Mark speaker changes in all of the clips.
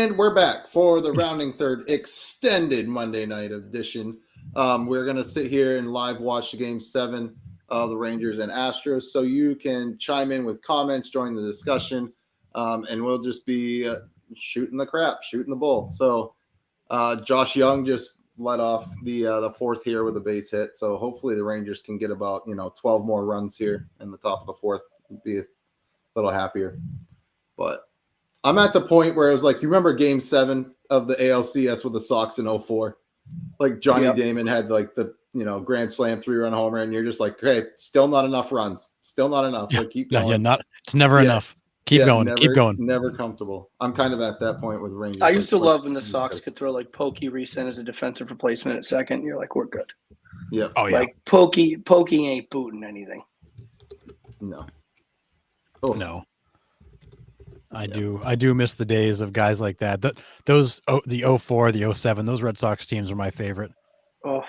Speaker 1: And we're back for the Rounding Third extended Monday night edition. We're going to sit here and live watch the Game 7 of the Rangers and Astros, so you can chime in with comments, join the discussion, and we'll just be shooting the crap, shooting the bull. So Josh Young just let off the fourth here with a base hit, so hopefully the Rangers can get about 12 more runs here in the top of the fourth. Be a little happier, but I'm at the point where it was like, you remember Game 7 of the ALCS with the Sox in 04? Like Johnny Damon had like the grand slam 3-run homer, and you're just like, hey, still not enough runs, still not enough. Like keep going.
Speaker 2: It's never enough. Keep going.
Speaker 1: Never comfortable. I'm kind of at that point with Rangers.
Speaker 3: I used to love when the Sox could throw like Pokey Reset as a defensive replacement at second. And you're like, we're good.
Speaker 1: Yeah.
Speaker 2: Oh yeah.
Speaker 3: Like Pokey ain't booting anything.
Speaker 1: No.
Speaker 2: Oh no. I do miss the days of guys like that. The 04, the 07, those Red Sox teams were my favorite.
Speaker 3: Oh,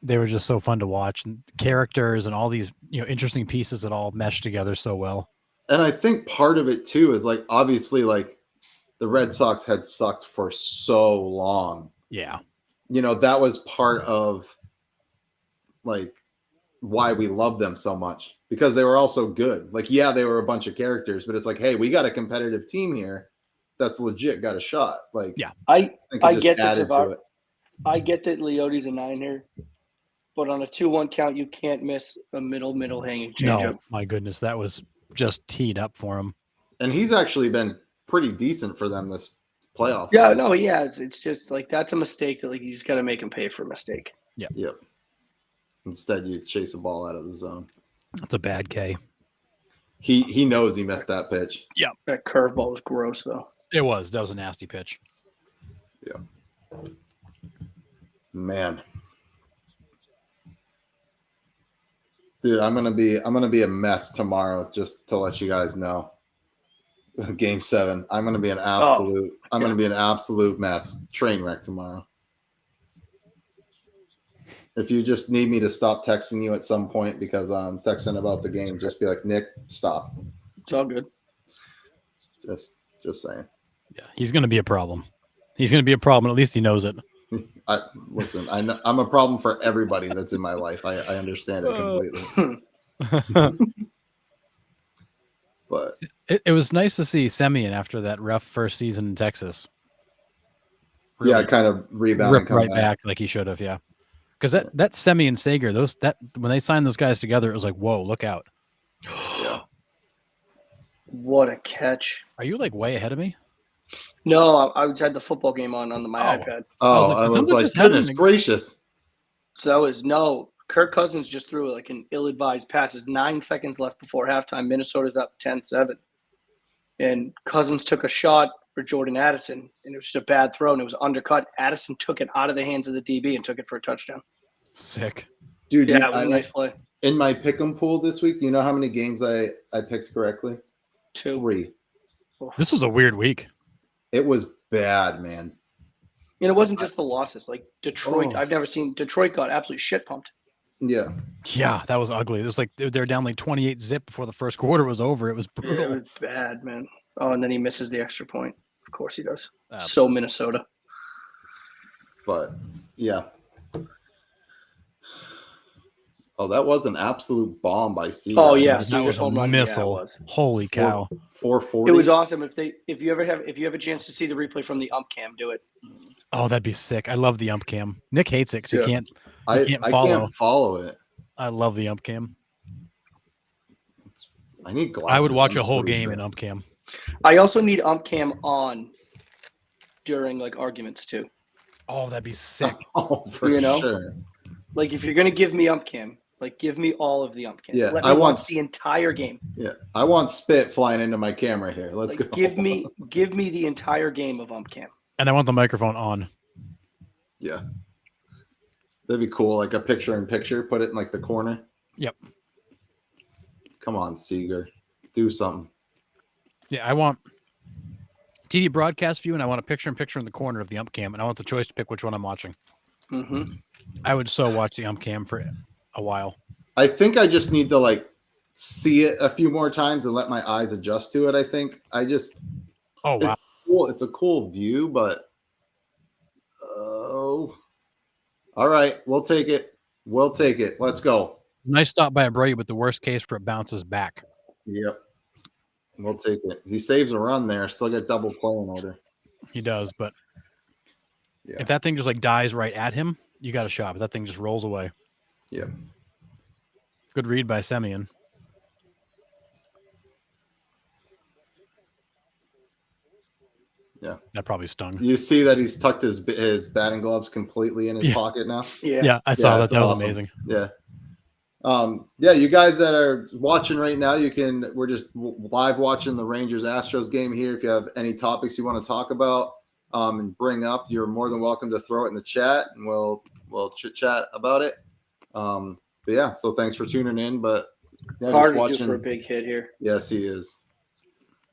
Speaker 2: they were just so fun to watch, and characters and all these interesting pieces that all mesh together so well.
Speaker 1: And I think part of it too is like, obviously, like the Red Sox had sucked for so long.
Speaker 2: Yeah.
Speaker 1: That was part of like why we love them so much, because they were also good. Like, yeah, they were a bunch of characters, but it's like, hey, we got a competitive team here that's legit got a shot. Like,
Speaker 2: yeah,
Speaker 3: I get that. I get that Leote's a 9 here, but on a 2-1 count, you can't miss a middle hanging changeup.
Speaker 2: No, my goodness, that was just teed up for him.
Speaker 1: And he's actually been pretty decent for them this playoff.
Speaker 3: Yeah, no, he has. It's just like, that's a mistake that like you just got to make him pay for a mistake.
Speaker 2: Yeah.
Speaker 1: Yep. Instead, you chase a ball out of the zone.
Speaker 2: That's a bad K.
Speaker 1: He knows he missed that pitch.
Speaker 2: Yeah.
Speaker 3: That curveball was gross, though.
Speaker 2: It was. That was a nasty pitch.
Speaker 1: Yeah. Man. Dude, I'm gonna be a mess tomorrow, just to let you guys know. Game 7. I'm gonna be an absolute mess. Train wreck tomorrow. If you just need me to stop texting you at some point because I'm texting about the game, just be like, Nick, stop.
Speaker 3: It's all good.
Speaker 1: Just saying.
Speaker 2: Yeah, he's going to be a problem. He's going to be a problem. At least he knows it.
Speaker 1: Listen, I know I'm a problem for everybody that's in my life. I understand it completely. But
Speaker 2: it was nice to see Semien after that rough first season in Texas.
Speaker 1: Really, yeah, kind of rebound
Speaker 2: right back like he should have. Yeah. Because that Semien and Sager, when they signed those guys together, it was like, whoa, look out.
Speaker 1: Yeah.
Speaker 3: What a catch.
Speaker 2: Are you like way ahead of me?
Speaker 3: No, I had the football game on my iPad.
Speaker 1: Oh, I was like, goodness gracious.
Speaker 3: So Kirk Cousins just threw like an ill-advised pass. There's 9 seconds left before halftime. Minnesota's up 10-7. And Cousins took a shot for Jordan Addison, and it was just a bad throw, and it was undercut. Addison took it out of the hands of the DB and took it for a touchdown.
Speaker 2: Sick.
Speaker 1: Dude,
Speaker 3: yeah, it was a nice play.
Speaker 1: In my pick'em pool this week, you know how many games I picked correctly?
Speaker 3: 2.
Speaker 1: 3.
Speaker 2: This was a weird week.
Speaker 1: It was bad, man.
Speaker 3: And it wasn't just the losses. Like Detroit, I've never seen Detroit got absolutely shit pumped.
Speaker 1: Yeah.
Speaker 2: Yeah, that was ugly. It was like they were down like 28-0 before the first quarter was over. It was brutal.
Speaker 3: It was bad, man. Oh, and then he misses the extra point. Of course he does. So Minnesota.
Speaker 1: But, yeah. Oh, that was an absolute bomb by Seager.
Speaker 3: Oh, yeah.
Speaker 2: That was a missile. Yeah, was. Holy cow.
Speaker 1: 440.
Speaker 3: It was awesome. If you have a chance to see the replay from the ump cam, do it.
Speaker 2: Oh, that'd be sick. I love the ump cam. Nick hates it because he can't
Speaker 1: I can't follow it.
Speaker 2: I love the ump cam.
Speaker 1: I need glasses.
Speaker 2: I would watch a whole game in ump cam.
Speaker 3: I also need ump cam on during like arguments too.
Speaker 2: Oh, that'd be sick.
Speaker 1: Oh, for sure.
Speaker 3: Like if you're gonna give me ump cam, like give me all of the ump cam.
Speaker 1: Yeah,
Speaker 3: let me watch the entire game.
Speaker 1: Yeah, I want spit flying into my camera here. Let's go.
Speaker 3: Give me the entire game of ump cam.
Speaker 2: And I want the microphone on.
Speaker 1: Yeah, that'd be cool. Like a picture-in-picture. Put it in like the corner.
Speaker 2: Yep.
Speaker 1: Come on, Seager, do something.
Speaker 2: Yeah, I want TV broadcast view, and I want a picture-in-picture in the corner of the ump cam, and I want the choice to pick which one I'm watching.
Speaker 3: Mm-hmm.
Speaker 2: I would so watch the ump cam for a while.
Speaker 1: I think I just need to like see it a few more times and let my eyes adjust to it. I think I just.
Speaker 2: Oh wow!
Speaker 1: a cool view, but oh, all right, we'll take it. We'll take it. Let's go.
Speaker 2: Nice stop by Brady, but the worst case for it bounces back.
Speaker 1: Yep, we'll take it. He saves a run there. Still got double play in order.
Speaker 2: He does, but
Speaker 1: Yeah.
Speaker 2: if that thing just like dies right at him, you got a shot. But that thing just rolls away.
Speaker 1: Yep.
Speaker 2: Good read by Semyon.
Speaker 1: Yeah,
Speaker 2: that probably stung.
Speaker 1: You see that he's tucked his batting gloves completely in his pocket now.
Speaker 2: Yeah, I saw that. That was
Speaker 1: awesome.
Speaker 2: amazing.
Speaker 1: Yeah. Yeah, you guys that are watching right now, we're just live watching the Rangers Astros game here. If you have any topics you want to talk about and bring up, you're more than welcome to throw it in the chat, and we'll chit chat about it. But yeah, so thanks for tuning in. But yeah,
Speaker 3: Carter's due for a big hit here.
Speaker 1: Yes, he is.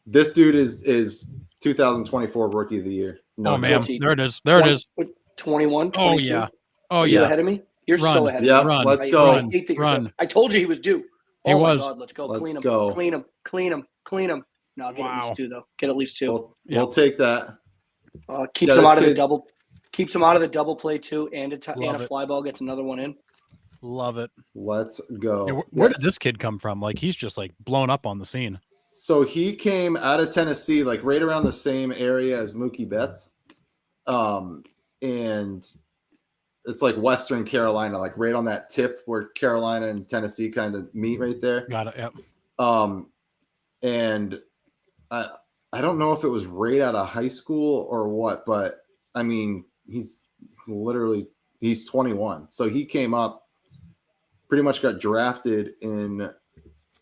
Speaker 1: This dude is 2024 Rookie of the Year.
Speaker 2: No, man, there it is. There it is.
Speaker 3: 21, 22.
Speaker 2: Oh yeah. Oh
Speaker 3: Are
Speaker 2: yeah.
Speaker 3: you ahead of me? You're so ahead of me.
Speaker 1: Yeah,
Speaker 2: Run.
Speaker 1: let's go.
Speaker 3: I told you he was due.
Speaker 2: He was.
Speaker 3: My God, let's go.
Speaker 1: Let's
Speaker 3: Clean him.
Speaker 1: go.
Speaker 3: Clean him. Clean him. Clean him. No, get at least two though. Get at least two.
Speaker 1: We'll take that.
Speaker 3: Keeps him out of the double. Keeps him out of the double play too, and a fly ball gets another one in.
Speaker 2: Love it.
Speaker 1: Let's go.
Speaker 2: Yeah, where did this kid come from? Like he's just like blown up on the scene.
Speaker 1: So he came out of Tennessee, like right around the same area as Mookie Betts, and it's like Western Carolina, like right on that tip where Carolina and Tennessee kind of meet right there.
Speaker 2: Got it. Yep.
Speaker 1: And I don't know if it was right out of high school or what, but I mean, he's 21. So he came up, pretty much got drafted in,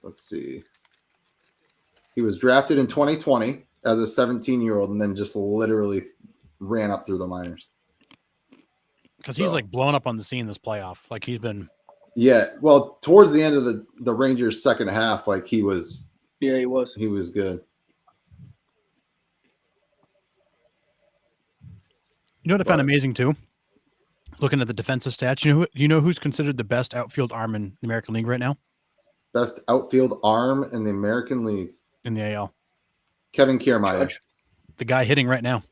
Speaker 1: let's see. He was drafted in 2020 as a 17-year-old and then just literally ran up through the minors.
Speaker 2: Because he's like blown up on the scene this playoff. Like he's been.
Speaker 1: Yeah. Well, towards the end of the Rangers' second half, like he was.
Speaker 3: Yeah, he was.
Speaker 1: He was good.
Speaker 2: You know what I found amazing too? Looking at the defensive stats, you know who's considered the best outfield arm in the American League right now?
Speaker 1: Best outfield arm in the American League.
Speaker 2: In the AL.
Speaker 1: Kevin Kiermaier.
Speaker 2: The guy hitting right now.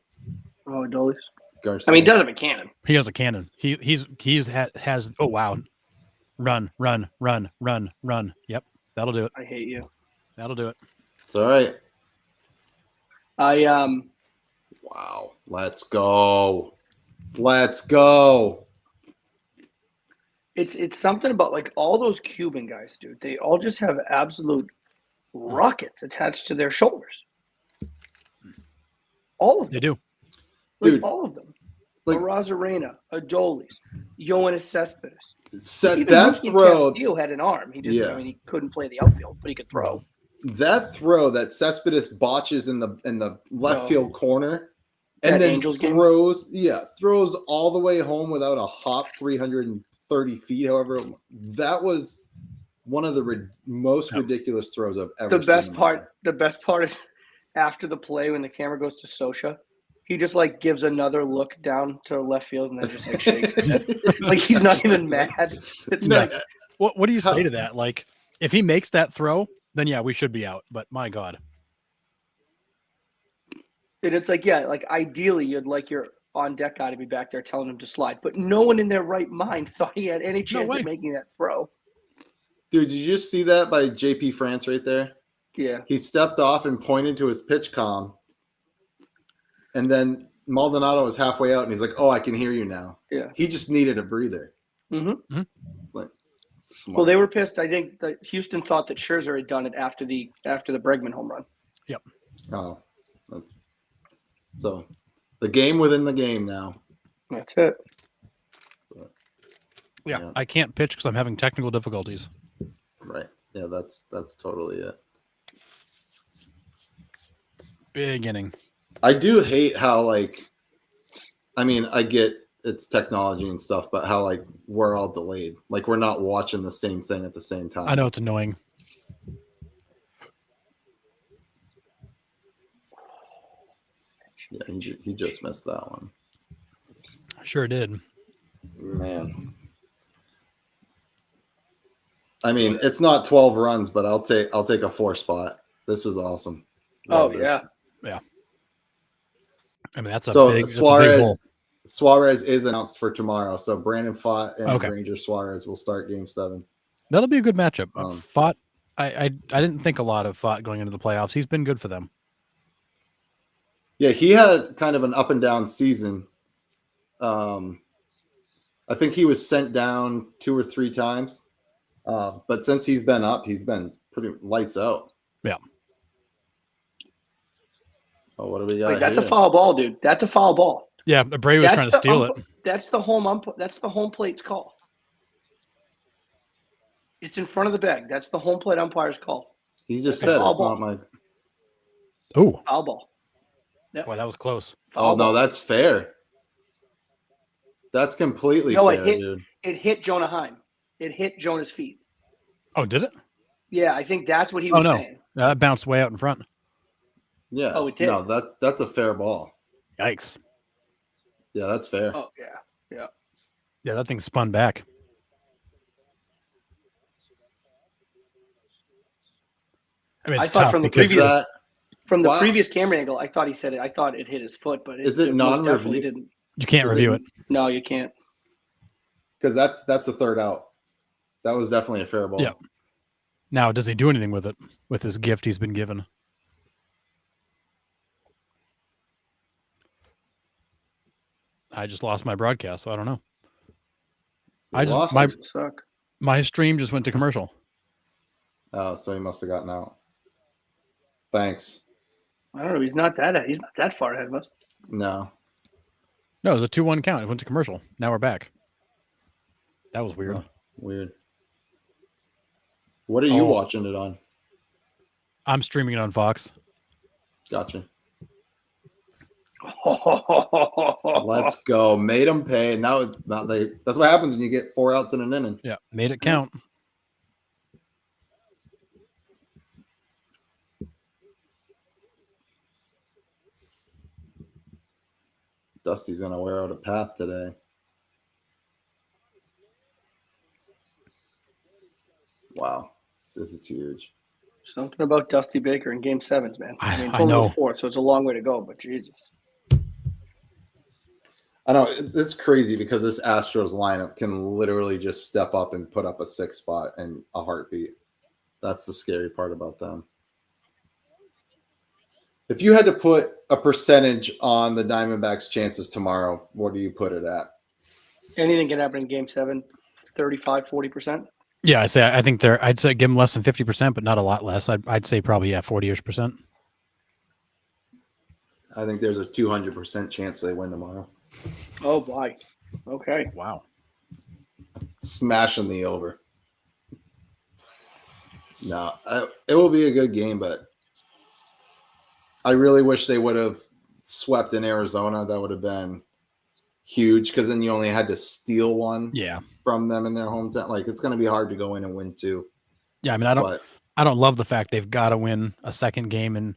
Speaker 3: Oh, Adolis.
Speaker 1: Garcia.
Speaker 3: I mean, he does have a cannon.
Speaker 2: He has a cannon. Has oh wow. Run. Yep. That'll do it.
Speaker 3: I hate you.
Speaker 2: That'll do it.
Speaker 1: It's all right.
Speaker 3: Wow.
Speaker 1: Let's go. Let's go.
Speaker 3: It's something about like all those Cuban guys, dude. They all just have absolute rockets attached to their shoulders. All of them.
Speaker 2: They do.
Speaker 3: Like
Speaker 1: Dude,
Speaker 3: all of them.
Speaker 1: like
Speaker 3: Arozarena, Adolis, Yoenis Cespedes.
Speaker 1: Set that throw.
Speaker 3: Castillo had an arm. He just, he couldn't play the outfield, but he could throw.
Speaker 1: That throw that Cespedes botches in the left field corner, and then
Speaker 3: Angels
Speaker 1: throws all the way home without a hop, 330 feet. However, that was one of the most ridiculous throws I've ever seen.
Speaker 3: The best part is after the play when the camera goes to Sosha, he just like gives another look down to left field and then just like shakes his head. Like he's not even mad. It's like,
Speaker 2: what do you say to that? Like if he makes that throw, then yeah, we should be out. But my God.
Speaker 3: And it's like, like ideally you'd like your on deck guy to be back there telling him to slide, but no one in their right mind thought he had any chance of making that throw.
Speaker 1: Dude, did you just see that by JP France right there?
Speaker 3: Yeah.
Speaker 1: He stepped off and pointed to his pitch comm. And then Maldonado was halfway out and he's like, "Oh, I can hear you now."
Speaker 3: Yeah.
Speaker 1: He just needed a breather.
Speaker 3: Mm-hmm.
Speaker 1: Like, smart.
Speaker 3: Well, they were pissed. I think that Houston thought that Scherzer had done it after the Bregman home run.
Speaker 2: Yep.
Speaker 1: Oh. So the game within the game now.
Speaker 3: That's it.
Speaker 2: Yeah. I can't pitch because I'm having technical difficulties.
Speaker 1: Right. Yeah, that's totally it.
Speaker 2: Big inning.
Speaker 1: I do hate how I get it's technology and stuff, but how we're all delayed. Like we're not watching the same thing at the same time.
Speaker 2: I know it's annoying.
Speaker 1: Yeah, he just missed that one.
Speaker 2: I sure did.
Speaker 1: Man. I mean, it's not 12 runs, but I'll take a 4 spot. This is awesome.
Speaker 3: Love this.
Speaker 2: Yeah. I mean, that's a
Speaker 1: So
Speaker 2: big hole.
Speaker 1: Suarez is announced for tomorrow. So Brandon Pfaadt and
Speaker 2: Okay.
Speaker 1: Ranger Suarez will start Game 7.
Speaker 2: That'll be a good matchup.
Speaker 1: Um,
Speaker 2: Pfaadt, I didn't think a lot of Pfaadt going into the playoffs. He's been good for them.
Speaker 1: Yeah, he had kind of an up and down season. I think he was sent down 2 or 3 times. But since he's been up, he's been pretty lights out.
Speaker 2: Yeah.
Speaker 1: Oh, what do we got?
Speaker 3: Wait, that's
Speaker 1: here?
Speaker 3: a foul ball, dude. That's a foul ball.
Speaker 2: Yeah, Bray was trying to steal it.
Speaker 3: That's the home plate's call. It's in front of the bag. That's the home plate umpire's call.
Speaker 1: He just
Speaker 3: That's
Speaker 1: said it's
Speaker 3: ball.
Speaker 1: not my.
Speaker 2: Oh,
Speaker 3: Foul ball.
Speaker 2: Yep. Boy, that was close.
Speaker 1: Foul ball. No, that's fair. That's completely fair, dude.
Speaker 3: It hit Jonah Heim. It hit Jonah's feet.
Speaker 2: Oh, did it?
Speaker 3: Yeah, I think that's what he was saying.
Speaker 2: That bounced way out in front.
Speaker 1: Yeah.
Speaker 3: Oh, it did.
Speaker 1: No, that's a fair ball.
Speaker 2: Yikes.
Speaker 1: Yeah, that's fair.
Speaker 3: Oh, yeah.
Speaker 2: Yeah, that thing spun back. I mean, it's tough
Speaker 3: from the previous camera angle, I thought he said it. I thought it hit his foot, but
Speaker 1: it
Speaker 3: definitely didn't.
Speaker 2: You can't review it.
Speaker 3: No, you can't.
Speaker 1: Because that's the third out. That was definitely a fair ball.
Speaker 2: Yeah. Now, does he do anything with it? With his gift he's been given? I just lost my broadcast, so I don't know. My stream just went to commercial.
Speaker 1: Oh, so he must have gotten out. Thanks.
Speaker 3: I don't know. He's not that far ahead of us.
Speaker 1: No.
Speaker 2: No, it was a 2-1 count. It went to commercial. Now we're back. That was weird.
Speaker 1: Oh, weird. What are you watching it on?
Speaker 2: I'm streaming it on Fox.
Speaker 1: Gotcha. Let's go. Made them pay. Now it's not that's what happens when you get 4 outs in an inning.
Speaker 2: Yeah, made it count.
Speaker 1: Dusty's gonna wear out a path today. Wow, this is huge.
Speaker 3: Something about Dusty Baker in Game 7s, man. I mean, it's
Speaker 2: I know.
Speaker 3: only 4, so it's a long way to go. But Jesus,
Speaker 1: I know it's crazy because this Astros lineup can literally just step up and put up a 6 spot in a heartbeat. That's the scary part about them. If you had to put a percentage on the Diamondbacks' chances tomorrow, what do you put it at?
Speaker 3: Anything can happen in Game 7, 35, 40%.
Speaker 2: Yeah, I'd say give them less than 50%, but not a lot less. I'd say probably 40-ish%.
Speaker 1: I think there's a 200% chance they win tomorrow.
Speaker 3: Oh boy. Okay.
Speaker 2: Wow.
Speaker 1: Smashing the over. No, it will be a good game, but I really wish they would have swept in Arizona. That would have been huge because then you only had to steal one from them in their hometown. Like, it's going to be hard to go in and win 2.
Speaker 2: Yeah, I mean, I don't love the fact they've got to win a second game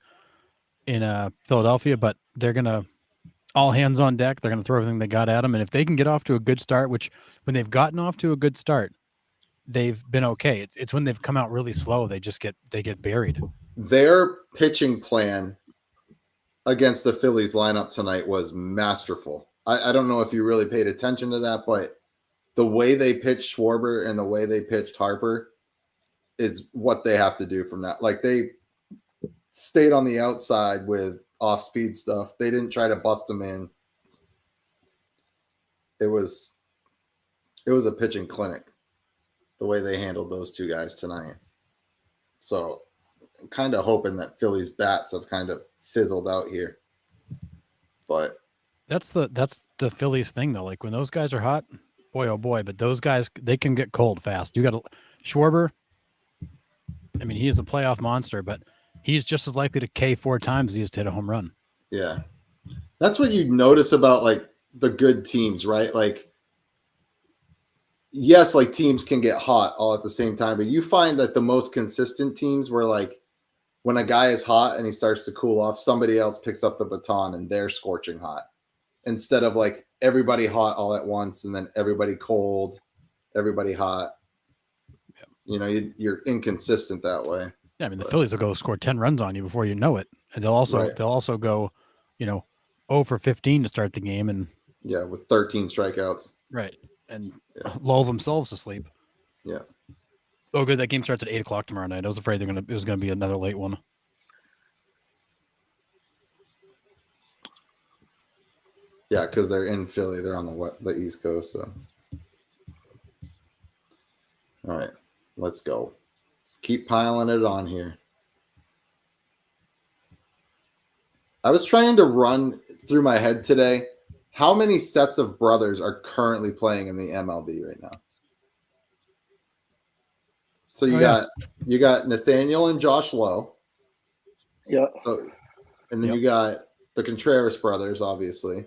Speaker 2: in Philadelphia, but they're going to all hands on deck. They're going to throw everything they got at them, and if they can get off to a good start, which when they've gotten off to a good start, they've been okay. It's when they've come out really slow, they get buried.
Speaker 1: Their pitching plan against the Phillies lineup tonight was masterful. I don't know if you really paid attention to that, but the way they pitched Schwarber and the way they pitched Harper is what they have to do from that. Like, they stayed on the outside with off-speed stuff. They didn't try to bust them in. It was a pitching clinic, the way they handled those 2 guys tonight. So I'm kind of hoping that Philly's bats have kind of fizzled out here. But
Speaker 2: that's the Phillies thing, though. Like, when those guys are hot, boy, oh boy, but those guys, they can get cold fast. You got Schwarber. I mean, he is a playoff monster, but he's just as likely to K 4 times as he is to hit a home run.
Speaker 1: Yeah. That's what you notice about, like, the good teams, right? Like, yes, like, teams can get hot all at the same time, but you find that the most consistent teams were, like, when a guy is hot and he starts to cool off, somebody else picks up the baton and they're scorching hot. Instead of, like, everybody hot all at once and then everybody cold, everybody hot.
Speaker 2: Yeah.
Speaker 1: You know, you're inconsistent that way.
Speaker 2: Yeah, I mean, the Phillies will go score 10 runs on you before you know it. And they'll also go, 0 for 15 to start the game, and
Speaker 1: Yeah, with 13 strikeouts.
Speaker 2: right, and
Speaker 1: Yeah.
Speaker 2: lull themselves to sleep.
Speaker 1: Yeah.
Speaker 2: Oh, good. That game starts at 8:00 tomorrow night. I was afraid it was gonna be another late one.
Speaker 1: Yeah, because they're in Philly. They're on the East Coast. So, all right, let's go. Keep piling it on here. I was trying to run through my head today. How many sets of brothers are currently playing in the MLB right now? So you got Nathaniel and Josh Lowe.
Speaker 3: Yeah.
Speaker 1: So, and then you got the Contreras brothers, obviously.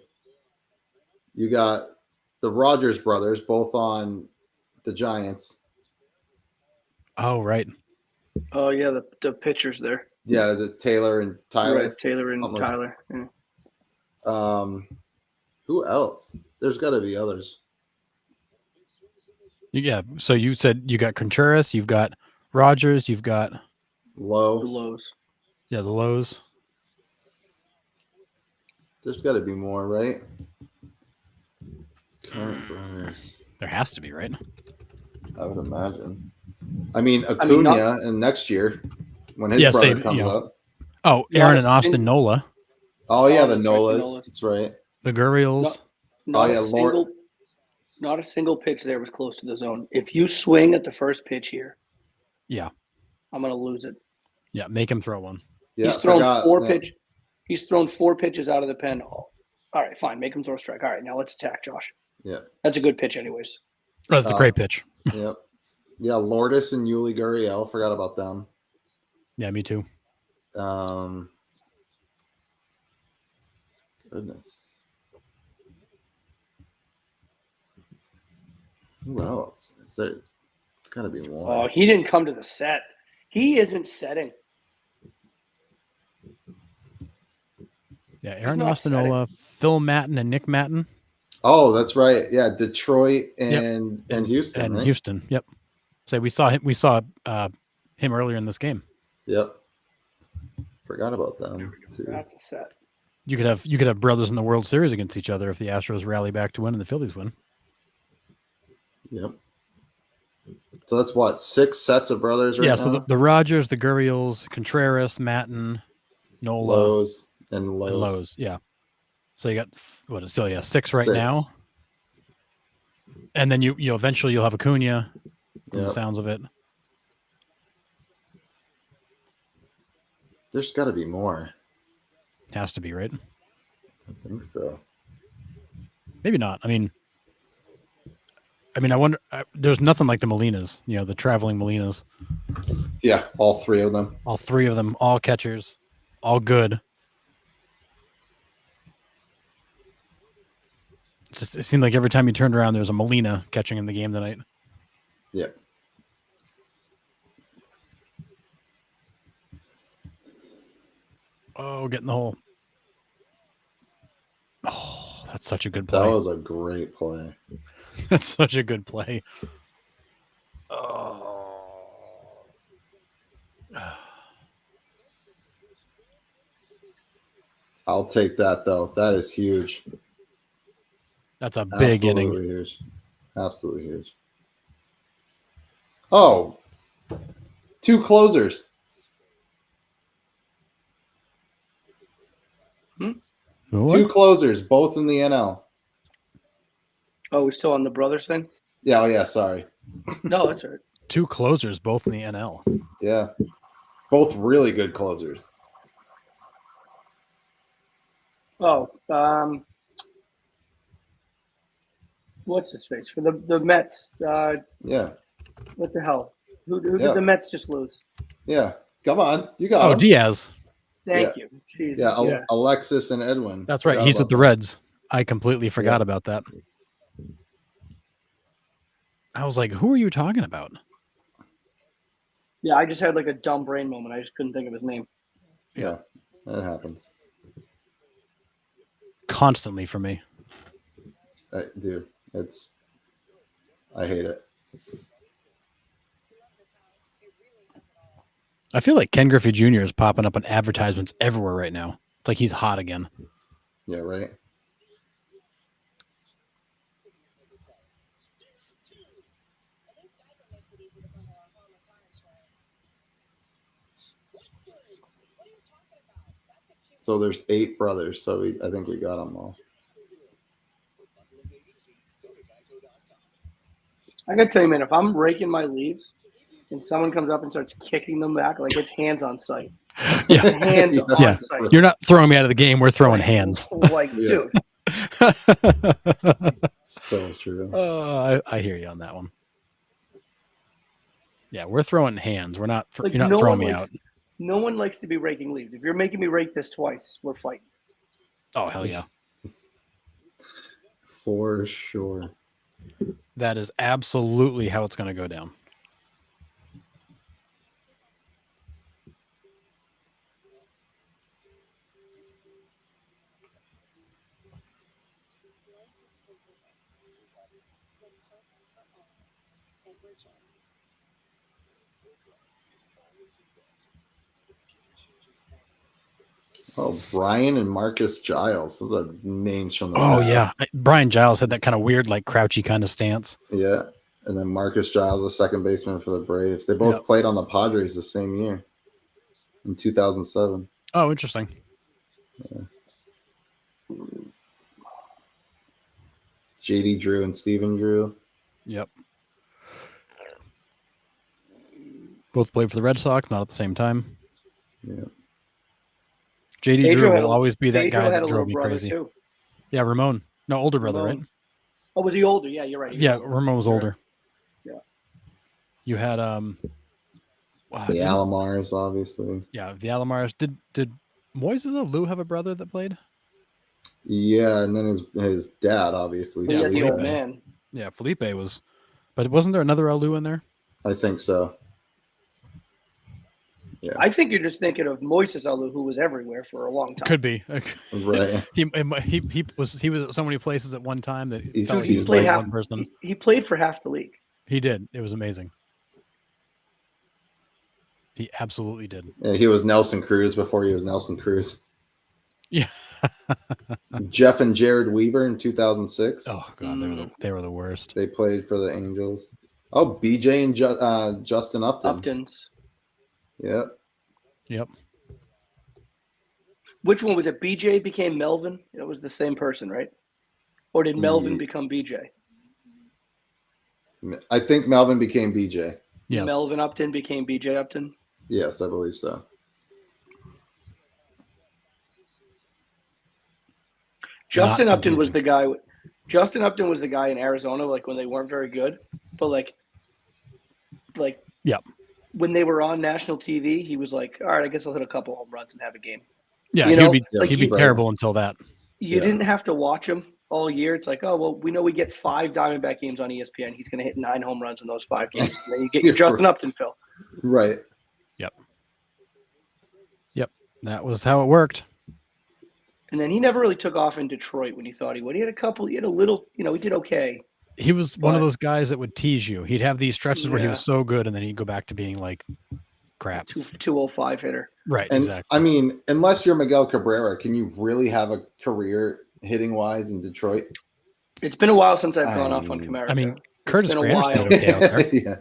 Speaker 1: You got the Rogers brothers, both on the Giants.
Speaker 2: Oh, right.
Speaker 3: Oh yeah, the pitchers there.
Speaker 1: Yeah, is it Taylor and Tyler?
Speaker 3: Right, Taylor and
Speaker 1: Something
Speaker 3: Tyler. Yeah.
Speaker 1: Who else? There's got to be others.
Speaker 2: Yeah. So you said you got Contreras, you've got Rogers, you've got
Speaker 1: Lowe.
Speaker 3: The Lows.
Speaker 2: Yeah, the Lows.
Speaker 1: There's got to be more, right? Current brothers.
Speaker 2: There has to be, right?
Speaker 1: I would imagine. I mean, Acuna, and next year when his brother comes up.
Speaker 2: Oh, Aaron and Austin Nola.
Speaker 1: Oh yeah, the Nolas. That's right.
Speaker 2: The Gurriels.
Speaker 3: Not a single pitch there was close to the zone. If you swing at the first pitch here,
Speaker 2: yeah,
Speaker 3: I'm gonna lose it.
Speaker 2: Yeah, make him throw one.
Speaker 1: Yeah,
Speaker 3: he's thrown He's thrown 4 pitches out of the pen. All right, fine. Make him throw a strike. All right, now let's attack Josh.
Speaker 1: Yeah,
Speaker 3: that's a good pitch, anyways.
Speaker 2: Oh, that's a great pitch.
Speaker 1: Yep. Yeah, Lourdes and Yuli Gurriel. Forgot about them.
Speaker 2: Yeah, me too.
Speaker 1: Goodness. Who else? It's got to be more.
Speaker 3: Oh, he didn't come to the set. He isn't setting.
Speaker 2: Yeah, Aaron Ostanola, Phil Matten, and Nick Matten.
Speaker 1: Oh, that's right. Yeah, Detroit and Houston.
Speaker 2: And
Speaker 1: right?
Speaker 2: Houston. Yep. So we saw him. We saw him earlier in this game.
Speaker 1: Yep. Forgot about them too.
Speaker 3: That's a set.
Speaker 2: You could have brothers in the World Series against each other if the Astros rally back to win and the Phillies win.
Speaker 1: Yep. So that's what, 6 sets of brothers right now?
Speaker 2: So the Rogers, the Gurriels, Contreras, Matten, Nola,
Speaker 1: Lowe's.
Speaker 2: Yeah. So you got 6 right now. And then you eventually you'll have Acuna from the sounds of it.
Speaker 1: There's got to be more.
Speaker 2: Has to be, right?
Speaker 1: I think so.
Speaker 2: Maybe not. I mean, I wonder. There's nothing like the Molinas. The traveling Molinas.
Speaker 1: Yeah, all 3 of them.
Speaker 2: All 3 of them, all catchers, all good. It seemed like every time you turned around, there was a Molina catching in the game tonight.
Speaker 1: Yeah.
Speaker 2: Oh, getting the hole. Oh, that's such a good play.
Speaker 1: That was a great play.
Speaker 2: That's such a good play. Oh.
Speaker 1: I'll take that, though. That is huge.
Speaker 2: That's a big inning.
Speaker 1: Huge. Absolutely huge. Oh, 2 closers.
Speaker 2: What?
Speaker 1: 2 closers, both in the NL.
Speaker 3: Oh, we're still on the brothers thing?
Speaker 1: Yeah, sorry.
Speaker 3: No, that's all right.
Speaker 2: 2 closers, both in the NL.
Speaker 1: Yeah. Both really good closers.
Speaker 3: Oh, what's his face? For the Mets.
Speaker 1: Yeah.
Speaker 3: What the hell? Who did the Mets just lose?
Speaker 1: Yeah. Come on. You got him.
Speaker 2: Diaz.
Speaker 3: Thank you. Jesus.
Speaker 1: Yeah, Alexis and Edwin.
Speaker 2: That's right. He's with the Reds. I completely forgot about that. I was like, who are you talking about?
Speaker 3: Yeah, I just had like a dumb brain moment. I just couldn't think of his name.
Speaker 1: Yeah, that happens.
Speaker 2: Constantly for me.
Speaker 1: I hate it.
Speaker 2: I feel like Ken Griffey Jr. is popping up on advertisements everywhere right now. It's like he's hot again.
Speaker 1: Yeah, right. So there's 8 brothers. So I think we got them all.
Speaker 3: I gotta tell you, man, if I'm raking my leaves and someone comes up and starts kicking them back, like it's hands on sight.
Speaker 2: Yeah.
Speaker 3: Hands on
Speaker 2: Yeah.
Speaker 3: sight.
Speaker 2: You're not throwing me out of the game. We're throwing hands.
Speaker 3: Like,
Speaker 1: Yeah.
Speaker 3: dude.
Speaker 1: So true.
Speaker 2: I hear you on that one. Yeah, we're throwing hands. We're not.
Speaker 3: Like,
Speaker 2: You're not
Speaker 3: no
Speaker 2: throwing
Speaker 3: one
Speaker 2: me
Speaker 3: likes,
Speaker 2: out.
Speaker 3: No one likes to be raking leaves. If you're making me rake this twice, we're fighting.
Speaker 2: Oh hell yeah!
Speaker 1: For sure.
Speaker 2: That is absolutely how it's going to go down.
Speaker 1: Oh, Brian and Marcus Giles. Those are names from the
Speaker 2: Oh
Speaker 1: past.
Speaker 2: yeah, Brian Giles had that kind of weird, like crouchy kind of stance.
Speaker 1: Yeah. And then Marcus Giles, a second baseman for the Braves. They both played on the Padres the same year in 2007.
Speaker 2: Oh, interesting.
Speaker 1: Yeah. JD Drew and Steven Drew.
Speaker 2: Yep. Both played for the Red Sox, not at the same time.
Speaker 1: Yeah.
Speaker 2: JD Drew will always be that guy that drove me crazy.
Speaker 3: Too.
Speaker 2: Yeah, Ramon. No, older brother, right?
Speaker 3: Oh, was he older? Yeah, you're right.
Speaker 2: Yeah, Ramon was older.
Speaker 3: Yeah.
Speaker 2: You had
Speaker 1: the Alomars, obviously.
Speaker 2: Yeah, the Alomars. Did Moises Alou have a brother that played?
Speaker 1: Yeah, and then his dad, obviously.
Speaker 3: Yeah, the old man.
Speaker 2: Yeah, Felipe was, but wasn't there another Alou in there?
Speaker 1: I think so. Yeah,
Speaker 3: I think you're just thinking of Moises Alou, who was everywhere for a long time.
Speaker 2: Could be.
Speaker 1: Right.
Speaker 2: he was at so many places at one time that
Speaker 1: He
Speaker 2: played one person.
Speaker 3: He played for half the league.
Speaker 2: He did. It was amazing. He absolutely did.
Speaker 1: Yeah, he was Nelson Cruz before he was Nelson Cruz.
Speaker 2: Yeah.
Speaker 1: Jeff and Jared Weaver in 2006.
Speaker 2: Oh god, they were the worst.
Speaker 1: They played for the Angels. Oh, BJ and Justin Upton.
Speaker 3: Uptons.
Speaker 1: Yep.
Speaker 3: Which one was it? BJ became Melvin? It was the same person, right? Or did Melvin become BJ?
Speaker 1: I think Melvin became BJ.
Speaker 2: Yes.
Speaker 3: Melvin Upton became BJ Upton?
Speaker 1: Yes, I believe so.
Speaker 3: Justin Upton was the guy. Justin Upton was the guy in Arizona, like when they weren't very good, but like,
Speaker 2: yep.
Speaker 3: When they were on national TV, he was like, "All right, I guess I'll hit a couple home runs and have a game."
Speaker 2: Yeah, he'd be terrible until that.
Speaker 3: You didn't have to watch him all year. It's like, oh well, we know we get 5 Diamondback games on ESPN. He's going to hit 9 home runs in those 5 games, and then you get your Justin Upton fill.
Speaker 1: Right.
Speaker 2: Yep. That was how it worked.
Speaker 3: And then he never really took off in Detroit when he thought he would. He had a little, he did okay.
Speaker 2: He was one of those guys that would tease you. He'd have these stretches where he was so good, and then he'd go back to being like crap.
Speaker 3: 205 hitter.
Speaker 2: Right,
Speaker 1: and,
Speaker 2: exactly.
Speaker 1: I mean, unless you're Miguel Cabrera, can you really have a career hitting wise in Detroit?
Speaker 3: It's been a while since I've gone off on Comerica.
Speaker 2: I mean, Curtis Grander's been okay out there.
Speaker 1: Yeah.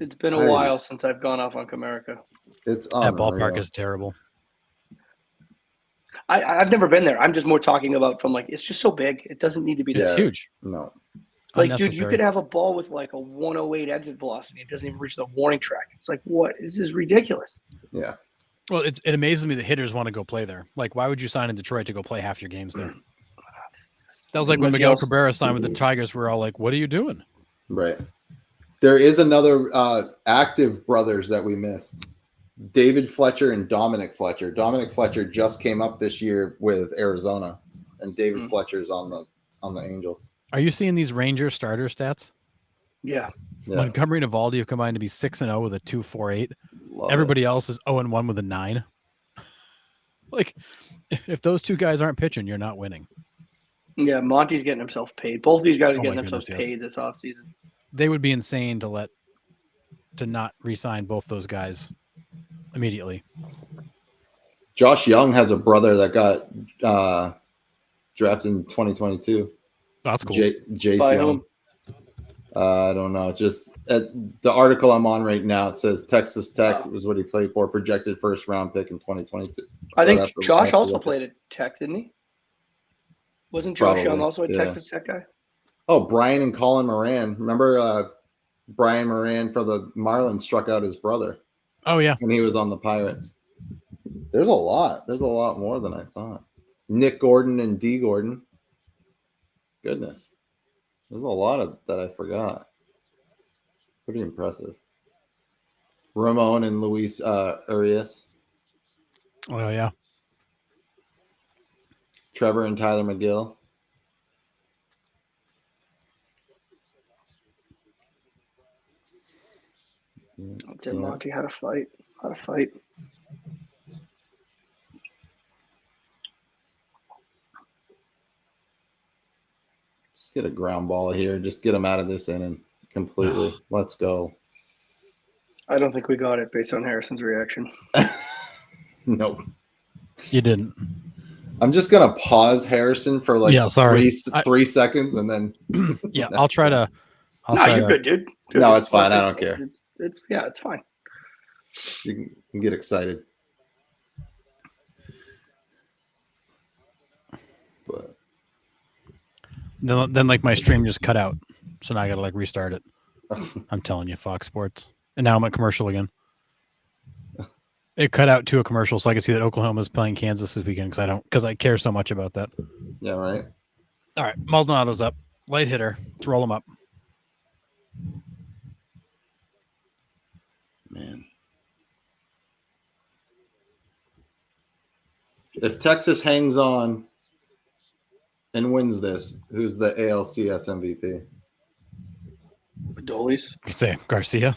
Speaker 3: It's been a while since I've gone off on Comerica.
Speaker 1: It's
Speaker 2: that ballpark is terrible.
Speaker 3: I've never been there. I'm just more talking about from like, it's just so big. It doesn't need to be.
Speaker 2: It's huge.
Speaker 1: No.
Speaker 3: Like, dude, you could have a ball with like a 108 exit velocity. It doesn't even reach the warning track. It's like, what? This is ridiculous.
Speaker 1: Yeah.
Speaker 2: Well, it amazes me that hitters want to go play there. Like, why would you sign in Detroit to go play half your games there? That was like when Miguel Cabrera signed with the Tigers. We're all like, what are you doing?
Speaker 1: Right. There is another active brothers that we missed. David Fletcher and Dominic Fletcher. Dominic Fletcher just came up this year with Arizona, and David Fletcher's on the Angels.
Speaker 2: Are you seeing these Rangers starter stats?
Speaker 3: Yeah.
Speaker 2: Montgomery and Evaldi have combined to be 6-0 with a 2.48. Everybody else is 0-1 with a 9. Like, if those two guys aren't pitching, you're not winning.
Speaker 3: Yeah, Monty's getting himself paid. Both of these guys are getting themselves paid this offseason.
Speaker 2: They would be insane to not re-sign both those guys immediately.
Speaker 1: Josh Young has a brother that got drafted in 2022.
Speaker 2: That's cool.
Speaker 1: Jace
Speaker 3: By
Speaker 1: Young.
Speaker 3: whom?
Speaker 1: I don't know. Just the article I'm on right now, it says Texas Tech was what he played for, projected first round pick in 2022.
Speaker 3: I think
Speaker 1: I'd
Speaker 3: Josh also played at Tech, didn't he? Wasn't Josh
Speaker 1: Probably,
Speaker 3: Young also a
Speaker 1: yeah.
Speaker 3: Texas Tech guy?
Speaker 1: Oh, Brian and Colin Moran. Remember Brian Moran for the Marlins struck out his brother
Speaker 2: Oh yeah.
Speaker 1: when he was on the Pirates. There's a lot. There's a lot more than I thought. Nick Gordon and D Gordon. Goodness. There's a lot of that I forgot. Pretty impressive. Ramon and Luis Urias.
Speaker 2: Oh yeah.
Speaker 1: Trevor and Tyler McGill.
Speaker 3: I'd say Monty had a fight.
Speaker 1: Just get a ground ball here. Just get him out of this inning completely. Let's go.
Speaker 3: I don't think we got it based on Harrison's reaction.
Speaker 1: Nope.
Speaker 2: You didn't.
Speaker 1: I'm just gonna pause Harrison for like three seconds and then
Speaker 2: yeah, I'll try to.
Speaker 3: You're good, dude.
Speaker 1: No, it's fine. I don't care.
Speaker 3: It's fine.
Speaker 1: You can get excited. But
Speaker 2: then like my stream just cut out, so now I gotta like restart it. I'm telling you, Fox Sports, and now I'm at commercial again. It cut out to a commercial, so I could see that Oklahoma's playing Kansas this weekend because I care so much about that.
Speaker 1: Yeah, right.
Speaker 2: All right, Maldonado's up, light hitter. Let's roll him up.
Speaker 1: Man, if Texas hangs on and wins this, who's the ALCS MVP?
Speaker 3: Dolis.
Speaker 2: You say Garcia.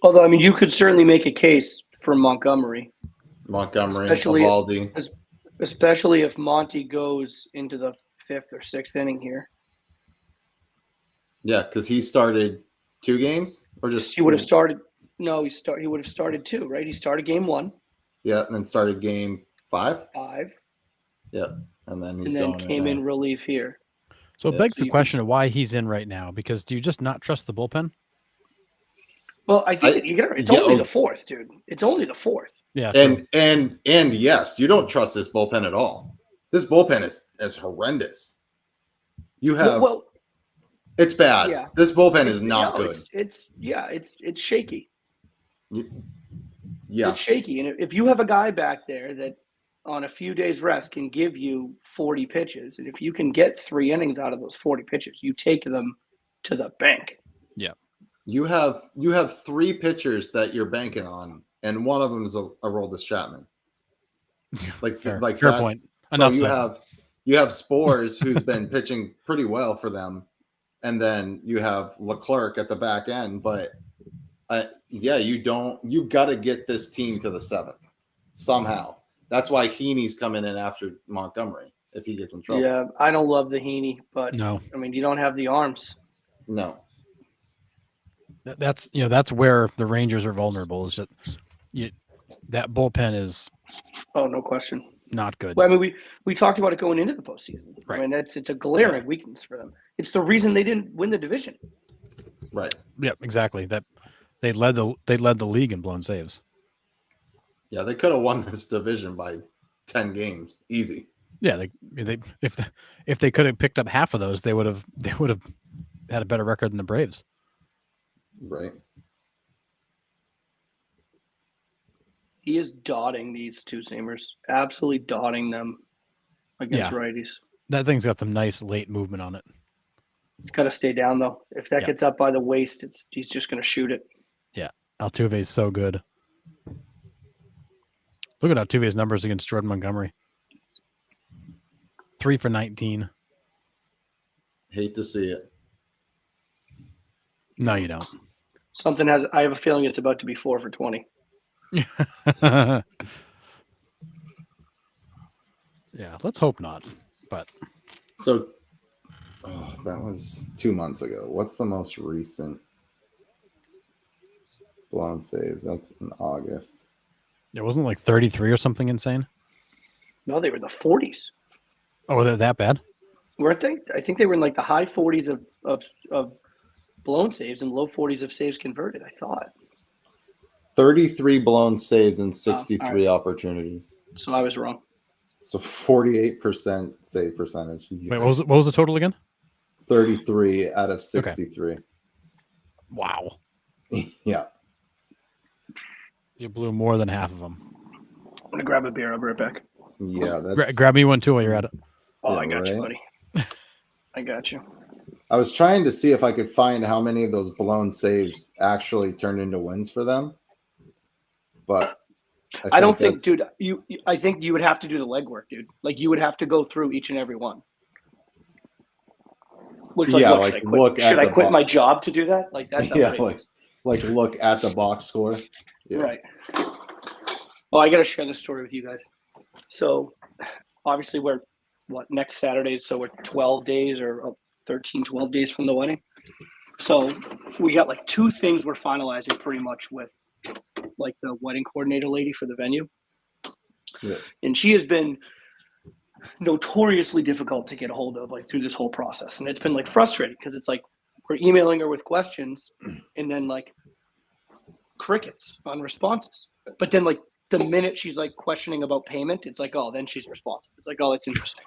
Speaker 3: Although, I mean, you could certainly make a case for Montgomery.
Speaker 1: Evaldi.
Speaker 3: Especially if Monty goes into the 5th or 6th inning here.
Speaker 1: Yeah, because he started 2 games or just
Speaker 3: he would have started. No, he would have started 2, right? He started game 1.
Speaker 1: Yeah, and then started game 5. Yeah, and then
Speaker 3: came in relief here.
Speaker 2: So it begs the question of why he's in right now. Because do you just not trust the bullpen?
Speaker 3: Well, I think it's only the 4th, dude. It's only the 4th.
Speaker 2: Yeah,
Speaker 1: and yes, you don't trust this bullpen at all. This bullpen is horrendous. You have it's bad.
Speaker 3: Yeah.
Speaker 1: This bullpen is not good.
Speaker 3: It's shaky.
Speaker 1: Yeah,
Speaker 3: it's shaky. And if you have a guy back there that on a few days rest can give you 40 pitches, and if you can get 3 innings out of those 40 pitches, you take them to the bank.
Speaker 2: Yeah.
Speaker 1: You have 3 pitchers that you're banking on, and one of them is a Aroldis Chapman.
Speaker 2: Fair point. Enough
Speaker 1: so you have Spores, who's been pitching pretty well for them, and then you have Leclerc at the back end. But you got to get this team to the 7th somehow. That's why Heaney's coming in after Montgomery if he gets in trouble.
Speaker 3: Yeah, I don't love the Heaney, but
Speaker 2: no,
Speaker 3: I mean you don't have the arms.
Speaker 1: No.
Speaker 2: That's where the Rangers are vulnerable. Is that bullpen is
Speaker 3: no question
Speaker 2: not good.
Speaker 3: Well, I mean we talked about it going into the postseason.
Speaker 2: Right.
Speaker 3: I mean it's a glaring weakness for them. It's the reason they didn't win the division.
Speaker 1: Right.
Speaker 2: Yeah, exactly. That they led the league in blown saves.
Speaker 1: Yeah, they could have won this division by 10 games, easy.
Speaker 2: Yeah, if they could have picked up half of those, they would have had a better record than the Braves.
Speaker 1: Right.
Speaker 3: He is dotting these 2-seamers, absolutely dotting them against righties.
Speaker 2: That thing's got some nice late movement on it.
Speaker 3: It's got to stay down though. If that gets up by the waist, he's just going to shoot it.
Speaker 2: Yeah, Altuve's so good. Look at Altuve's numbers against Jordan Montgomery. 3 for 19.
Speaker 1: Hate to see it.
Speaker 2: No, you don't.
Speaker 3: I have a feeling it's about to be 4 for 20.
Speaker 2: Yeah, let's hope not. But
Speaker 1: so that was 2 months ago. What's the most recent blown saves? That's in August.
Speaker 2: It wasn't like 33 or something insane.
Speaker 3: No, they were in the 40s.
Speaker 2: Oh, they're that bad?
Speaker 3: Weren't they? I think they were in like the high 40s of blown saves and low 40s of saves converted, I thought.
Speaker 1: 33 blown saves and 63
Speaker 3: right.
Speaker 1: opportunities.
Speaker 3: So I was wrong.
Speaker 1: So 48% save percentage.
Speaker 2: Wait, what was the total again?
Speaker 1: 33 out of 63.
Speaker 2: Okay. Wow.
Speaker 1: Yeah.
Speaker 2: You blew more than half of them.
Speaker 3: I'm going to grab a beer. I'll be right back.
Speaker 1: Yeah. That's...
Speaker 2: Grab me one too while you're at it.
Speaker 3: Oh,
Speaker 1: yeah,
Speaker 3: I got
Speaker 1: right?
Speaker 3: you, buddy. I got you.
Speaker 1: I was trying to see if I could find how many of those blown saves actually turned into wins for them. But
Speaker 3: I don't think, dude, I think you would have to do the legwork, dude. Like, you would have to go through each and every one. Which, like,
Speaker 1: yeah,
Speaker 3: look,
Speaker 1: like
Speaker 3: should I quit my job to do that? Like, that's
Speaker 1: yeah, like look at the box score. Yeah.
Speaker 3: Right. Oh, I got to share this story with you guys. So, obviously, we're next Saturday, so we're 12 days or 13, 12 days from the wedding. So we got like 2 things we're finalizing pretty much with like the wedding coordinator lady for the venue.
Speaker 1: Yeah.
Speaker 3: And she has been notoriously difficult to get a hold of like through this whole process. And it's been like frustrating because it's like we're emailing her with questions and then like crickets on responses. But then like the minute she's like questioning about payment, it's like, oh, then she's responsive. It's like, oh, that's interesting.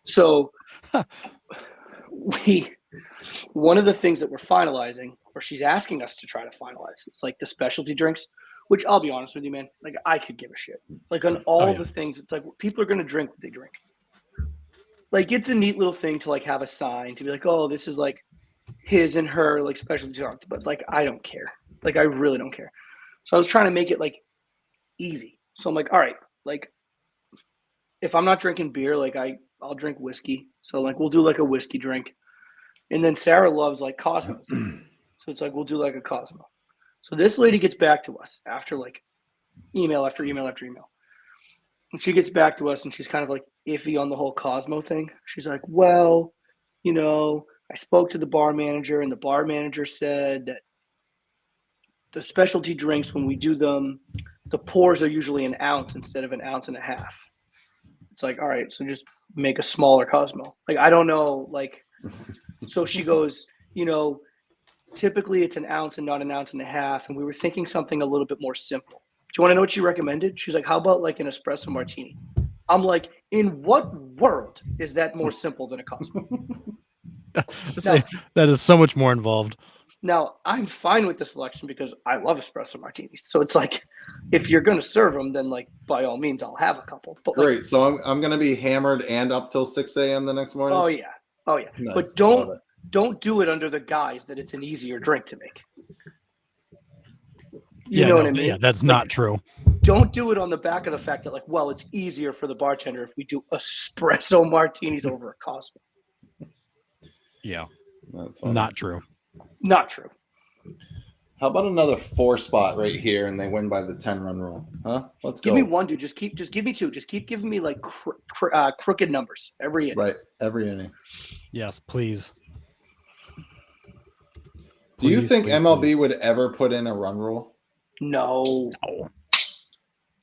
Speaker 3: So one of the things that we're finalizing, or she's asking us to try to finalize, it's like the specialty drinks, which I'll be honest with you, man, like I could give a shit. Like on all the things, it's like people are going to drink what they drink. Like it's a neat little thing to like have a sign to be like, oh, this is like his and her like specialty drinks, but like I don't care. Like I really don't care. So I was trying to make it like easy. So I'm like, all right, like if I'm not drinking beer, like I'll drink whiskey. So like we'll do like a whiskey drink. And then Sarah loves like Cosmos. So it's like we'll do like a Cosmo. So this lady gets back to us after like email after email after email. And she gets back to us and she's kind of like iffy on the whole Cosmo thing. She's like, well, you know, I spoke to the bar manager and the bar manager said that the specialty drinks, when we do them, the pours are usually an ounce instead of an ounce and a half. It's like, all right, so just make a smaller Cosmo. Like, I don't know, like, so she goes, you know, typically it's an ounce and not an ounce and a half. And we were thinking something a little bit more simple. Do you want to know what she recommended? She's like, how about like an espresso martini? I'm like, in what world is that more simple than a Cosmo?
Speaker 2: That is so much more involved.
Speaker 3: Now, I'm fine with the selection because I love espresso martinis. So it's like, if you're going to serve them, then like, by all means, I'll have a couple. But
Speaker 1: great.
Speaker 3: Like,
Speaker 1: so I'm going to be hammered and up till 6 a.m. the next morning.
Speaker 3: Oh yeah.
Speaker 1: Nice.
Speaker 3: But don't do it under the guise that it's an easier drink to make. You know what I mean?
Speaker 2: Yeah, that's not true.
Speaker 3: Don't do it on the back of the fact that like, well, it's easier for the bartender if we do espresso martinis over a Cosmo.
Speaker 2: Yeah,
Speaker 1: that's
Speaker 2: not true.
Speaker 3: Not true.
Speaker 1: How about another 4 spot right here and they win by the 10-run rule? Huh? Let's
Speaker 3: give
Speaker 1: go.
Speaker 3: Give me one, dude. Just give me 2. Just keep giving me like crooked numbers every inning.
Speaker 1: Right, every inning.
Speaker 2: Yes, please.
Speaker 1: Do you think MLB would ever put in a run rule?
Speaker 3: No.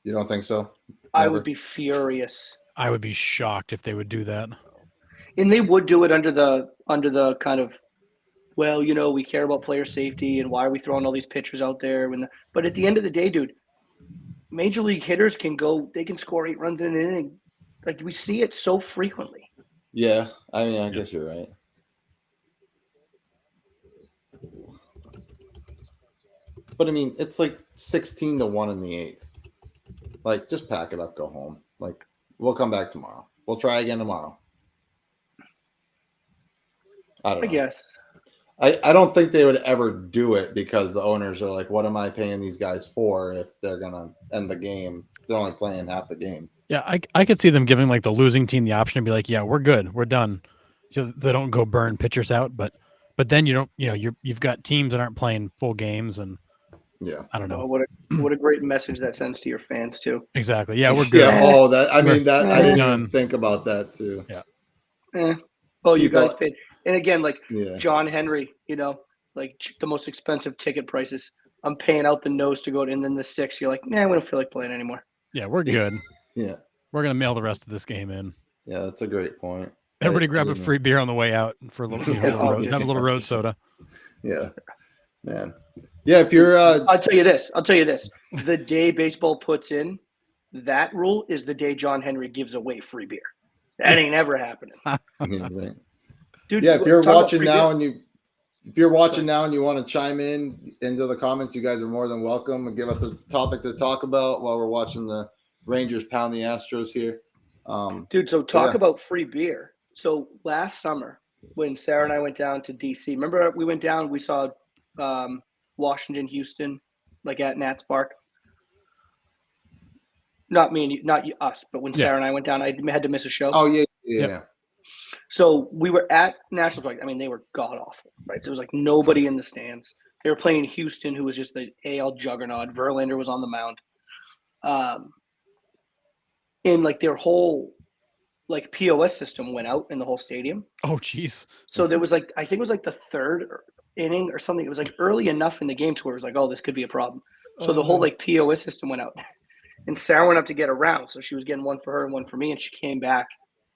Speaker 1: You don't think so? Never?
Speaker 3: I would be furious.
Speaker 2: I would be shocked if they would do that.
Speaker 3: And they would do it under the kind of, well, you know, we care about player safety and why are we throwing all these pitchers out there? But at the end of the day, dude, major league hitters can score 8 runs in an inning. Like we see it so frequently.
Speaker 1: Yeah, I mean, I guess you're right. But I mean, it's like 16-1 in the 8th. Like, just pack it up, go home. Like, we'll come back tomorrow. We'll try again tomorrow. I don't know.
Speaker 3: I guess.
Speaker 1: I don't think they would ever do it because the owners are like, what am I paying these guys for if they're going to end the game? They're only playing half the game.
Speaker 2: Yeah, I could see them giving like the losing team the option to be like, yeah, we're good. We're done. So they don't go burn pitchers out. But then you've got teams that aren't playing full games and
Speaker 1: yeah,
Speaker 2: I don't know.
Speaker 3: Oh, what a great message that sends to your fans too.
Speaker 2: Exactly. Yeah, we're good.
Speaker 1: Yeah. Oh, I didn't even think about that too.
Speaker 2: Yeah.
Speaker 3: Oh, you guys paid. And again, like John Henry, you know, like the most expensive ticket prices. I'm paying out the nose to go, and then the 6. You're like, nah, we don't feel like playing anymore.
Speaker 2: Yeah, we're good.
Speaker 1: Yeah,
Speaker 2: We're gonna mail the rest of this game in.
Speaker 1: Yeah, that's a great point.
Speaker 2: Everybody grab a free beer on the way out for a little, have a little road soda.
Speaker 1: Yeah, man. Yeah, if you're,
Speaker 3: I'll tell you this. The day baseball puts in that rule is the day John Henry gives away free beer. That ain't ever happening,
Speaker 1: dude. Yeah, if you're watching now and you want to chime in into the comments, you guys are more than welcome, and give us a topic to talk about while we're watching the Rangers pound the Astros here.
Speaker 3: Dude, so talk about free beer. So last summer when Sarah and I went down to DC, remember we went down, we saw Washington, Houston, like at Nats Park. Not me and you, not us, but when Sarah and I went down, I had to miss a show.
Speaker 1: Oh, yeah.
Speaker 3: So we were at National Park. I mean, they were god awful, right? So it was like nobody in the stands. They were playing Houston, who was just the AL juggernaut. Verlander was on the mound. And like their whole like POS system went out in the whole stadium.
Speaker 2: Oh, jeez.
Speaker 3: So there was like, I think it was like the third inning or something. It was like early enough in the game to where it was like, oh, this could be a problem. So the whole like POS system went out. And Sarah went up to get a round. So she was getting one for her and one for me. And she came back.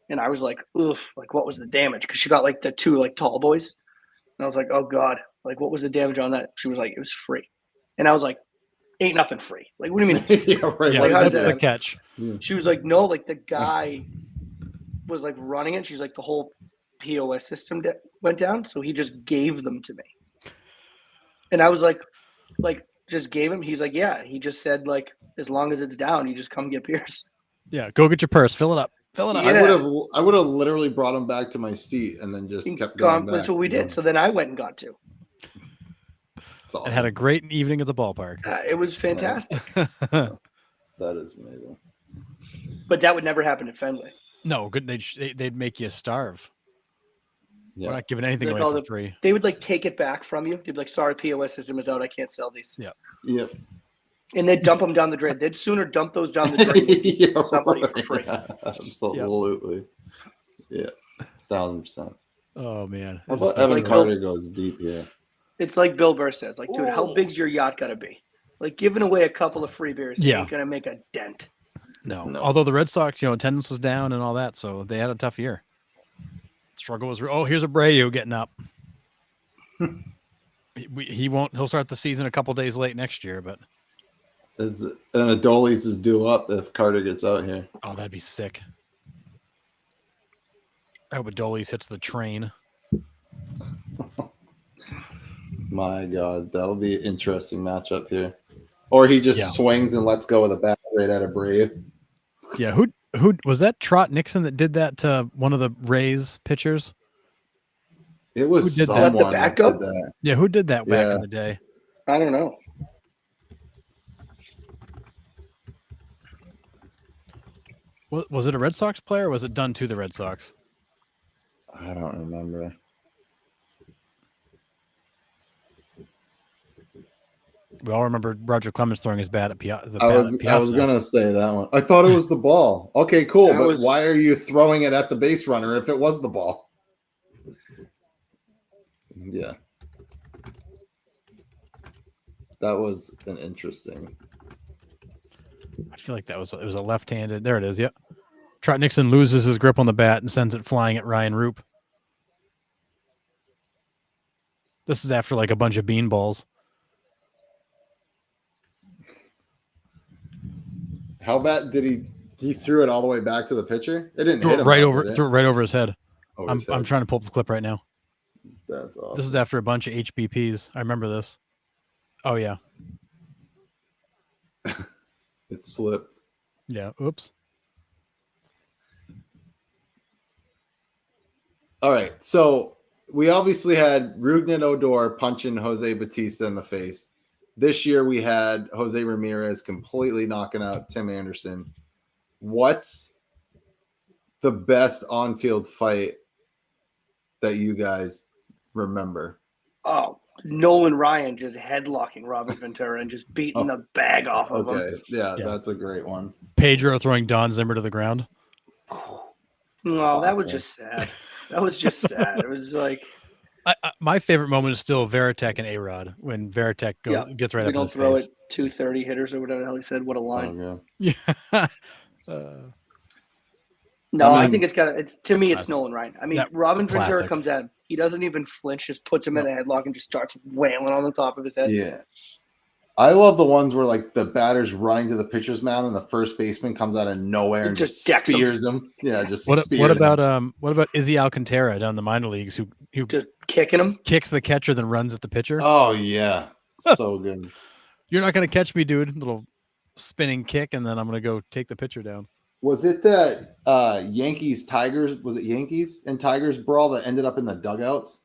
Speaker 3: And I was like, oof, like what was the damage? Because she got like the two like tall boys. And I was like, oh God, like what was the damage on that? She was like, it was free. And I was like, ain't nothing free. Like, what do you mean?
Speaker 1: Yeah, right.
Speaker 3: Like, how does
Speaker 2: that's
Speaker 3: that
Speaker 2: the catch.
Speaker 3: She was like, no, like the guy was like running it. She's like, the whole POS system went down. So he just gave them to me. And I was like, just gave him. He's like, yeah. He just said like, as long as it's down, you just come get beers.
Speaker 2: Yeah. Go get your purse. Fill it up.
Speaker 3: Yeah.
Speaker 1: I would have literally brought him back to my seat and then just kept going back.
Speaker 3: That's what we did. So then I went and got two.
Speaker 1: It's awesome.
Speaker 2: And had a great evening at the ballpark.
Speaker 3: It was fantastic.
Speaker 1: That is amazing.
Speaker 3: But that would never happen at Fenway.
Speaker 2: No, good. They'd make you starve. Yeah. We're not giving anything
Speaker 3: like
Speaker 2: away for free. They
Speaker 3: would like take it back from you. They'd be like, sorry, POS system is out. I can't sell these.
Speaker 2: Yeah.
Speaker 1: Yep.
Speaker 3: And they'd dump them down the drain. They'd sooner dump those down the drain than somebody for free.
Speaker 1: Yeah, absolutely. Yeah. 1,000%.
Speaker 2: Oh, man.
Speaker 1: Evan Carter goes deep, yeah.
Speaker 3: It's like Bill Burr says, like, dude, how big's your yacht got to be? Like, giving away a couple of free beers ain't going to make a dent.
Speaker 2: No. Although the Red Sox, attendance was down and all that, so they had a tough year. Struggle was here's Abreu getting up. He'll start the season a couple days late next year, but
Speaker 1: and Adolis is due up if Carter gets out here.
Speaker 2: Oh, that'd be sick. I hope Adolis hits the train.
Speaker 1: My God, that'll be an interesting matchup here. Or he just swings and lets go with a bat right at Abreu.
Speaker 2: Yeah, who was that? Trot Nixon that did that to one of the Rays pitchers?
Speaker 1: It was someone
Speaker 3: the backup?
Speaker 1: that did that.
Speaker 2: Yeah, who did that back in the day?
Speaker 3: I don't know.
Speaker 2: Was it a Red Sox player or was it done to the Red Sox?
Speaker 1: I don't remember.
Speaker 2: We all remember Roger Clemens throwing his bat at Piazza.
Speaker 1: I was going to say that one. I thought it was the ball. Okay, cool. But why are you throwing it at the base runner if it was the ball? Yeah. That was an interesting.
Speaker 2: I feel like it was a left-handed. There it is. Yep. Trot Nixon loses his grip on the bat and sends it flying at Ryan Roop. This is after like a bunch of beanballs.
Speaker 1: How bad did he threw it all the way back to the pitcher? It didn't hit him.
Speaker 2: Threw it right over his head. I'm trying to pull up the clip right now.
Speaker 1: That's awesome.
Speaker 2: This is after a bunch of HBPs. I remember this. Oh yeah.
Speaker 1: It slipped.
Speaker 2: Yeah. Oops.
Speaker 1: All right. So we obviously had Rougned Odor punching Jose Bautista in the face. This year we had Jose Ramirez completely knocking out Tim Anderson. What's the best on-field fight that you guys remember?
Speaker 3: Oh, Nolan Ryan just headlocking Robert Ventura and just beating the bag off of him.
Speaker 1: Yeah, that's a great one.
Speaker 2: Pedro throwing Don Zimmer to the ground.
Speaker 3: No, that was just sad. That was just sad. It was like...
Speaker 2: my favorite moment is still Veritek and A-Rod when Veritek gets right up in his face. We don't throw it
Speaker 3: 230 hitters or whatever the hell he said. What a line.
Speaker 1: So,
Speaker 2: yeah.
Speaker 3: No, I think it's to me, it's
Speaker 2: Classic.
Speaker 3: Nolan Ryan. I mean,
Speaker 2: Yeah,
Speaker 3: Robin Ventura
Speaker 2: classic.
Speaker 3: comes at him. He doesn't even flinch, just puts him in a headlock and just starts wailing on the top of his head.
Speaker 1: Yeah. I love the ones where like the batter's running to the pitcher's mound and the first baseman comes out of nowhere and just spears him. Yeah, just
Speaker 2: what
Speaker 1: spears
Speaker 2: about what about Izzy Alcantara down the minor leagues who
Speaker 3: just kicking him,
Speaker 2: kicks the catcher then runs at the pitcher?
Speaker 1: Oh yeah, so good.
Speaker 2: You're not gonna catch me, dude. Little spinning kick, and then I'm gonna go take the pitcher down.
Speaker 1: Was it that Yankees Tigers? Was it Yankees and Tigers brawl that ended up in the dugouts?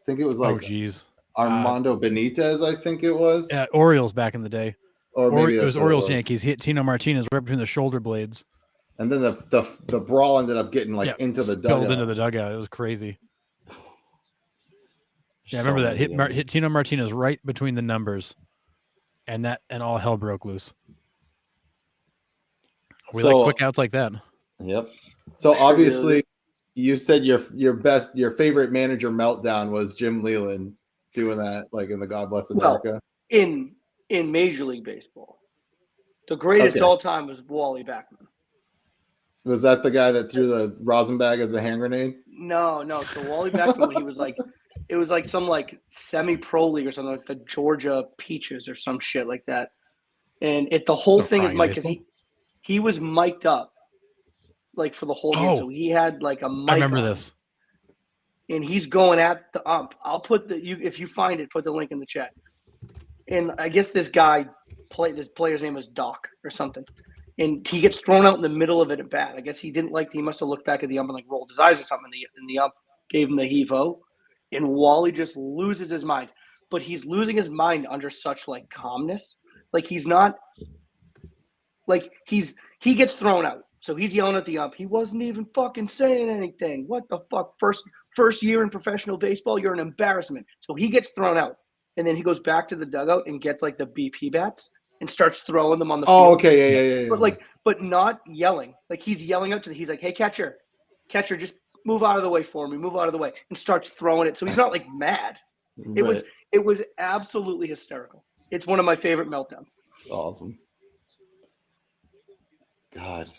Speaker 1: I think it was like
Speaker 2: geez.
Speaker 1: Armando Benitez. I think it was.
Speaker 2: Yeah, Orioles back in the day.
Speaker 1: Or maybe
Speaker 2: it was Orioles Yankees. He hit Tino Martinez right between the shoulder blades.
Speaker 1: And then the brawl ended up getting like into the dugout.
Speaker 2: Into the dugout. It was crazy. Yeah, I remember that. Hit Tino Martinez right between the numbers. And all hell broke loose. We like quick outs like that.
Speaker 1: Yep. So obviously you said your favorite manager meltdown was Jim Leland doing that like in the God Bless America.
Speaker 3: Well, in Major League Baseball. The greatest all time was Wally Backman.
Speaker 1: Was that the guy that threw the rosin bag as a hand grenade?
Speaker 3: No. So Wally Backman, he was like, it was like some like semi-pro league or something, like the Georgia Peaches or some shit like that. And the whole thing is mic'd because he was mic'd up like for the whole game. So he had like a mic.
Speaker 2: I remember this.
Speaker 3: And he's going at the ump. I'll put if you find it, put the link in the chat. And I guess this player's name was Doc or something. And he gets thrown out in the middle of it at bat. I guess he must have looked back at the ump and like rolled his eyes or something. And the ump gave him the heave-ho. And Wally just loses his mind. But he's losing his mind under such like calmness. Like he's not like he gets thrown out. So he's yelling at the ump. He wasn't even fucking saying anything. What the fuck? First year in professional baseball, you're an embarrassment. So he gets thrown out. And then he goes back to the dugout and gets like the BP bats and starts throwing them on the field.
Speaker 1: Oh, okay, yeah.
Speaker 3: But not yelling. Like he's yelling out he's like, hey, catcher, just move out of the way for me, move out of the way, and starts throwing it. So he's not like mad.
Speaker 1: Right.
Speaker 3: It was absolutely hysterical. It's one of my favorite meltdowns.
Speaker 1: It's awesome. God.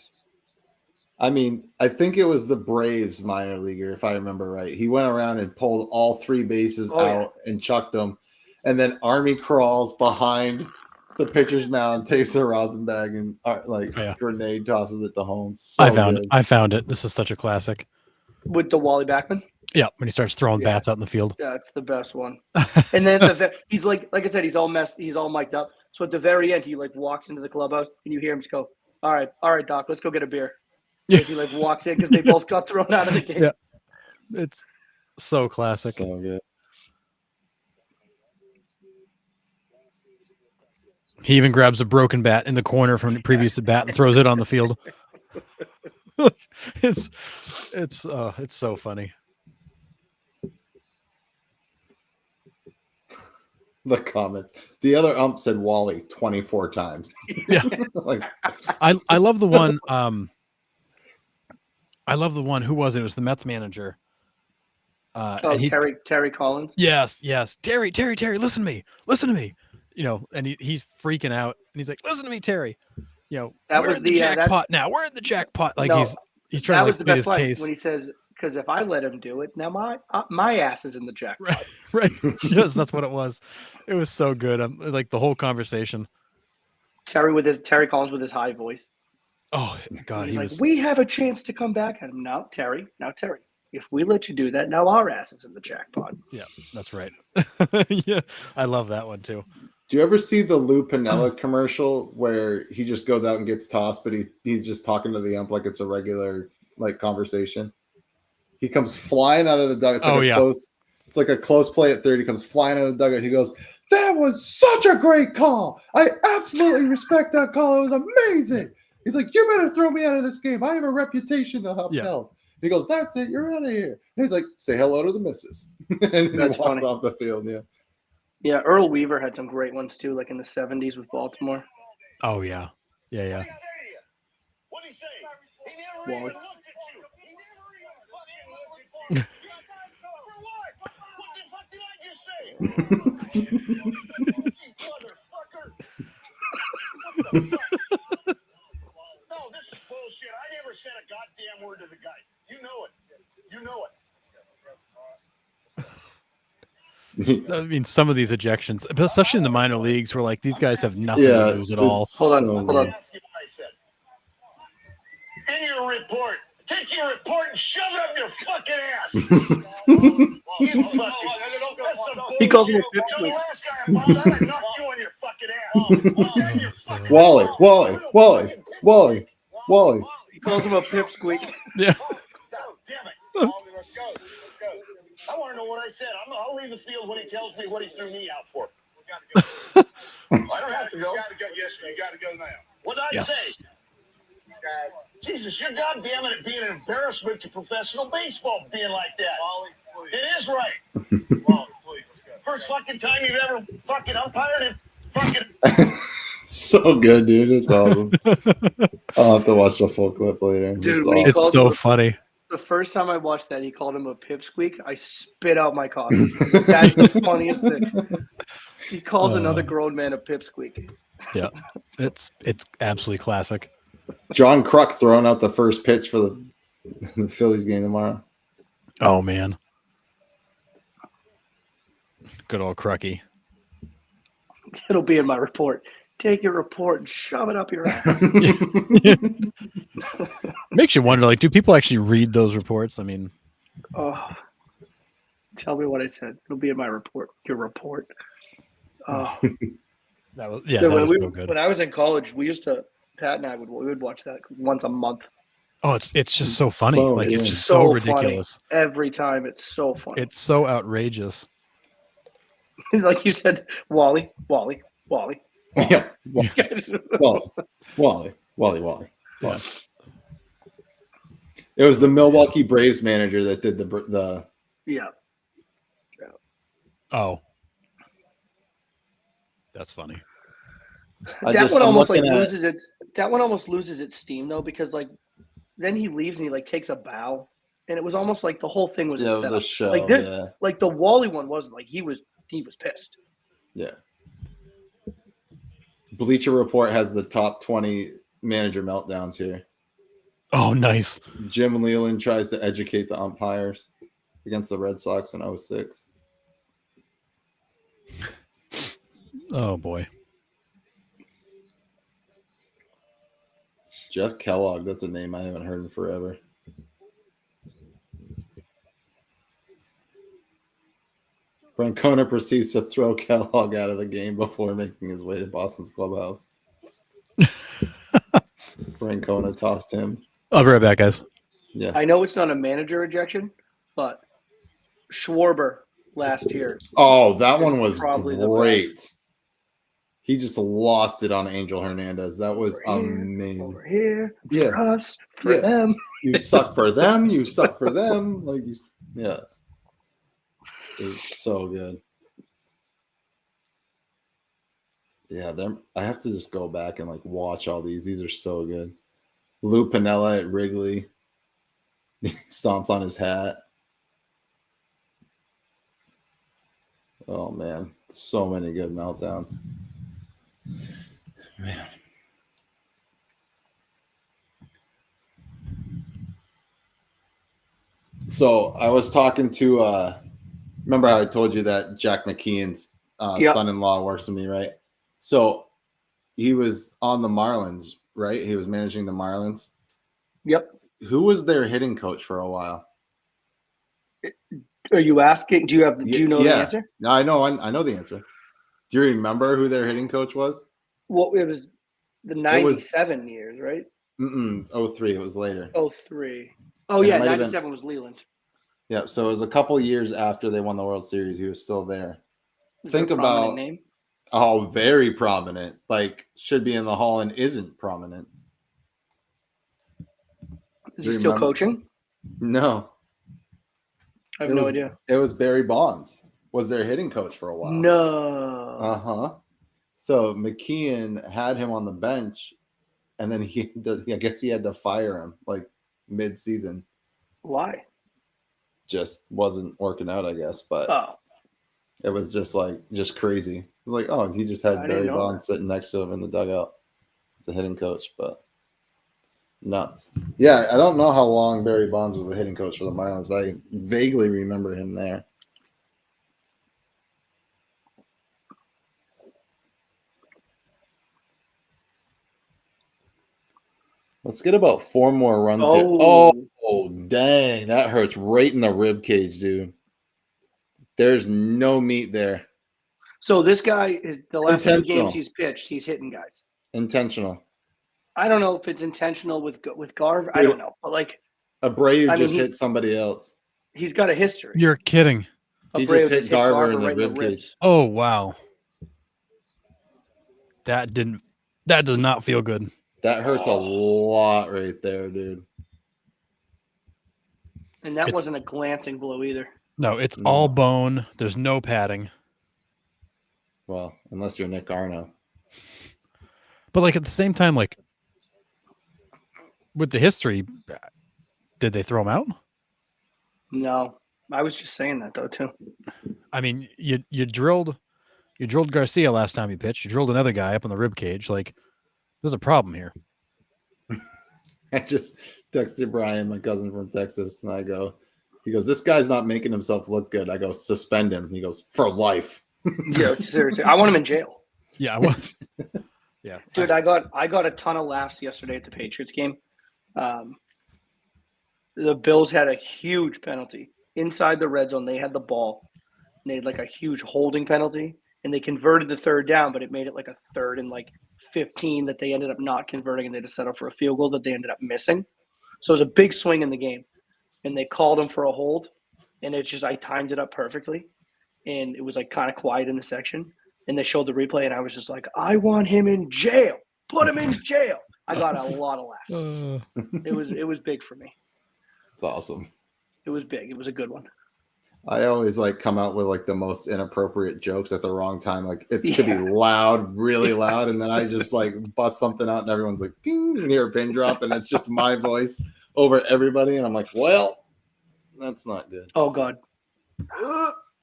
Speaker 1: I mean, I think it was the Braves minor leaguer, if I remember right. He went around and pulled all three bases out and chucked them. And then Army crawls behind the pitcher's mound, takes the rosin bag, and grenade tosses it to home. So
Speaker 2: I found it. This is such a classic.
Speaker 3: With the Wally Backman?
Speaker 2: Yeah, when he starts throwing bats out in the field.
Speaker 3: Yeah, it's the best one. And then he's like I said, he's all mic'd up. So at the very end, he like walks into the clubhouse and you hear him just go, all right, Doc, let's go get a beer. As he like walks in because they both got thrown out of the game.
Speaker 2: Yeah. It's so classic.
Speaker 1: So good.
Speaker 2: He even grabs a broken bat in the corner from the previous bat and throws it on the field. It's so funny.
Speaker 1: The comments. The other ump said Wally 24 times.
Speaker 2: Yeah. I love the one. I love the one. Who was it? It was the Mets manager.
Speaker 3: Terry Collins.
Speaker 2: Yes. Terry, listen to me. You know, and he's freaking out, and he's like, "Listen to me, Terry. You know,
Speaker 3: that
Speaker 2: we're
Speaker 3: was
Speaker 2: in the jackpot now. We're in the jackpot." Like he's trying to like,
Speaker 3: the best
Speaker 2: his
Speaker 3: line
Speaker 2: case
Speaker 3: when he says, "Because if I let him do it, now my ass is in the jackpot."
Speaker 2: Right. Yes, that's what it was. It was so good. Like the whole conversation.
Speaker 3: Terry Collins with his high voice.
Speaker 2: Oh God,
Speaker 3: he's like, "We have a chance to come back." And now Terry. If we let you do that, now our ass is in the jackpot.
Speaker 2: Yeah, that's right. Yeah, I love that one too.
Speaker 1: Do you ever see the Lou Piniella commercial where he just goes out and gets tossed, but he's just talking to the ump like it's a regular like conversation? He comes flying out of the dugout. It's like a close play at third. He comes flying out of the dugout. He goes, "That was such a great call. I absolutely respect that call. It was amazing." He's like, "You better throw me out of this game. I have a reputation to uphold." Yeah. He goes, "That's it. You're out of here." And he's like, "Say hello to the missus." And
Speaker 3: That's
Speaker 1: he walks
Speaker 3: funny.
Speaker 1: off the field. Yeah.
Speaker 3: Yeah, Earl Weaver had some great ones too, like in the 70s with Baltimore.
Speaker 2: Oh yeah.
Speaker 4: What did he say? He never even looked at you. He never even fucking looked at you. For what? What the fuck did I just say? You motherfucker. What the fuck? No, this is bullshit. bullshit. I never said a goddamn word to the guy. You know it. You know it.
Speaker 2: I mean, some of these ejections, especially in the minor leagues, where like these guys have nothing
Speaker 1: Yeah,
Speaker 2: to lose at all.
Speaker 3: Hold on,
Speaker 1: so
Speaker 3: hold
Speaker 1: good.
Speaker 3: on.
Speaker 4: Ask you what I said. In your report. Take your report and shove it up your fucking ass. You fucking. That's some
Speaker 3: He calls him a
Speaker 4: bullshit.
Speaker 3: pipsqueak.
Speaker 4: You're the last guy I found out. I knocked you on your fucking ass. Yeah, you fucking-
Speaker 1: Wally.
Speaker 3: He calls him a pipsqueak.
Speaker 2: Yeah.
Speaker 4: Oh, damn it. Let's go. I want to know what I said. I'll leave the field when he tells me what he threw me out for. I don't have to go. You got to go. Yes, you got to go now. What did I say?
Speaker 2: Yes.
Speaker 4: Jesus, you're goddamn it being an embarrassment to professional baseball being like that. Wally, please. It is right. Wally, please, let's go. First fucking time you've ever fucking umpired and fucking.
Speaker 1: So good, dude. It's awesome. I'll have to watch the full clip later.
Speaker 3: Dude,
Speaker 1: It's
Speaker 3: when he
Speaker 1: awesome.
Speaker 2: It's so funny.
Speaker 3: The first time I watched that, he called him a pipsqueak. I spit out my coffee. That's the funniest thing. He calls another grown man a pipsqueak.
Speaker 2: Yeah, it's absolutely classic.
Speaker 1: John Kruk throwing out the first pitch for the Phillies game tomorrow.
Speaker 2: Oh man, good old Crucky.
Speaker 3: It'll be in my report. Take your report and shove it up your ass.
Speaker 2: Makes you wonder, like, do people actually read those reports? I mean,
Speaker 3: Oh, tell me what I said. It'll be in my report. Your report. Oh,
Speaker 2: that was
Speaker 3: yeah,
Speaker 2: that
Speaker 3: when,
Speaker 2: is
Speaker 3: we,
Speaker 2: so good.
Speaker 3: when I was in college, Pat and I we would watch that once a month.
Speaker 2: Oh, it's just so funny.
Speaker 1: So
Speaker 2: Like, it's
Speaker 1: good.
Speaker 2: just so
Speaker 3: funny.
Speaker 2: ridiculous.
Speaker 3: Every time. It's so funny.
Speaker 2: It's so outrageous.
Speaker 3: Like you said, Wally.
Speaker 1: Yeah. Wally.
Speaker 2: Yeah.
Speaker 1: It was the Milwaukee Braves manager that did the
Speaker 3: Yeah.
Speaker 2: Oh, that's funny.
Speaker 3: That one almost loses its steam though, because like then he leaves and he like takes a bow, and it was almost like the whole thing was
Speaker 1: it
Speaker 3: a
Speaker 1: was
Speaker 3: setup.
Speaker 1: a show.
Speaker 3: Like like the Wally one wasn't. Like he was pissed.
Speaker 1: Yeah. Bleacher Report has the top 20 manager meltdowns here.
Speaker 2: Oh, nice.
Speaker 1: Jim Leland tries to educate the umpires against the Red Sox in 06.
Speaker 2: Oh boy.
Speaker 1: Jeff Kellogg, that's a name I haven't heard in forever. Francona proceeds to throw Kellogg out of the game before making his way to Boston's clubhouse. Francona tossed him.
Speaker 2: I'll be right back, guys.
Speaker 1: Yeah.
Speaker 3: I know it's not a manager ejection, but Schwarber last year.
Speaker 1: Oh, that one was
Speaker 3: probably the
Speaker 1: great. He just lost it on Angel Hernandez. That was amazing.
Speaker 3: Over here,
Speaker 1: Yeah.
Speaker 3: for us, for them.
Speaker 1: You suck for them. You suck for them. Like yeah. It was so good. Yeah, I have to just go back and like watch all these. These are so good. Lou Piniella at Wrigley. He stomps on his hat. Oh man, so many good meltdowns. Man. So I was talking to remember how I told you that Jack McKeon's son-in-law works with me, right? So he was on the Marlins, right? He was managing the Marlins.
Speaker 3: Yep.
Speaker 1: Who was their hitting coach for a while?
Speaker 3: Are you asking? Do you know the answer?
Speaker 1: No, I know the answer. Do you remember who their hitting coach was?
Speaker 3: Well, it was the 97 years, right?
Speaker 1: 03. It was later.
Speaker 3: 03. Oh,
Speaker 1: And
Speaker 3: yeah,
Speaker 1: it might have
Speaker 3: 97 was Leland.
Speaker 1: Yeah, so it was a couple years after they won the World Series. He was still there.
Speaker 3: Is
Speaker 1: Think
Speaker 3: there a prominent
Speaker 1: about
Speaker 3: name?
Speaker 1: Oh, very prominent. Like should be in the Hall and isn't prominent.
Speaker 3: Is he still coaching?
Speaker 1: No.
Speaker 3: I have no idea.
Speaker 1: It was Barry Bonds. Was their hitting coach for a while.
Speaker 3: No.
Speaker 1: Uh-huh. So McKeon had him on the bench, and then I guess he had to fire him like mid-season.
Speaker 3: Why?
Speaker 1: Just wasn't working out, I guess. But it was just crazy. It was like, oh, he just had Barry Bonds sitting next to him in the dugout as a hitting coach. But Nuts. Yeah, I don't know how long Barry Bonds was the hitting coach for the Marlins, but I vaguely remember him there. Let's get about 4 more runs here. Oh, dang. That hurts right in the rib cage, dude. There's no meat there.
Speaker 3: So this guy is the last 2 games he's pitched, he's hitting guys.
Speaker 1: Intentional.
Speaker 3: I don't know if it's intentional with Garv. I don't know. But like
Speaker 1: Abreu just hit somebody else.
Speaker 3: He's got a history.
Speaker 2: You're kidding.
Speaker 1: He just hit Garver in the rib cage.
Speaker 2: Oh, wow. That does not feel good.
Speaker 1: That hurts a lot right there, dude.
Speaker 3: And that wasn't a glancing blow either.
Speaker 2: No, it's all bone. There's no padding.
Speaker 1: Well, unless you're Nick Arno.
Speaker 2: But like at the same time, like with the history, did they throw him out?
Speaker 3: No. I was just saying that though too.
Speaker 2: I mean, you drilled Garcia last time you pitched. You drilled another guy up in the rib cage. Like, there's a problem here.
Speaker 1: I just texted Brian, my cousin from Texas, and he goes, this guy's not making himself look good. I go, suspend him. He goes, for life.
Speaker 3: Yeah, seriously. I want him in jail.
Speaker 2: Yeah, I want. Yeah.
Speaker 3: Dude, I got a ton of laughs yesterday at the Patriots game. The Bills had a huge penalty. Inside the red zone, they had the ball. And they had like a huge holding penalty. And they converted the 3rd down, but it made it like a 3rd and like 15 that they ended up not converting, and they just settled for a field goal that they ended up missing. So it was a big swing in the game. And they called him for a hold. And it's just I timed it up perfectly. And it was like kind of quiet in the section. And they showed the replay, and I was just like, I want him in jail. Put him in jail. I got a lot of laughs. It was big for me.
Speaker 1: It's awesome.
Speaker 3: It was big. It was a good one.
Speaker 1: I always like come out with like the most inappropriate jokes at the wrong time. Like it could be loud, really loud, and then I just like bust something out, and everyone's like, ping, and hear a pin drop, and it's just my voice over everybody, and I'm like, well, that's not good.
Speaker 3: Oh God.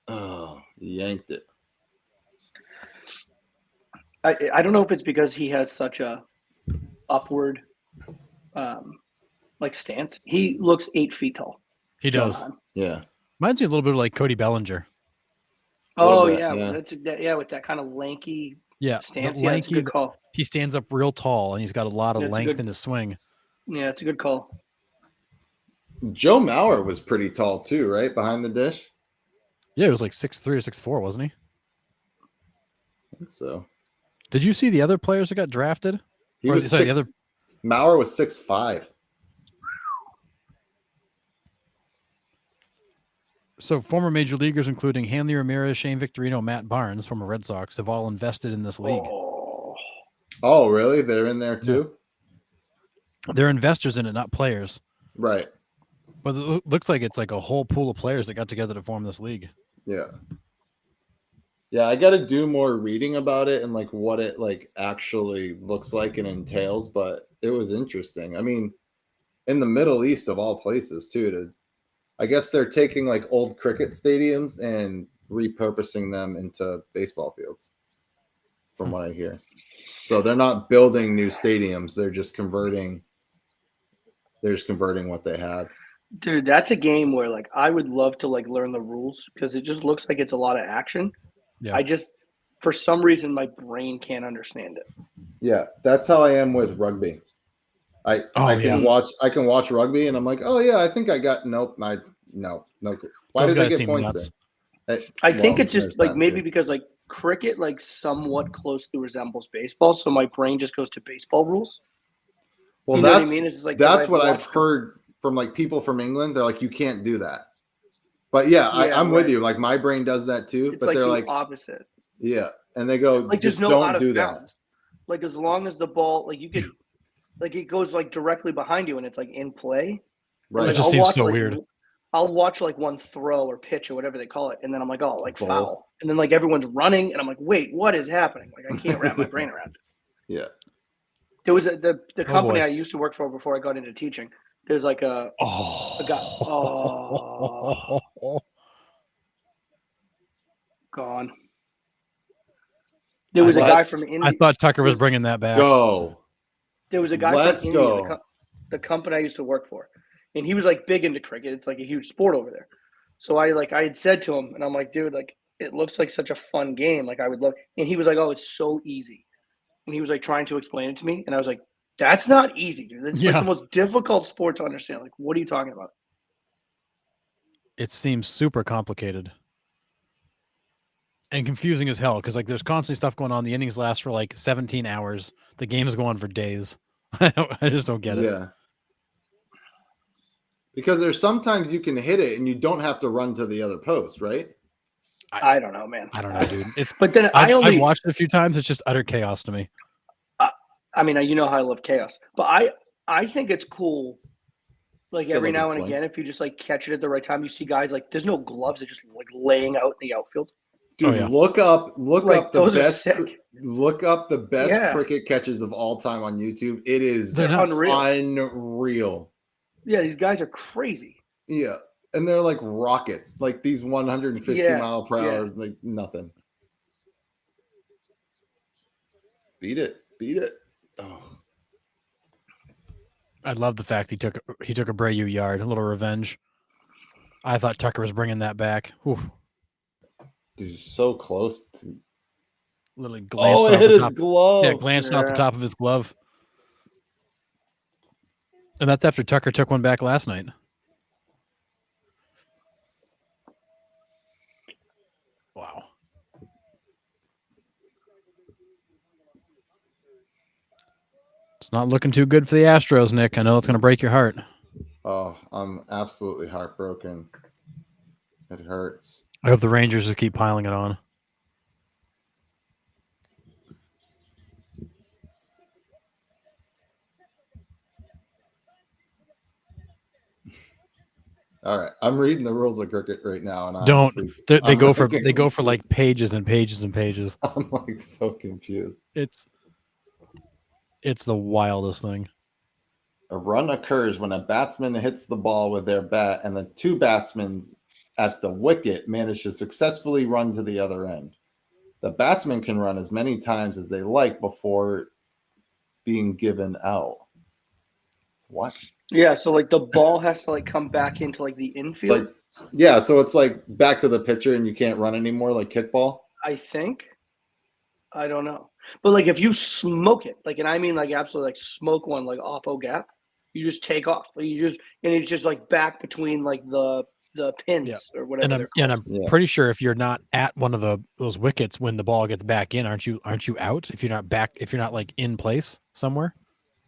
Speaker 1: Oh, yanked it.
Speaker 3: I don't know if it's because he has such a upward like stance. He looks 8 feet tall.
Speaker 2: He does.
Speaker 1: Yeah.
Speaker 2: Reminds me a little bit of like Cody Bellinger.
Speaker 3: Oh yeah. With that kind of lanky stance. Yeah, it's a good call.
Speaker 2: He stands up real tall, and he's got a lot of length in his swing.
Speaker 3: Yeah, it's a good call.
Speaker 1: Joe Mauer was pretty tall too, right? Behind the dish?
Speaker 2: Yeah, he was like 6'3" or 6'4", wasn't he?
Speaker 1: I think so.
Speaker 2: Did you see the other players that got drafted?
Speaker 1: He was Mauer was 6'5".
Speaker 2: So former major leaguers, including Hanley Ramirez, Shane Victorino, Matt Barnes, former Red Sox, have all invested in this league.
Speaker 1: Oh, really? They're in there too?
Speaker 2: They're investors in it, not players.
Speaker 1: Right.
Speaker 2: But it looks like it's like a whole pool of players that got together to form this league.
Speaker 1: Yeah. Yeah, I got to do more reading about it and like what it like actually looks like and entails, but it was interesting. I mean, in the Middle East of all places too, I guess they're taking like old cricket stadiums and repurposing them into baseball fields, from what I hear. So they're not building new stadiums; they're just converting what they had.
Speaker 3: Dude, that's a game where like I would love to like learn the rules because it just looks like it's a lot of action. Yeah. For some reason, my brain can't understand it.
Speaker 1: Yeah, that's how I am with rugby. I can watch rugby and I'm like, oh yeah, I think I got no. Why
Speaker 2: Those
Speaker 1: did they get points there?
Speaker 3: I think it's just like maybe because like cricket like somewhat closely resembles baseball, so my brain just goes to baseball rules.
Speaker 1: Well,
Speaker 3: you know what I mean? It's just like
Speaker 1: that's what I've heard from like people from England. They're like, you can't do that. But yeah, I'm with you. Like my brain does that too.
Speaker 3: It's
Speaker 1: but
Speaker 3: like
Speaker 1: they're
Speaker 3: the
Speaker 1: like
Speaker 3: opposite.
Speaker 1: Yeah, and they go
Speaker 3: like
Speaker 1: just
Speaker 3: don't
Speaker 1: do that.
Speaker 3: Like as long as the ball, like you could, like it goes like directly behind you and it's like in play.
Speaker 1: Right.
Speaker 3: Like,
Speaker 2: it just seems so weird.
Speaker 3: I'll watch like one throw or pitch or whatever they call it, and then I'm like, oh, like foul, and then like everyone's running, and I'm like, wait, what is happening? Like I can't wrap my brain around it.
Speaker 1: Yeah.
Speaker 3: There was the company I used to work for before I got into teaching. There's like a guy. Gone. There was a guy from India.
Speaker 2: I thought Tucker was bringing that back.
Speaker 1: Go.
Speaker 3: There was a guy
Speaker 1: Let's
Speaker 3: from India.
Speaker 1: go.
Speaker 3: the company I used to work for, and he was like big into cricket. It's like a huge sport over there. So I had said to him, and I'm like, dude, like it looks like such a fun game. Like I would love. And he was like, oh, it's so easy. And he was like trying to explain it to me, and I was like, that's not easy, dude. It's like
Speaker 2: Yeah.
Speaker 3: the most difficult sport to understand. Like, what are you talking about?
Speaker 2: It seems super complicated and confusing as hell because like there's constantly stuff going on. The innings last for like 17 hours. The game is going on for days. I just don't get it.
Speaker 1: Yeah. Because there's sometimes you can hit it and you don't have to run to the other post, right?
Speaker 3: I don't know, man.
Speaker 2: I don't know, dude. It's
Speaker 3: But then
Speaker 2: I've watched it a few times. It's just utter chaos to me.
Speaker 3: I mean, you know how I love chaos, but I think it's cool. Like every now and
Speaker 1: swing.
Speaker 3: again, if you just like catch it at the right time, you see guys like there's no gloves; they're just like laying out in the outfield.
Speaker 1: Dude,
Speaker 2: yeah.
Speaker 1: look up
Speaker 3: Like,
Speaker 1: the
Speaker 3: those are
Speaker 1: best
Speaker 3: sick.
Speaker 1: look up the best
Speaker 3: Yeah.
Speaker 1: cricket catches of all time on YouTube. It is
Speaker 2: They're nuts.
Speaker 1: unreal.
Speaker 3: Yeah, these guys are crazy.
Speaker 1: Yeah. And they're like rockets, like these 150
Speaker 3: Yeah,
Speaker 1: mile per
Speaker 3: yeah.
Speaker 1: hour, like nothing. Beat it. Oh.
Speaker 2: I love the fact he took a Brayu yard, a little revenge. I thought Tucker was bringing that back. Whew.
Speaker 1: Dude, he's so close to.
Speaker 2: Literally glanced
Speaker 1: Oh, it
Speaker 2: off
Speaker 1: hit
Speaker 2: the
Speaker 1: his
Speaker 2: top.
Speaker 1: glove.
Speaker 2: Yeah, glanced off the top of his glove. And that's after Tucker took one back last night. Wow. It's not looking too good for the Astros, Nick. I know it's going to break your heart.
Speaker 1: Oh, I'm absolutely heartbroken. It hurts.
Speaker 2: I hope the Rangers just keep piling it on.
Speaker 1: All right, I'm reading the rules of cricket right now, and
Speaker 2: Don't. They
Speaker 1: I'm
Speaker 2: go for
Speaker 1: confused.
Speaker 2: like pages and pages and pages.
Speaker 1: I'm like so confused.
Speaker 2: It's the wildest thing.
Speaker 1: A run occurs when a batsman hits the ball with their bat, and the two batsmen at the wicket manage to successfully run to the other end. The batsman can run as many times as they like before being given out. What?
Speaker 3: Yeah, so like the ball has to like come back into like the infield.
Speaker 1: Like, yeah, so it's like back to the pitcher, and you can't run anymore, like kickball.
Speaker 3: I think. I don't know, but like if you smoke it, like, and I mean like absolutely like smoke one like off O gap, you just take off. Like and it's just like back between like the pins or whatever.
Speaker 2: And I'm pretty sure if you're not at one of those wickets when the ball gets back in, aren't you out if you're not like in place somewhere?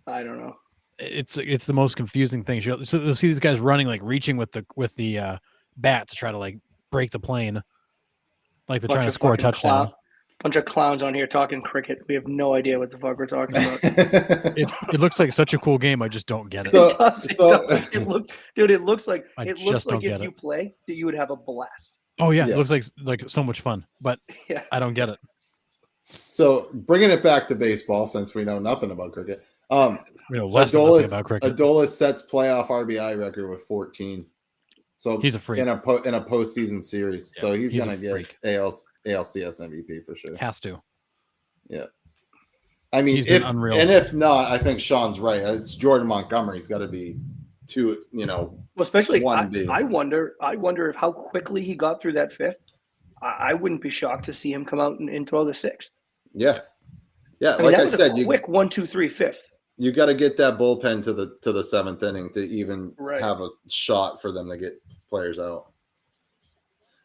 Speaker 3: I don't know.
Speaker 2: It's the most confusing thing. So you'll see these guys running, like reaching with the bat to try to like break the plane, like they're trying to score a touchdown.
Speaker 3: Bunch of clowns on here talking cricket. We have no idea what the fuck we're talking about.
Speaker 2: It looks like such a cool game. I just don't get it.
Speaker 3: It does. It looks like if you play that you would have a blast.
Speaker 2: Oh yeah, it looks like so much fun, but
Speaker 3: yeah.
Speaker 2: I don't get it.
Speaker 1: So bringing it back to baseball, since we know nothing about cricket.
Speaker 2: We know less than nothing about cricket.
Speaker 1: Adolis sets playoff RBI record with 14. So
Speaker 2: he's a freak
Speaker 1: in a postseason series. Yeah, so he's gonna get ALCS MVP for sure.
Speaker 2: Has to.
Speaker 1: Yeah. I mean, if not, I think Sean's right. It's Jordan Montgomery's got to be two. Well,
Speaker 3: especially I wonder if how quickly he got through that fifth. I wouldn't be shocked to see him come out and throw the sixth.
Speaker 1: Yeah. Yeah.
Speaker 3: I mean, like I said, quick 1, 2, 3, fifth.
Speaker 1: You got to get that bullpen to the seventh inning to even have a shot for them to get players out.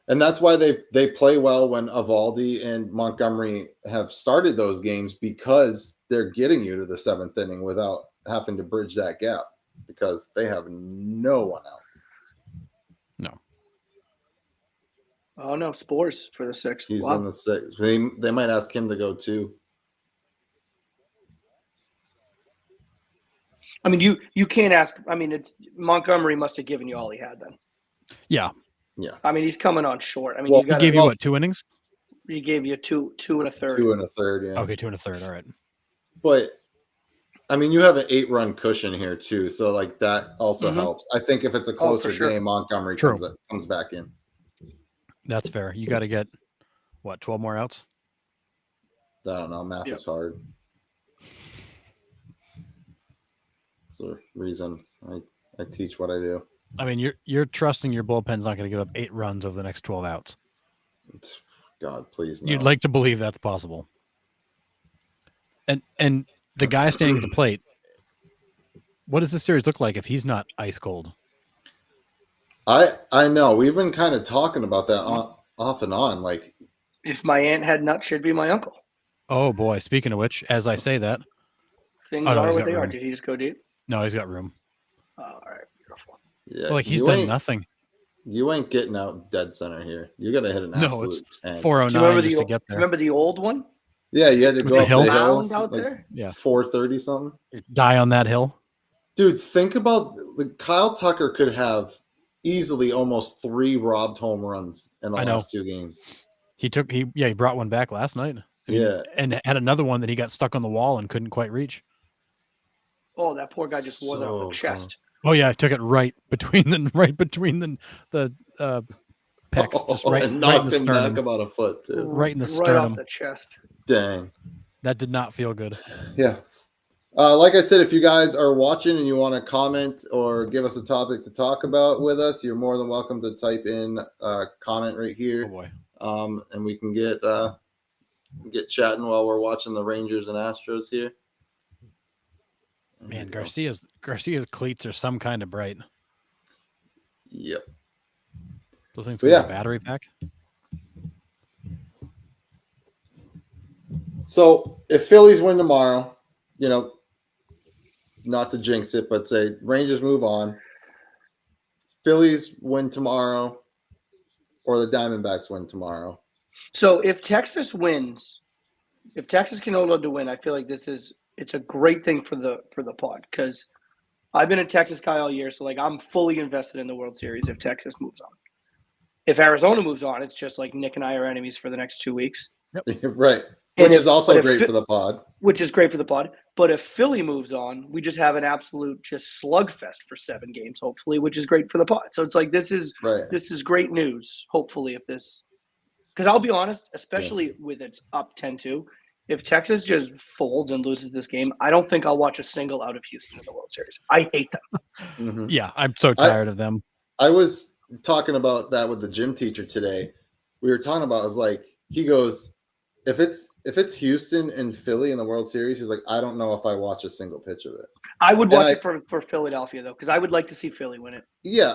Speaker 1: And that's why they play well when Eovaldi and Montgomery have started those games, because they're getting you to the seventh inning without having to bridge that gap, because they have no one else.
Speaker 2: No.
Speaker 3: Oh no, Spores for the sixth.
Speaker 1: He's on the sixth. They might ask him to go too.
Speaker 3: I mean, you can't ask. I mean, it's Montgomery must have given you all he had then.
Speaker 2: Yeah.
Speaker 1: Yeah.
Speaker 3: I mean, he's coming on short. I mean,
Speaker 2: he gave you what, 2 innings?
Speaker 3: He gave you two and a third.
Speaker 1: 2 1/3, yeah.
Speaker 2: Okay, 2 1/3. All right.
Speaker 1: But I mean, you have an 8-run cushion here too, so like that also helps. I think if it's a closer game, Montgomery comes back in.
Speaker 2: That's fair. You got to get what, 12 more outs?
Speaker 1: I don't know. Math is hard. That's the reason I teach what I do.
Speaker 2: I mean, you're trusting your bullpen's not going to give up 8 runs over the next 12 outs.
Speaker 1: God, please no.
Speaker 2: You'd like to believe that's possible. And the guy standing at the plate, what does this series look like if he's not ice cold?
Speaker 1: I know. We've been kind of talking about that off and on. Like,
Speaker 3: If my aunt had nuts, she'd be my uncle.
Speaker 2: Oh boy! Speaking of which, as I say that,
Speaker 3: Things
Speaker 2: Oh, no,
Speaker 3: are
Speaker 2: he's
Speaker 3: what
Speaker 2: got
Speaker 3: they are.
Speaker 2: room.
Speaker 3: Did he just go deep?
Speaker 2: no, he's got room.
Speaker 3: All right, beautiful.
Speaker 1: yeah,
Speaker 2: Like he's
Speaker 1: you
Speaker 2: done
Speaker 1: ain't-
Speaker 2: nothing.
Speaker 1: You ain't getting out dead center here. You got to hit an
Speaker 2: No,
Speaker 1: absolute
Speaker 2: it's
Speaker 1: 10.
Speaker 2: 409 just to get there.
Speaker 3: Remember the old one?
Speaker 1: Yeah, you had to
Speaker 2: With
Speaker 1: go
Speaker 2: the
Speaker 1: up
Speaker 2: hill?
Speaker 1: the hills,
Speaker 3: Mound out
Speaker 1: like
Speaker 3: there?
Speaker 2: Yeah.
Speaker 1: 430 something.
Speaker 2: Die on that hill.
Speaker 1: Dude, think about Kyle Tucker could have easily almost 3 robbed home runs in the
Speaker 2: I know.
Speaker 1: last 2 games.
Speaker 2: He brought one back last night. I mean,
Speaker 1: Yeah.
Speaker 2: and had another one that he got stuck on the wall and couldn't quite reach.
Speaker 3: Oh, that poor guy just wore that off
Speaker 1: So
Speaker 3: the chest.
Speaker 2: Oh yeah, I took it right between the pecs, just right,
Speaker 1: and
Speaker 2: right in
Speaker 1: knocked
Speaker 2: the
Speaker 1: him back
Speaker 2: sternum.
Speaker 1: about a foot too.
Speaker 2: Right in the
Speaker 3: Right
Speaker 2: sternum.
Speaker 3: off the chest.
Speaker 1: Dang.
Speaker 2: That did not feel good.
Speaker 1: Yeah. Like I said, if you guys are watching and you want to comment or give us a topic to talk about with us, you're more than welcome to type in a comment right
Speaker 2: Oh
Speaker 1: here,
Speaker 2: boy.
Speaker 1: and we can get chatting while we're watching the Rangers and Astros here. There
Speaker 2: Man,
Speaker 1: we go.
Speaker 2: Garcia's cleats are some kind of bright.
Speaker 1: Yep.
Speaker 2: Those things
Speaker 1: But
Speaker 2: with
Speaker 1: yeah.
Speaker 2: a battery pack.
Speaker 1: So if Phillies win tomorrow, not to jinx it, but say Rangers move on. Phillies win tomorrow, or the Diamondbacks win tomorrow.
Speaker 3: So if Texas wins, if Texas can hold on to win, I feel like it's a great thing for the pod because I've been a Texas guy all year, so like I'm fully invested in the World Series if Texas moves on. If Arizona moves on, it's just like Nick and I are enemies for the next 2 weeks.
Speaker 1: Right.
Speaker 3: And
Speaker 1: Which is also
Speaker 3: but
Speaker 1: great for the pod.
Speaker 3: Which is great for the pod. But if Philly moves on, we just have an absolute just slugfest for 7 games, hopefully, which is great for the pod. So it's like this is great news, hopefully, if this because I'll be honest, especially with it's up 10-2, if Texas just folds and loses this game, I don't think I'll watch a single out of Houston in the World Series. I hate them.
Speaker 1: Mm-hmm.
Speaker 2: Yeah, I'm so tired of them.
Speaker 1: I was talking about that with the gym teacher today. We were talking about, I was like, he goes, if it's Houston and Philly in the World Series, he's like, I don't know if I watch a single pitch of it.
Speaker 3: I would watch it for Philadelphia though, because I would like to see Philly win it.
Speaker 1: Yeah,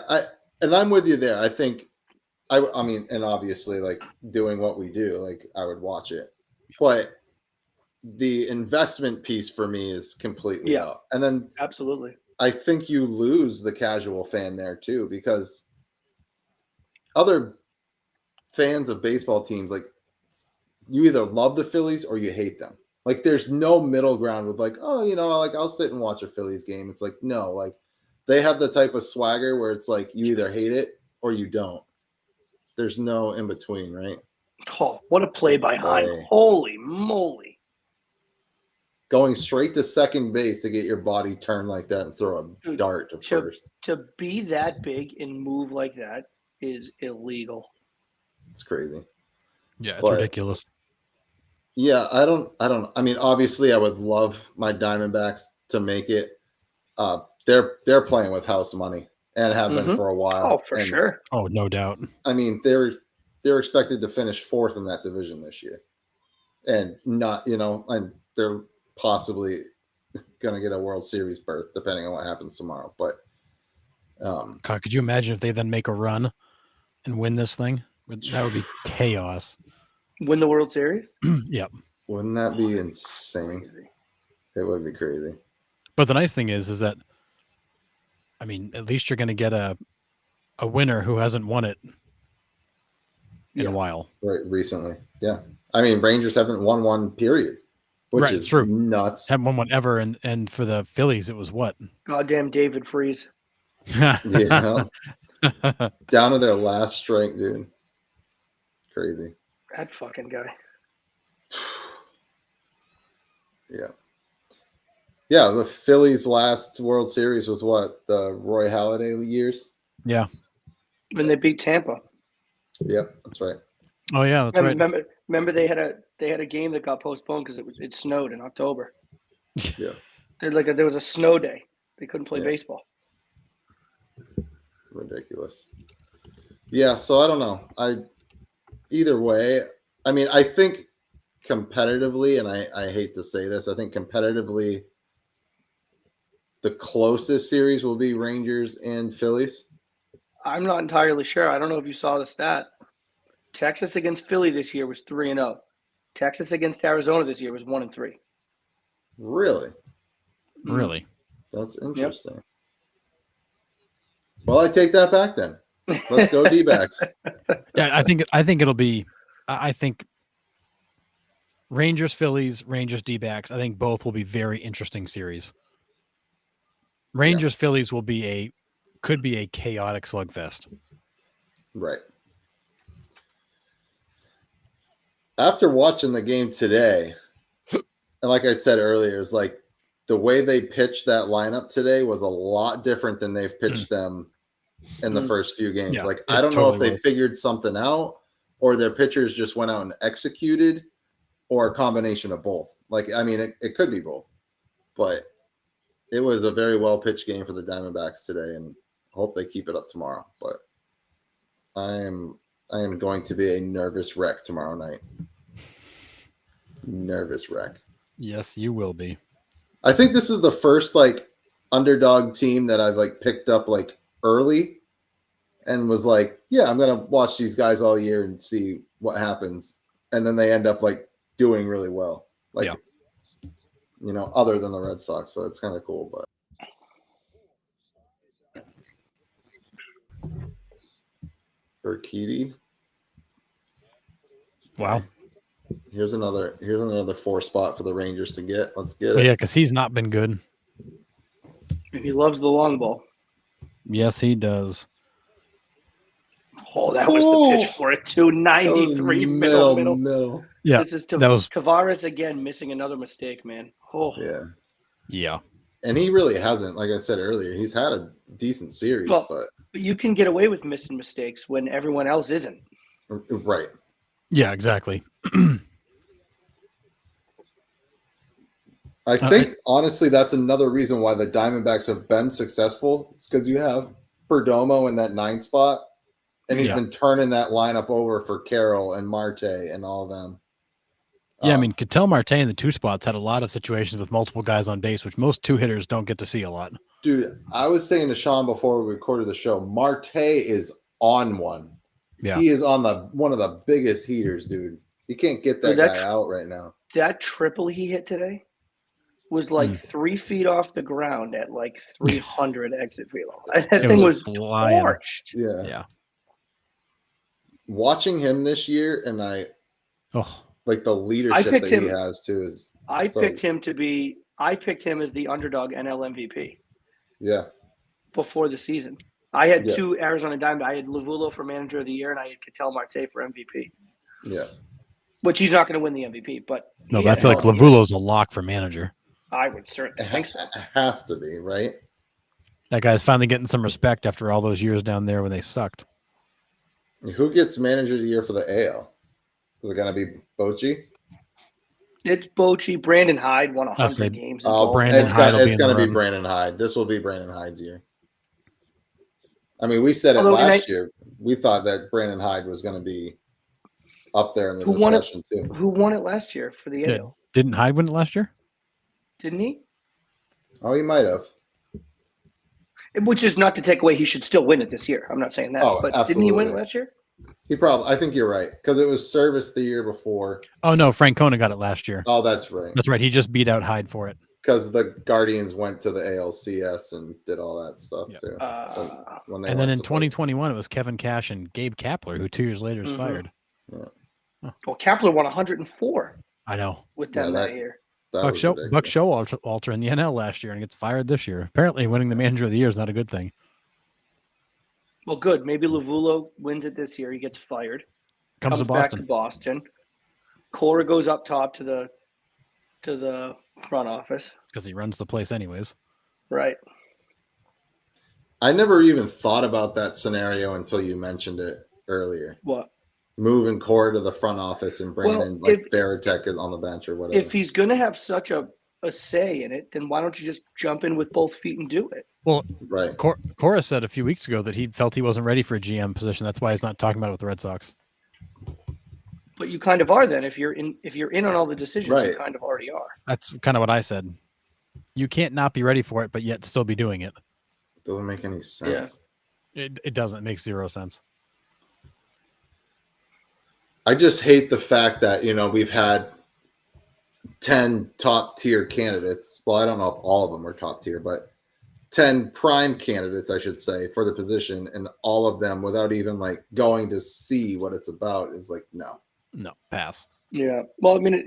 Speaker 1: I'm with you there. I think I mean, and obviously, like doing what we do, like I would watch it, but the investment piece for me is completely out. And then
Speaker 3: absolutely,
Speaker 1: I think you lose the casual fan there too, because other fans of baseball teams, like you either love the Phillies or you hate them. Like there's no middle ground with like, oh, like I'll sit and watch a Phillies game. It's like, no, like they have the type of swagger where it's like you either hate it or you don't. There's no in between, right?
Speaker 3: Oh, what a play by Heim. Holy moly.
Speaker 1: Going straight to second base to get your body turned like that and throw a dart to first.
Speaker 3: To be that big and move like that is illegal. It's
Speaker 1: crazy.
Speaker 2: Yeah, it's ridiculous.
Speaker 1: Yeah, I don't. I mean, obviously, I would love my Diamondbacks to make it. They're playing with house money and have been for a while.
Speaker 3: Oh, for sure.
Speaker 2: Oh, no doubt.
Speaker 1: I mean, they're expected to finish 4th in that division this year, and not and they're possibly going to get a World Series berth depending on what happens tomorrow. But
Speaker 2: God, could you imagine if they then make a run and win this thing? That would be chaos.
Speaker 3: Win the World Series?
Speaker 2: Yep.
Speaker 1: Wouldn't that be insane?
Speaker 3: Crazy.
Speaker 1: It would be crazy.
Speaker 2: But the nice thing is that, I mean, at least you're going to get a winner who hasn't won it in a while.
Speaker 1: Right, recently. Yeah. I mean, Rangers haven't won one, period. Which is
Speaker 2: true.
Speaker 1: Nuts.
Speaker 2: Haven't won one ever, and for the Phillies, it was what?
Speaker 3: Goddamn David Freese.
Speaker 1: Yeah. Down to their last strike, dude. Crazy.
Speaker 3: That fucking guy.
Speaker 1: Yeah. Yeah, the Phillies' last World Series was what? The Roy Halladay years?
Speaker 2: Yeah.
Speaker 3: When they beat Tampa.
Speaker 1: Yep, that's right.
Speaker 2: Oh yeah, that's right.
Speaker 3: Remember they had a game that got postponed because it snowed in October.
Speaker 1: Yeah.
Speaker 3: There was a snow day. They couldn't play
Speaker 1: Yeah.
Speaker 3: baseball.
Speaker 1: Ridiculous. Yeah, so I don't know. Either way, I mean, I think competitively, and I hate to say this, I think competitively the closest series will be Rangers and Phillies.
Speaker 3: I'm not entirely sure. I don't know if you saw the stat. Texas against Philly this year was 3-0. Texas against Arizona this year was 1-3.
Speaker 1: Really?
Speaker 2: Really?
Speaker 1: That's interesting. Well, I take that back then. Let's go D-backs.
Speaker 2: Yeah, I think it'll be. I think Rangers, Phillies, Rangers, D-backs. I think both will be very interesting series. Rangers, Phillies could be a chaotic slugfest.
Speaker 1: Right. After watching the game today, and like I said earlier, it's like the way they pitched that lineup today was a lot different than they've pitched them in the first few games.
Speaker 2: Yeah,
Speaker 1: like, I don't know if they figured something out or their pitchers just went out and executed or a combination of both. Like, I mean, it could be both, but it was a very well pitched game for the Diamondbacks today, and I hope they keep it up tomorrow. But I am going to be a nervous wreck tomorrow night. Nervous wreck.
Speaker 2: Yes, you will be.
Speaker 1: I think this is the first like underdog team that I've like picked up like early and was like, yeah, I'm going to watch these guys all year and see what happens. And then they end up like doing really well. Like, you know, other than the Red Sox. So it's kind of cool, but. Urquidy.
Speaker 2: Wow.
Speaker 1: Here's another 4 spot for the Rangers to get. Let's get it.
Speaker 2: Yeah, because he's not been good.
Speaker 3: And he loves the long ball.
Speaker 2: Yes, he does.
Speaker 3: Oh, that was the pitch for it, too. 93 middle.
Speaker 2: Yeah,
Speaker 3: this is Tavares again missing another mistake, man. Oh,
Speaker 2: yeah.
Speaker 1: And he really hasn't. Like I said earlier, he's had a decent series, but
Speaker 3: you can get away with missing mistakes when everyone else isn't.
Speaker 1: Right.
Speaker 2: Yeah, exactly.
Speaker 1: I think, honestly, that's another reason why the Diamondbacks have been successful. It's because you have Perdomo in that 9 spot, and he's been turning that lineup over for Carroll and Marte and all of them.
Speaker 2: Yeah, I mean, Ketel Marte in the 2 spots had a lot of situations with multiple guys on base, which most 2 hitters don't get to see a lot.
Speaker 1: Dude, I was saying to Sean before we recorded the show, Marte is on one.
Speaker 2: Yeah.
Speaker 1: He is on one of the biggest heaters, dude. You can't get that guy out right now.
Speaker 3: That triple he hit today was like 3 feet off the ground at like 300 exit velo. That thing was torched.
Speaker 1: Yeah. Watching him this year, and like the leadership that he has too is.
Speaker 3: I picked him as the underdog NL MVP.
Speaker 1: Yeah.
Speaker 3: Before the season, I had 2 Arizona Diamondbacks. I had Lavulo for Manager of the Year, and I had Ketel Marte for MVP.
Speaker 1: Yeah.
Speaker 3: Which he's not going to win the MVP, but
Speaker 2: no, but I feel like Lavulo's a lock for manager.
Speaker 3: I would certainly think so.
Speaker 1: It has to be, right?
Speaker 2: That guy's finally getting some respect after all those years down there when they sucked.
Speaker 1: Who gets Manager of the Year for the AL? Is it going to be Bochy?
Speaker 3: It's Bochy. Brandon Hyde won 100 games.
Speaker 2: Brandon Hyde
Speaker 1: it's going to be Brandon Hyde. This will be Brandon Hyde's year. I mean, we said it last year. We thought that Brandon Hyde was going to be up there in the discussion too.
Speaker 3: Who won it last year for the AL?
Speaker 2: Didn't Hyde win it last year?
Speaker 3: Didn't he?
Speaker 1: Oh, he might have.
Speaker 3: Which is not to take away he should still win it this year. I'm not saying that. But
Speaker 1: absolutely.
Speaker 3: Didn't he win it last year?
Speaker 1: I think you're right, because it was Service the year before.
Speaker 2: Oh, no, Francona got it last year.
Speaker 1: Oh, that's right.
Speaker 2: That's right. He just beat out Hyde for it.
Speaker 1: Because the Guardians went to the ALCS and did all that stuff too.
Speaker 2: And then in 2021, it was Kevin Cash and Gabe Kapler, who 2 years later is fired.
Speaker 1: Yeah.
Speaker 3: Well, Kapler won 104.
Speaker 2: I know.
Speaker 3: With them that year.
Speaker 2: Buck Showalter in the NL last year and gets fired this year. Apparently, winning the Manager of the Year is not a good thing.
Speaker 3: Well, good. Maybe Lavulo wins it this year. He gets fired. Comes back to Boston. Cora goes up top to the front office
Speaker 2: because he runs the place anyways.
Speaker 3: Right.
Speaker 1: I never even thought about that scenario until you mentioned it earlier.
Speaker 3: What?
Speaker 1: Moving Cora to the front office and bringing in like Veritek on the bench or whatever.
Speaker 3: If he's going to have such a a say in it, then why don't you just jump in with both feet and do it?
Speaker 2: Well,
Speaker 1: Right.
Speaker 2: Cora said a few weeks ago that he felt he wasn't ready for a GM position. That's why he's not talking about it with the Red Sox.
Speaker 3: But you kind of are then. If you're in on all the decisions,
Speaker 1: Right.
Speaker 3: you kind of already are.
Speaker 2: That's kind of what I said. You can't not be ready for it, but yet still be doing it.
Speaker 1: Doesn't make any sense.
Speaker 2: It doesn't make zero sense.
Speaker 1: I just hate the fact that, we've had 10 top tier candidates. Well, I don't know if all of them are top tier, but 10 prime candidates, I should say, for the position, and all of them without even like going to see what it's about is like, no,
Speaker 2: pass.
Speaker 3: Yeah. Well, I mean,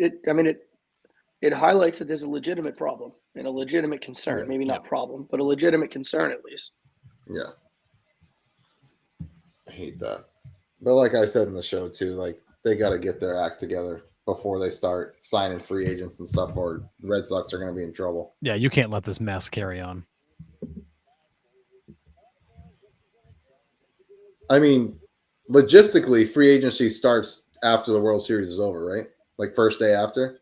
Speaker 3: it highlights that there's a legitimate problem and a legitimate concern.
Speaker 1: Yeah.
Speaker 3: Maybe not problem, but a legitimate concern at least.
Speaker 1: Yeah. I hate that. But like I said in the show too, like they got to get their act together before they start signing free agents and stuff, or the Red Sox are going to be in trouble.
Speaker 2: Yeah, you can't let this mess carry on.
Speaker 1: I mean, logistically, free agency starts after the World Series is over, right? Like first day after?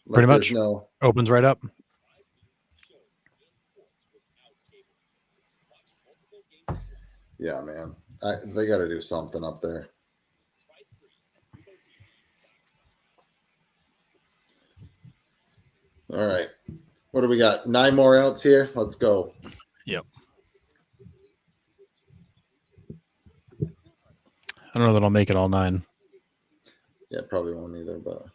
Speaker 1: Like
Speaker 2: Pretty much.
Speaker 1: No.
Speaker 2: Opens right up.
Speaker 1: Yeah, man. They got to do something up there. All right. What do we got? 9 more outs here. Let's go.
Speaker 2: Yep. I don't know that I'll make it all 9.
Speaker 1: Yeah, probably won't either, but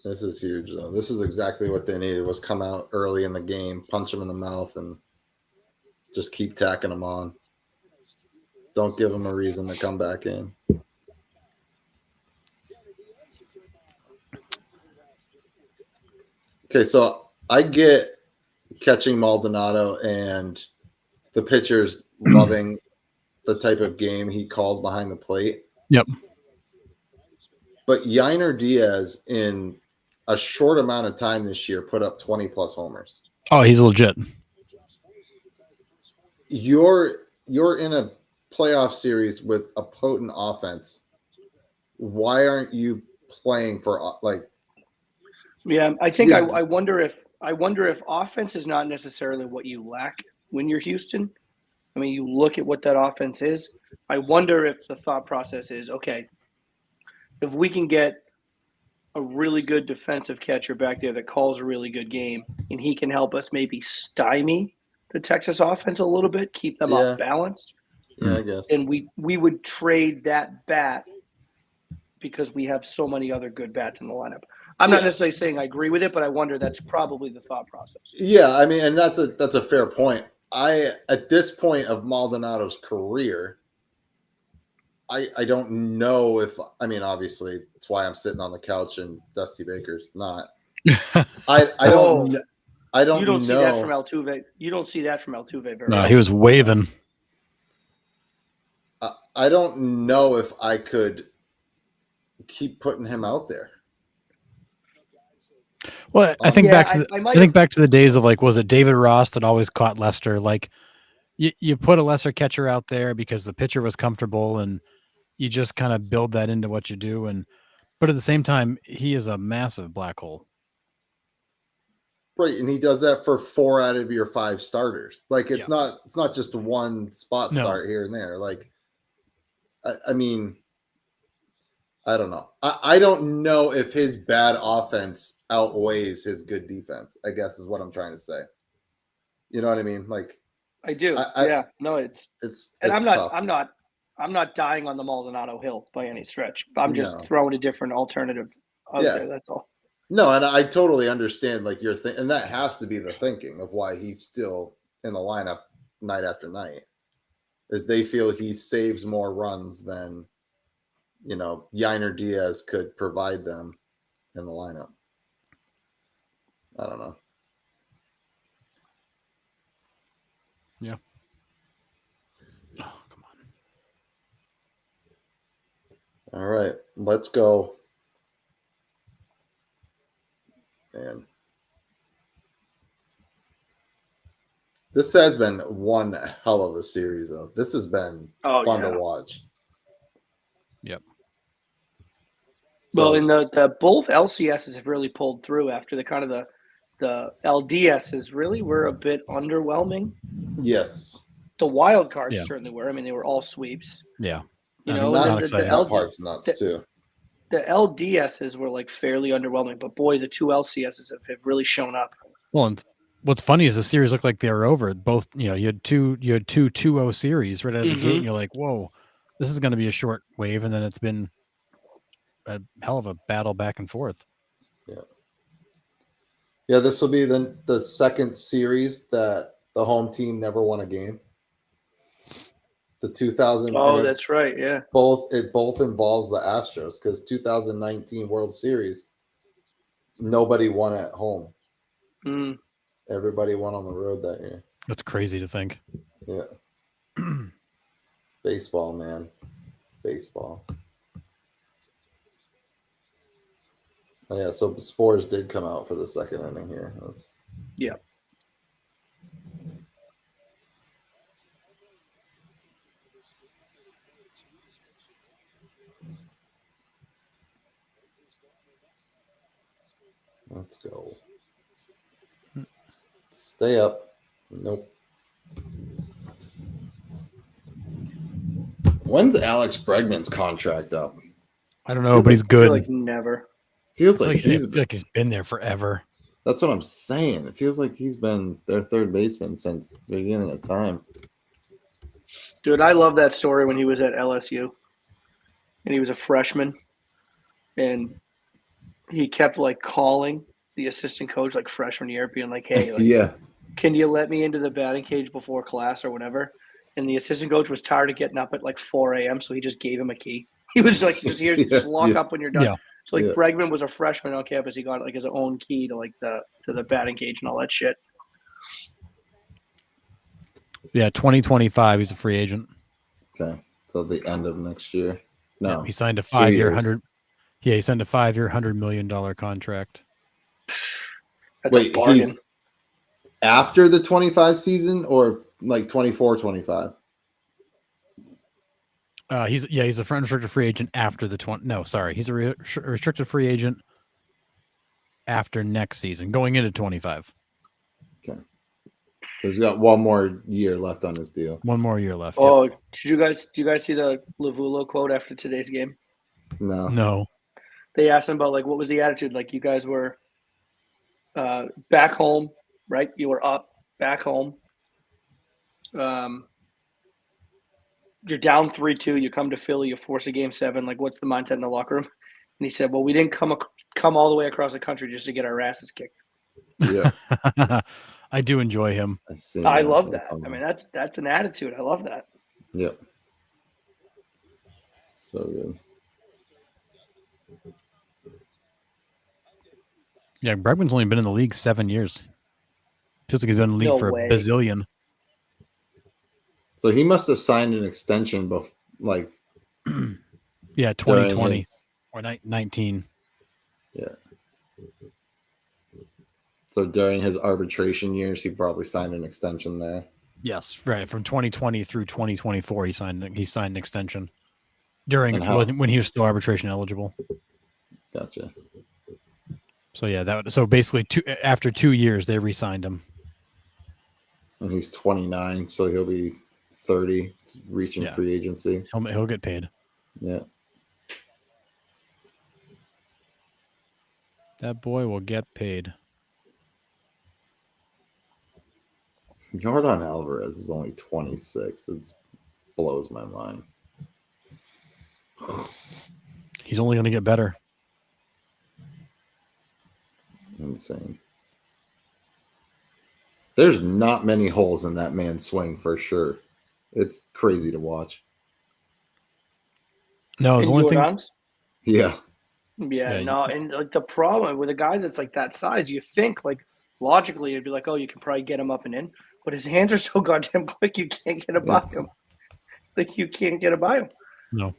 Speaker 1: this is huge, though. This is exactly what they needed, was come out early in the game, punch them in the mouth, and just keep tacking them on. Don't give them a reason to come back in. Okay, so I get catching Maldonado and the pitchers loving the type of game he calls behind the plate.
Speaker 2: Yep.
Speaker 1: But Yainer Diaz, in a short amount of time this year, put up 20-plus homers.
Speaker 2: Oh, he's legit.
Speaker 1: You're in a playoff series with a potent offense. Why aren't you playing for like?
Speaker 3: Yeah, I think
Speaker 1: Yeah.
Speaker 3: I wonder if offense is not necessarily what you lack when you're Houston. I mean, you look at what that offense is. I wonder if the thought process is, okay, if we can get a really good defensive catcher back there that calls a really good game, and he can help us maybe stymie the Texas offense a little bit, keep them off balance.
Speaker 1: Yeah, I guess.
Speaker 3: And we would trade that bat because we have so many other good bats in the lineup. I'm not necessarily saying I agree with it, but I wonder that's probably the thought process.
Speaker 1: Yeah, I mean, and that's a fair point. At this point of Maldonado's career, I don't know if, I mean, obviously it's why I'm sitting on the couch and Dusty Baker's not. I don't
Speaker 3: You don't
Speaker 1: know.
Speaker 3: see that from Altuve. You don't see that from Altuve very
Speaker 2: No,
Speaker 3: often.
Speaker 2: he was waving.
Speaker 1: I don't know if I could keep putting him out there.
Speaker 2: Well, I think
Speaker 3: Yeah,
Speaker 2: back to
Speaker 3: I might
Speaker 2: I think back to the days of like, was it David Ross that always caught Lester? Like, you put a lesser catcher out there because the pitcher was comfortable, and you just kind of build that into what you do. But at the same time, he is a massive black hole.
Speaker 1: Right, and he does that for 4 out of your 5 starters. Like it's not just one spot start here and there. Like, I mean, I don't know. I don't know if his bad offense outweighs his good defense, I guess is what I'm trying to say. You know what I mean? Like,
Speaker 3: I do. No, it's and
Speaker 1: tough.
Speaker 3: I'm not dying on the Maldonado hill by any stretch. I'm just throwing a different alternative out there. That's all.
Speaker 1: No, and I totally understand like your thing, and that has to be the thinking of why he's still in the lineup night after night, is they feel he saves more runs than, Yainer Diaz could provide them in the lineup. I don't know.
Speaker 2: Yeah. Oh, come on.
Speaker 1: All right, let's go. Man. This has been one hell of a series, though. This has been fun to watch.
Speaker 2: Yep.
Speaker 3: Well, in the both LCSs have really pulled through after the LDSs really were a bit underwhelming.
Speaker 1: yes,
Speaker 3: The wild cards
Speaker 2: Yeah.
Speaker 3: certainly were. I mean, they were all sweeps.
Speaker 2: Yeah.
Speaker 3: You
Speaker 2: I'm
Speaker 3: know,
Speaker 2: not
Speaker 3: and the
Speaker 2: excited.
Speaker 1: that part's nuts too.
Speaker 3: the LDSs were like fairly underwhelming, but boy, the two LCSs have really shown up.
Speaker 2: Well, and what's funny is the series looked like they were over. Both, you had two 2-0 series right out of the gate, and you're like, whoa, this is going to be a short wave, and then it's been a hell of a battle back and forth.
Speaker 1: Yeah, this will be the second series that the home team never won a game. The 2000.
Speaker 3: Oh, that's right. Yeah.
Speaker 1: It both involves the Astros because 2019 World Series, nobody won at home.
Speaker 3: Mm.
Speaker 1: Everybody won on the road that year.
Speaker 2: That's crazy to think.
Speaker 1: Yeah. Baseball, man. Baseball. Oh, yeah, so Spores did come out for the second inning here.
Speaker 3: Yeah.
Speaker 1: Let's go. Stay up. Nope. When's Alex Bregman's contract up?
Speaker 2: I don't know, but he's
Speaker 3: I
Speaker 2: good.
Speaker 3: feel like never.
Speaker 1: Feels
Speaker 2: I
Speaker 1: like
Speaker 2: feel like he's been there forever.
Speaker 1: That's what I'm saying. It feels like he's been their third baseman since the beginning of time.
Speaker 3: Dude, I love that story when he was at LSU and he was a freshman and he kept like calling the assistant coach like freshman year, being like, hey, like,
Speaker 1: Yeah.
Speaker 3: can you let me into the batting cage before class or whatever? And the assistant coach was tired of getting up at like 4 a.m., so he just gave him a key. He was like, just lock up when you're done.
Speaker 2: Yeah.
Speaker 3: So like Bregman was a freshman on campus. He got like his own key to like the batting cage and all that shit.
Speaker 2: Yeah, 2025, he's a free agent.
Speaker 1: Okay. So the end of next year. No.
Speaker 2: Yeah, he signed a 5-year
Speaker 1: 2 years.
Speaker 2: 100. Yeah, he signed a 5-year $100 million contract.
Speaker 3: That's a bargain.
Speaker 1: He's after the 25 season or like 24-25?
Speaker 2: He's a unrestricted free agent after the 20. No, sorry, he's a restricted free agent after next season, going into 25.
Speaker 1: Okay. So he's got one more year left on his deal.
Speaker 2: One more year left.
Speaker 3: Oh, yep. Do you guys see the Lavulo quote after today's game?
Speaker 1: No.
Speaker 2: No.
Speaker 3: They asked him about like what was the attitude? Like you guys were back home, right? You were up back home. You're down 3-2. You come to Philly. You force a game 7. Like, what's the mindset in the locker room? And he said, "Well, we didn't come all the way across the country just to get our asses kicked."
Speaker 1: Yeah.
Speaker 2: I do enjoy him.
Speaker 3: I love that. I mean, that's an attitude. I love that.
Speaker 1: Yep. So good.
Speaker 2: Yeah, Bregman's only been in the league 7 years. Feels like he's been in the league
Speaker 3: No
Speaker 2: for
Speaker 3: way.
Speaker 2: a bazillion.
Speaker 1: So he must have signed an extension before, like,
Speaker 2: Yeah, 2020 or 19.
Speaker 1: Yeah. So during his arbitration years, he probably signed an extension there.
Speaker 2: Yes, right. From 2020 through 2024, he signed an extension during when he was still arbitration eligible.
Speaker 1: Gotcha.
Speaker 2: So yeah, so basically after 2 years, they re-signed him.
Speaker 1: And he's 29, so he'll be 30, reaching free agency.
Speaker 2: He'll get paid.
Speaker 1: Yeah.
Speaker 2: That boy will get paid.
Speaker 1: Jordan Alvarez is only 26. It blows my mind.
Speaker 2: He's only going to get better.
Speaker 1: Insane. There's not many holes in that man's swing for sure. It's crazy to watch.
Speaker 2: No, the only thing.
Speaker 1: Yeah.
Speaker 3: Yeah, no, and like the problem with a guy that's like that size, you think like logically it'd be like, oh, you can probably get him up and in, but his hands are so goddamn quick, you can't get it by him. Like you can't get it by him.
Speaker 2: No.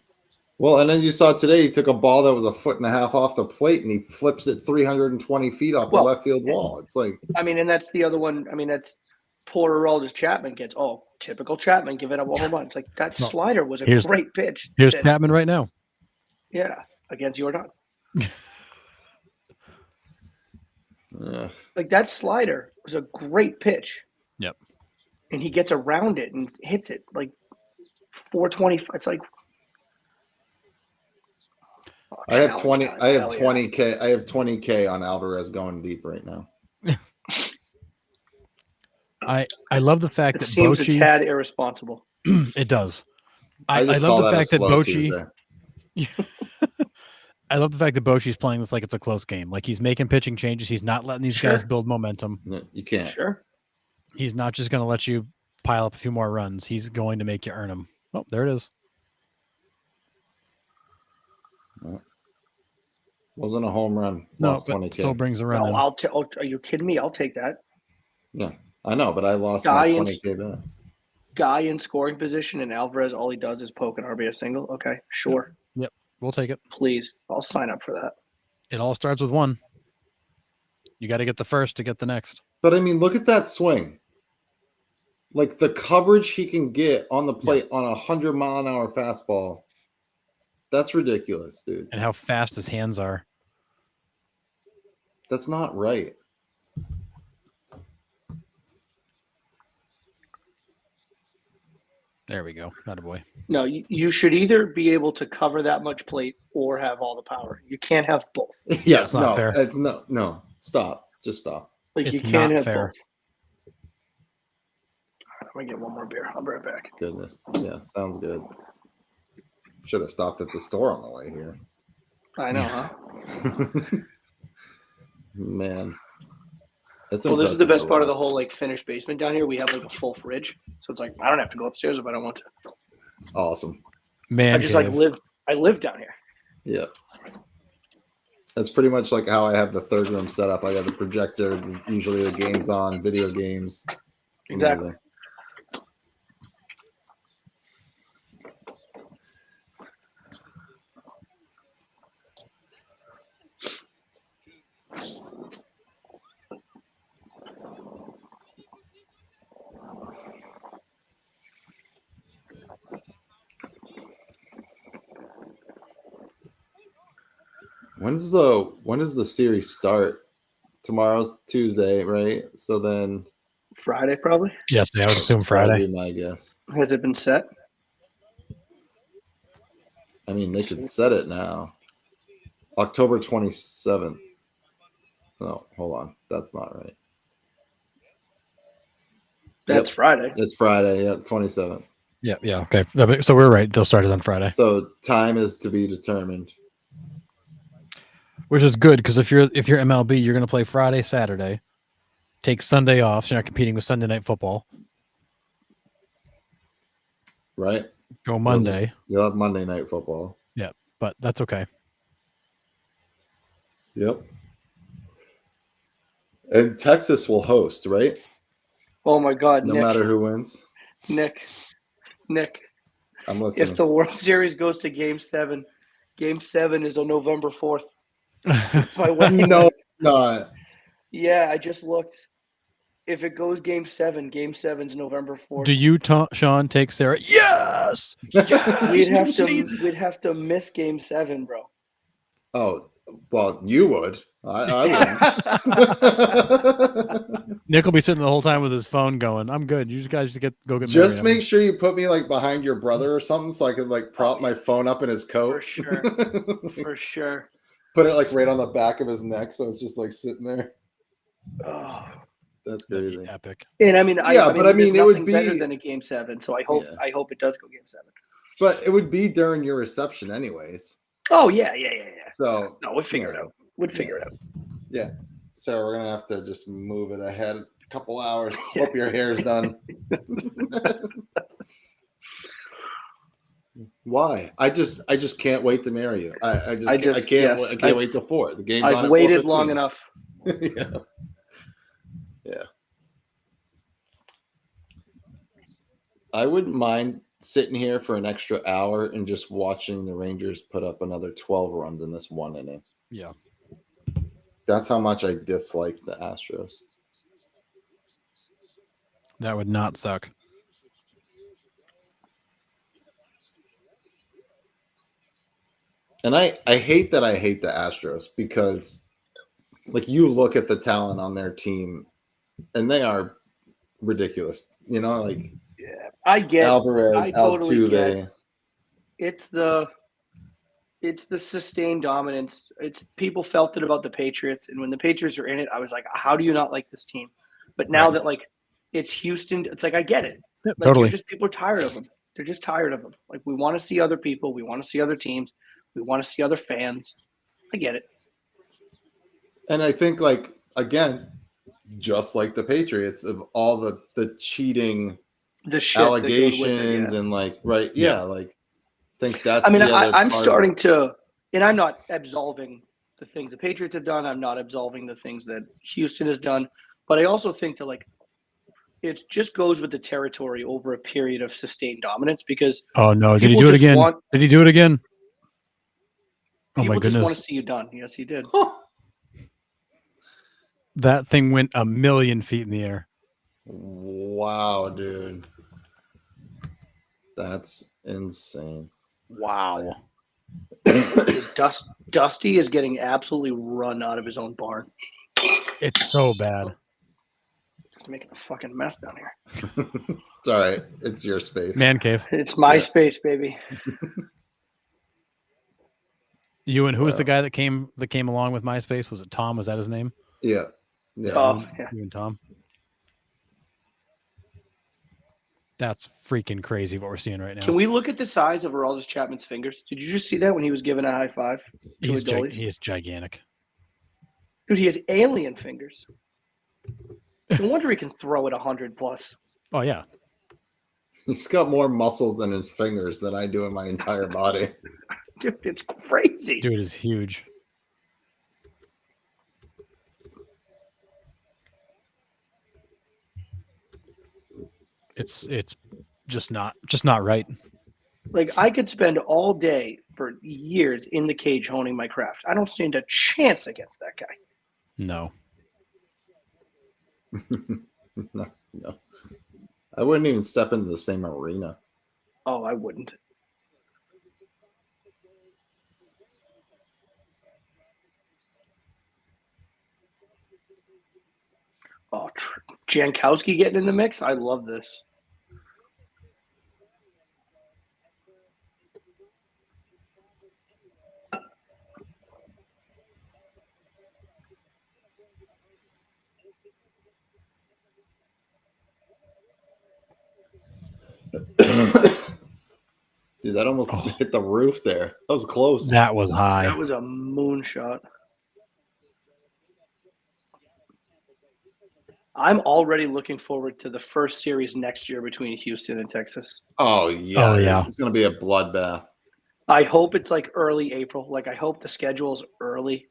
Speaker 1: Well, and then you saw today, he took a ball that was 1.5 feet off the plate, and he flips it 320 feet off the left field wall. It's like,
Speaker 3: I mean, and that's the other one. I mean, that's poor Aroldis Chapman gets. Oh, typical Chapman giving up a home run. It's like that slider was a great pitch.
Speaker 2: Here's Chapman right now.
Speaker 3: Yeah, against Jordan.
Speaker 1: Ugh.
Speaker 3: Like that slider was a great pitch.
Speaker 2: Yep.
Speaker 3: And he gets around it and hits it like 420. It's like
Speaker 1: I have
Speaker 3: challenge
Speaker 1: 20.
Speaker 3: time.
Speaker 1: I have
Speaker 3: Hell yeah.
Speaker 1: 20K. I have 20K on Alvarez going deep right now.
Speaker 2: I love the fact
Speaker 3: It
Speaker 2: that
Speaker 3: seems a
Speaker 2: Bochy.
Speaker 3: tad irresponsible.
Speaker 2: It does.
Speaker 1: I just
Speaker 2: love
Speaker 1: call
Speaker 2: the
Speaker 1: that a
Speaker 2: fact that
Speaker 1: slow
Speaker 2: Bochy.
Speaker 1: Tuesday.
Speaker 2: I love the fact that Bochy's playing this like it's a close game. Like he's making pitching changes. He's not letting these guys
Speaker 3: Sure.
Speaker 2: build momentum.
Speaker 1: No, you can't.
Speaker 3: Sure.
Speaker 2: He's not just going to let you pile up a few more runs. He's going to make you earn them. Oh, there it is.
Speaker 1: Wasn't a home run.
Speaker 2: No,
Speaker 1: Lost
Speaker 2: but
Speaker 1: 20K.
Speaker 2: still brings a run in.
Speaker 3: Are you kidding me? I'll take that.
Speaker 1: Yeah, I know, but I lost
Speaker 3: Guy
Speaker 1: my
Speaker 3: in-
Speaker 1: 20K back.
Speaker 3: Guy in scoring position and Alvarez, all he does is poke an RBI single. Okay, sure.
Speaker 2: Yep, we'll take it.
Speaker 3: Please. I'll sign up for that.
Speaker 2: It all starts with one. You got to get the first to get the next.
Speaker 1: But I mean, look at that swing. Like the coverage he can get on the plate on a 100-mile-an-hour fastball. That's ridiculous, dude.
Speaker 2: And how fast his hands are.
Speaker 1: That's not right.
Speaker 2: There we go. Attaboy.
Speaker 3: No, you should either be able to cover that much plate or have all the power. You can't have both.
Speaker 1: Yeah,
Speaker 2: it's not fair.
Speaker 1: It's no. Stop. Just stop.
Speaker 3: Like
Speaker 2: It's
Speaker 3: you can't
Speaker 2: not
Speaker 3: have
Speaker 2: fair.
Speaker 3: both. I'm gonna get one more beer. I'll be right back.
Speaker 1: Goodness. Yeah, sounds good. Should have stopped at the store on the way here.
Speaker 3: I know, huh?
Speaker 1: Man. That's
Speaker 3: Well, this is the
Speaker 1: impressive
Speaker 3: best part of the
Speaker 1: overall.
Speaker 3: whole like finished basement down here. We have like a full fridge, so it's like I don't have to go upstairs if I don't want to.
Speaker 1: Awesome.
Speaker 2: Man,
Speaker 3: I just like live. I live down here.
Speaker 1: Yeah. That's pretty much like how I have the third room set up. I got the projector, usually the game's on, video games. It's
Speaker 3: Exactly.
Speaker 1: amazing. When does the series start? Tomorrow's Tuesday, right? So then
Speaker 3: Friday, probably.
Speaker 2: Yes, I would assume
Speaker 1: that'd
Speaker 2: Friday.
Speaker 1: be my guess.
Speaker 3: Has it been set?
Speaker 1: I mean, they could set it now. October 27th. No, hold on. That's not right.
Speaker 3: That's
Speaker 1: Yep.
Speaker 3: Friday.
Speaker 1: It's Friday, yeah, 27th.
Speaker 2: Yeah. Okay. So we're right. They'll start it on Friday,
Speaker 1: So time is to be determined.
Speaker 2: which is good because if you're MLB, you're going to play Friday, Saturday, take Sunday off, so you're not competing with Sunday night football.
Speaker 1: Right?
Speaker 2: Go Monday.
Speaker 1: You'll have Monday night football.
Speaker 2: Yeah, but that's okay.
Speaker 1: Yep. And Texas will host, right?
Speaker 3: Oh my God,
Speaker 1: No
Speaker 3: Nick,
Speaker 1: matter who wins.
Speaker 3: Nick.
Speaker 1: I'm listening.
Speaker 3: If the World Series goes to Game 7, Game 7 is on November 4th. It's my wedding.
Speaker 1: No, not.
Speaker 3: Yeah, I just looked. If it goes Game 7, Game 7's November 4th.
Speaker 2: Do you, Sean, take Sarah? Yes.
Speaker 3: We'd have to miss Game 7, bro.
Speaker 1: Oh, well, you would. I wouldn't.
Speaker 2: Nick will be sitting the whole time with his phone going, "I'm good. You guys go get married."
Speaker 1: Just make sure you put me like behind your brother or something so I could like prop my phone up in his coat.
Speaker 3: For sure. For sure.
Speaker 1: Put it like right on the back of his neck so it's just like sitting there.
Speaker 3: Oh.
Speaker 1: That's
Speaker 2: That'd be
Speaker 1: crazy.
Speaker 2: epic.
Speaker 3: And I mean,
Speaker 1: but
Speaker 3: there's
Speaker 1: it would
Speaker 3: nothing
Speaker 1: be
Speaker 3: better than a Game 7. So I hope
Speaker 1: Yeah.
Speaker 3: it does go Game 7.
Speaker 1: But it would be during your reception anyways.
Speaker 3: Oh yeah.
Speaker 1: So
Speaker 3: No, we'll figure it out. We'd figure it out.
Speaker 1: Yeah. So we're gonna have to just move it ahead a couple hours. Hope your hair's done. Why? I just can't wait to marry you. I can't wait till 4. The game's on
Speaker 3: I've
Speaker 1: at
Speaker 3: waited
Speaker 1: 4:15.
Speaker 3: long enough.
Speaker 1: Yeah. I wouldn't mind sitting here for an extra hour and just watching the Rangers put up another 12 runs in this one inning.
Speaker 2: Yeah.
Speaker 1: That's how much I dislike the Astros.
Speaker 2: That would not suck.
Speaker 1: And I hate that I hate the Astros because, like, you look at the talent on their team, and they are ridiculous. You know, like
Speaker 3: I
Speaker 1: Alvarez,
Speaker 3: totally get.
Speaker 1: Altuve.
Speaker 3: It's the sustained dominance. It's people felt it about the Patriots, and when the Patriots are in it, I was like, how do you not like this team? But now
Speaker 2: Right.
Speaker 3: that like it's Houston, it's like I get it.
Speaker 2: Yeah,
Speaker 3: Like
Speaker 2: totally.
Speaker 3: people are tired of them. They're just tired of them. Like we want to see other people, we want to see other teams, we want to see other fans. I get it.
Speaker 1: And I think, like, again, just like the Patriots, of all the cheating
Speaker 3: The shit
Speaker 1: allegations
Speaker 3: that
Speaker 1: and like, right,
Speaker 2: Yeah.
Speaker 1: yeah, like, think that's
Speaker 3: I mean,
Speaker 1: the other
Speaker 3: I'm
Speaker 1: part
Speaker 3: starting
Speaker 1: of it.
Speaker 3: to, and I'm not absolving the things the Patriots have done. I'm not absolving the things that Houston has done. But I also think that like it just goes with the territory over a period of sustained dominance because
Speaker 2: Oh no! Did he
Speaker 3: people
Speaker 2: do it
Speaker 3: just
Speaker 2: again?
Speaker 3: want
Speaker 2: Did he do it again? Oh my
Speaker 3: people just want to
Speaker 2: goodness!
Speaker 3: see you done. Yes, he did.
Speaker 2: That thing went 1,000,000 feet in the air.
Speaker 1: Wow, dude. That's insane.
Speaker 2: Wow!
Speaker 3: Dusty is getting absolutely run out of his own barn.
Speaker 2: It's so bad.
Speaker 3: Just making a fucking mess down here.
Speaker 1: It's all right. It's your space.
Speaker 2: Man cave.
Speaker 3: It's my
Speaker 1: Yeah.
Speaker 3: space, baby.
Speaker 2: You and who's
Speaker 1: Wow.
Speaker 2: the guy that came along with MySpace? Was it Tom? Was that his name?
Speaker 1: Yeah. Yeah.
Speaker 3: Oh, yeah.
Speaker 2: You and Tom. That's freaking crazy what we're seeing right now.
Speaker 3: Can we look at the size of Aroldis Chapman's fingers? Did you just see that when he was given a high five to
Speaker 2: He's
Speaker 3: Adolis?
Speaker 2: he's gigantic.
Speaker 3: Dude, he has alien fingers. No wonder he can throw it 100 plus.
Speaker 2: Oh yeah.
Speaker 1: He's got more muscles in his fingers than I do in my entire body.
Speaker 3: Dude, it's crazy.
Speaker 2: Dude is huge. It's just not right.
Speaker 3: Like I could spend all day for years in the cage honing my craft. I don't stand a chance against that guy.
Speaker 2: No.
Speaker 1: No. I wouldn't even step into the same arena.
Speaker 3: Oh, I wouldn't. Oh, Jankowski getting in the mix. I love this.
Speaker 1: Dude, that almost hit the roof there. That was close.
Speaker 2: That was high.
Speaker 3: That was a moonshot. I'm already looking forward to the first series next year between Houston and Texas.
Speaker 1: Oh yeah.
Speaker 2: Oh, yeah.
Speaker 1: It's gonna be a bloodbath.
Speaker 3: I hope it's like early April. Like I hope the schedule's early.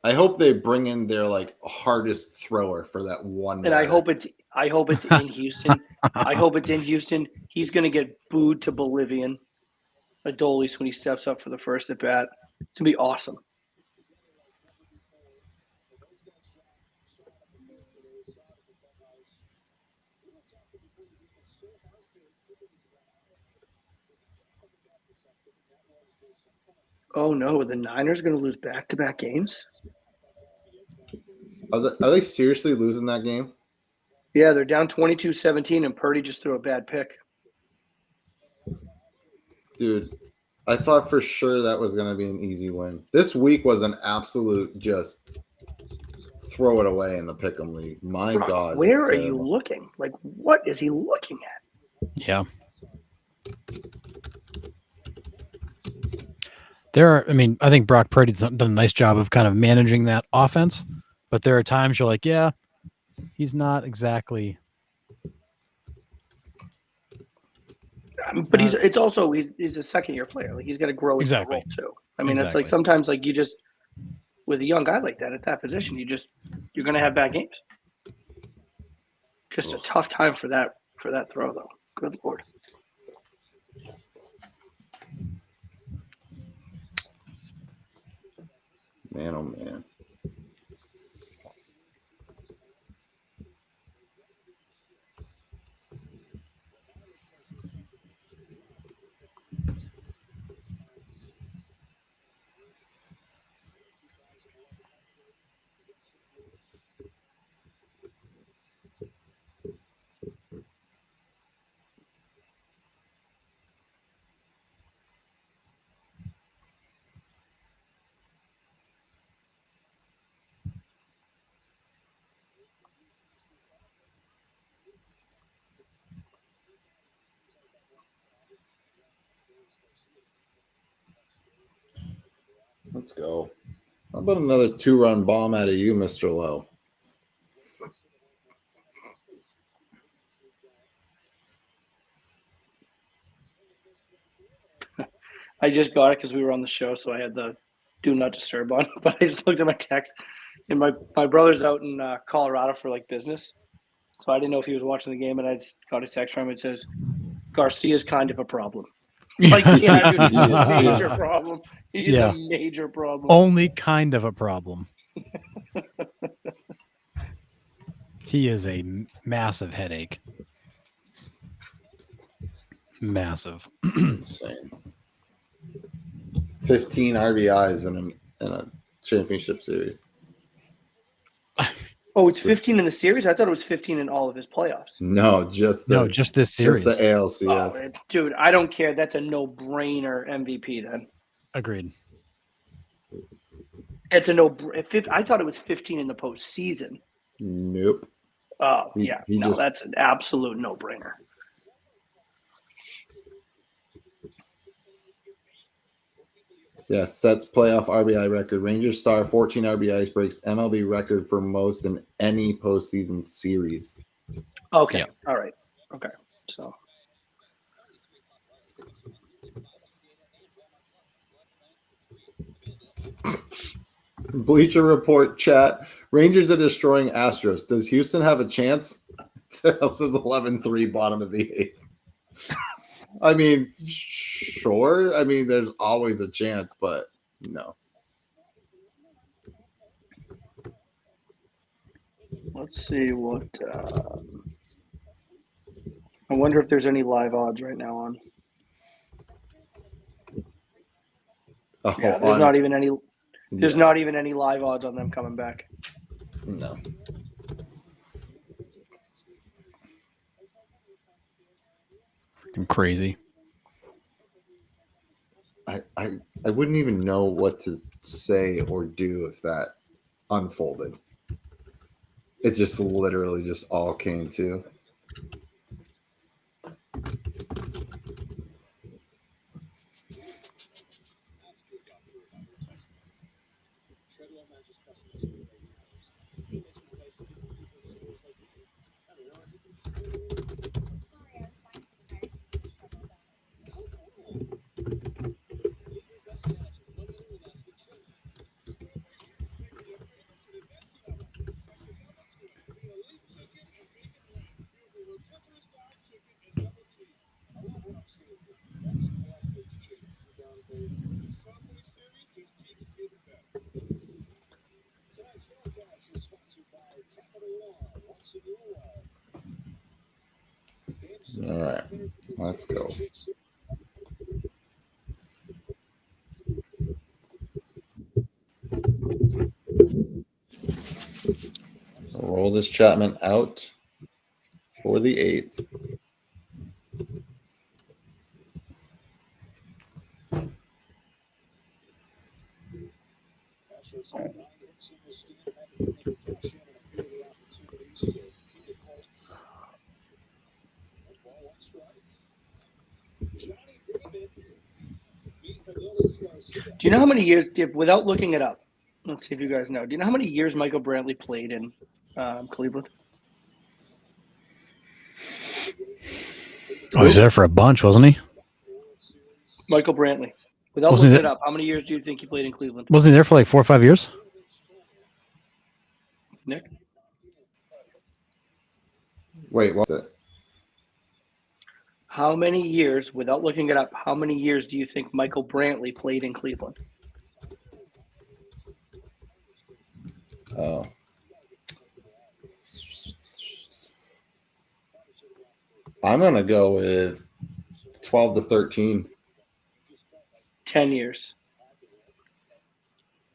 Speaker 1: I hope they bring in their like hardest thrower for that one.
Speaker 3: And I hope it's in Houston. I hope it's in Houston. He's gonna get booed to Bolivian. Adolis when he steps up for the first at bat. It's gonna be awesome. Oh no, the Niners going to lose back-to-back games?
Speaker 1: Are they seriously losing that game?
Speaker 3: Yeah, they're down 22-17, and Purdy just threw a bad pick.
Speaker 1: Dude, I thought for sure that was going to be an easy win. This week was an absolute just throw it away in the pick'em league. My God.
Speaker 3: Where are you looking? Like, what is he looking at?
Speaker 2: Yeah. I think Brock Purdy's done a nice job of kind of managing that offense, but there are times you're like, yeah, he's not exactly.
Speaker 3: But he's a second-year player. Like he's got to grow into the role too. I mean, it's like sometimes like you just with a young guy like that at that position, you're going to have bad games. Just a tough time for that throw though. Good Lord.
Speaker 1: Man, oh man. Let's go. How about another 2-run bomb out of you, Mr. Lowe?
Speaker 3: I just got it because we were on the show, so I had the do not disturb on. But I just looked at my text, and my brother's out in Colorado for like business, so I didn't know if he was watching the game, and I just got a text from him. It says Garcia's kind of a problem. Like, yeah, dude, he's a major problem. He's a major problem.
Speaker 2: Only kind of a problem. He is a massive headache. Massive.
Speaker 1: Insane. 15 RBIs in a championship series.
Speaker 3: Oh, it's 15 in the series? I thought it was 15 in all of his playoffs.
Speaker 1: No, just this series. Just the ALCS.
Speaker 3: Oh, dude, I don't care. That's a no-brainer MVP then.
Speaker 2: Agreed.
Speaker 3: It's a no. I thought it was 15 in the postseason.
Speaker 1: Nope.
Speaker 3: Oh, that's an absolute no-brainer.
Speaker 1: Yeah, sets playoff RBI record. Rangers star 14 RBIs, breaks MLB record for most in any postseason series.
Speaker 3: Okay. Yep. All right. Okay. So.
Speaker 1: Bleacher Report chat. Rangers are destroying Astros. Does Houston have a chance? This is 11-3, bottom of the 8th. I mean, sure. I mean, there's always a chance, but no.
Speaker 3: Let's see what. I wonder if there's any live odds right now on. There's not even any. There's not even any live odds on them coming back.
Speaker 1: No.
Speaker 2: Freaking crazy.
Speaker 1: I wouldn't even know what to say or do if that unfolded. It just literally just all came to. All right, let's go. Roll this Chapman out for the 8th.
Speaker 3: Do you know how many years, without looking it up, let's see if you guys know, do you know how many years Michael Brantley played in Cleveland?
Speaker 2: Oh, he's there for a bunch, wasn't he?
Speaker 3: Michael Brantley. Without looking it up, how many years do you think he played in Cleveland?
Speaker 2: Wasn't he there for like 4 or 5 years?
Speaker 3: Nick?
Speaker 1: Wait, what's it?
Speaker 3: How many years, without looking it up, how many years do you think Michael Brantley played in Cleveland?
Speaker 1: Oh. I'm going to go with 12 to 13.
Speaker 3: 10 years.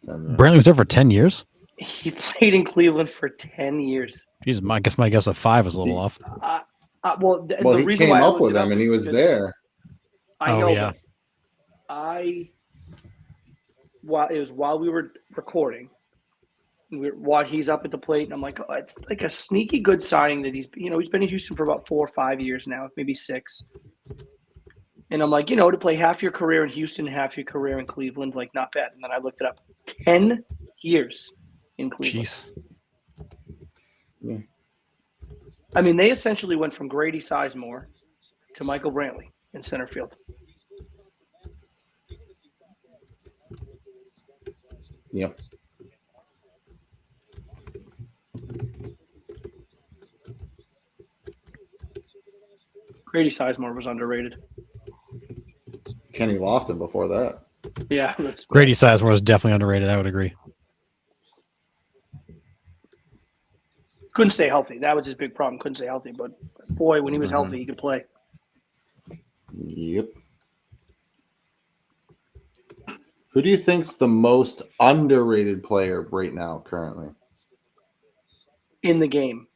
Speaker 2: Brantley was there for 10 years?
Speaker 3: He played in Cleveland for 10 years.
Speaker 2: Jeez, I guess my guess of 5 is a little off.
Speaker 3: Well,
Speaker 1: the
Speaker 3: he
Speaker 1: reason came up with him, and he was there.
Speaker 3: I know. Yeah. It was while we were recording. While he's up at the plate, and I'm like, oh, it's like a sneaky good signing that he's been in Houston for about 4 or 5 years now, maybe 6. And I'm like, to play half your career in Houston, half your career in Cleveland, like not bad. And then I looked it up. 10 years in Cleveland.
Speaker 2: Jeez.
Speaker 1: Yeah.
Speaker 3: I mean, they essentially went from Grady Sizemore to Michael Brantley in center field.
Speaker 1: Yep.
Speaker 3: Grady Sizemore was underrated.
Speaker 1: Kenny Lofton before that.
Speaker 3: Yeah.
Speaker 2: Grady Sizemore was definitely underrated. I would agree.
Speaker 3: Couldn't stay healthy. That was his big problem. Couldn't stay healthy. But, boy, when he was healthy, he could play.
Speaker 1: Yep. Who do you think's the most underrated player right now, currently?
Speaker 3: In the game.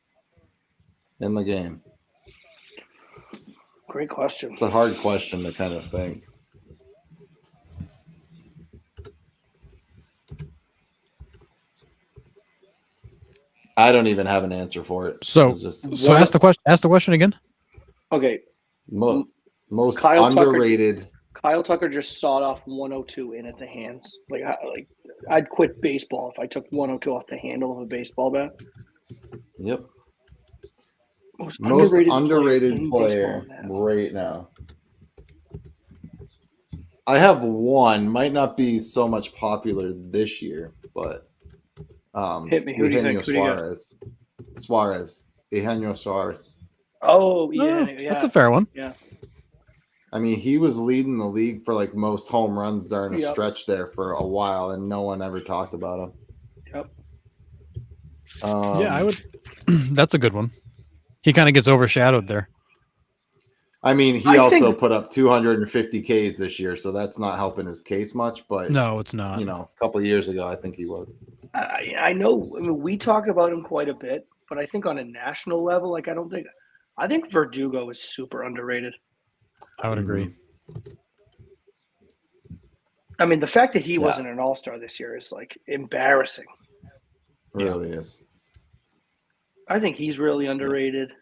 Speaker 1: In the game.
Speaker 3: Great question.
Speaker 1: It's a hard question to kind of think. I don't even have an answer for it.
Speaker 2: So ask the question. Ask the question again.
Speaker 3: Okay.
Speaker 1: Most
Speaker 3: Kyle
Speaker 1: underrated.
Speaker 3: Kyle Tucker just sawed off 102 in at the hands. I'd quit baseball if I took 102 off the handle of a baseball bat.
Speaker 1: Yep.
Speaker 3: Most
Speaker 1: underrated player right now. I have one. Might not be so much popular this year, but
Speaker 3: hit me. Who do you think?
Speaker 1: Suarez. Eugenio Suarez.
Speaker 3: Oh, yeah.
Speaker 2: That's a fair one.
Speaker 3: Yeah.
Speaker 1: I mean, he was leading the league for like most home runs during a stretch there for a while, and no one ever talked about him.
Speaker 3: Yep.
Speaker 2: Yeah, I would. That's a good one. He kind of gets overshadowed there.
Speaker 1: I mean, he also put up 250 Ks this year, so that's not helping his case much. But
Speaker 2: no, it's not.
Speaker 1: A couple of years ago, I think he was.
Speaker 3: I know. I mean, we talk about him quite a bit, but I think on a national level, I think Verdugo is super underrated.
Speaker 2: I would agree.
Speaker 3: I mean, the fact that he wasn't an all-star this year is like embarrassing.
Speaker 1: It really is.
Speaker 3: I think he's really underrated.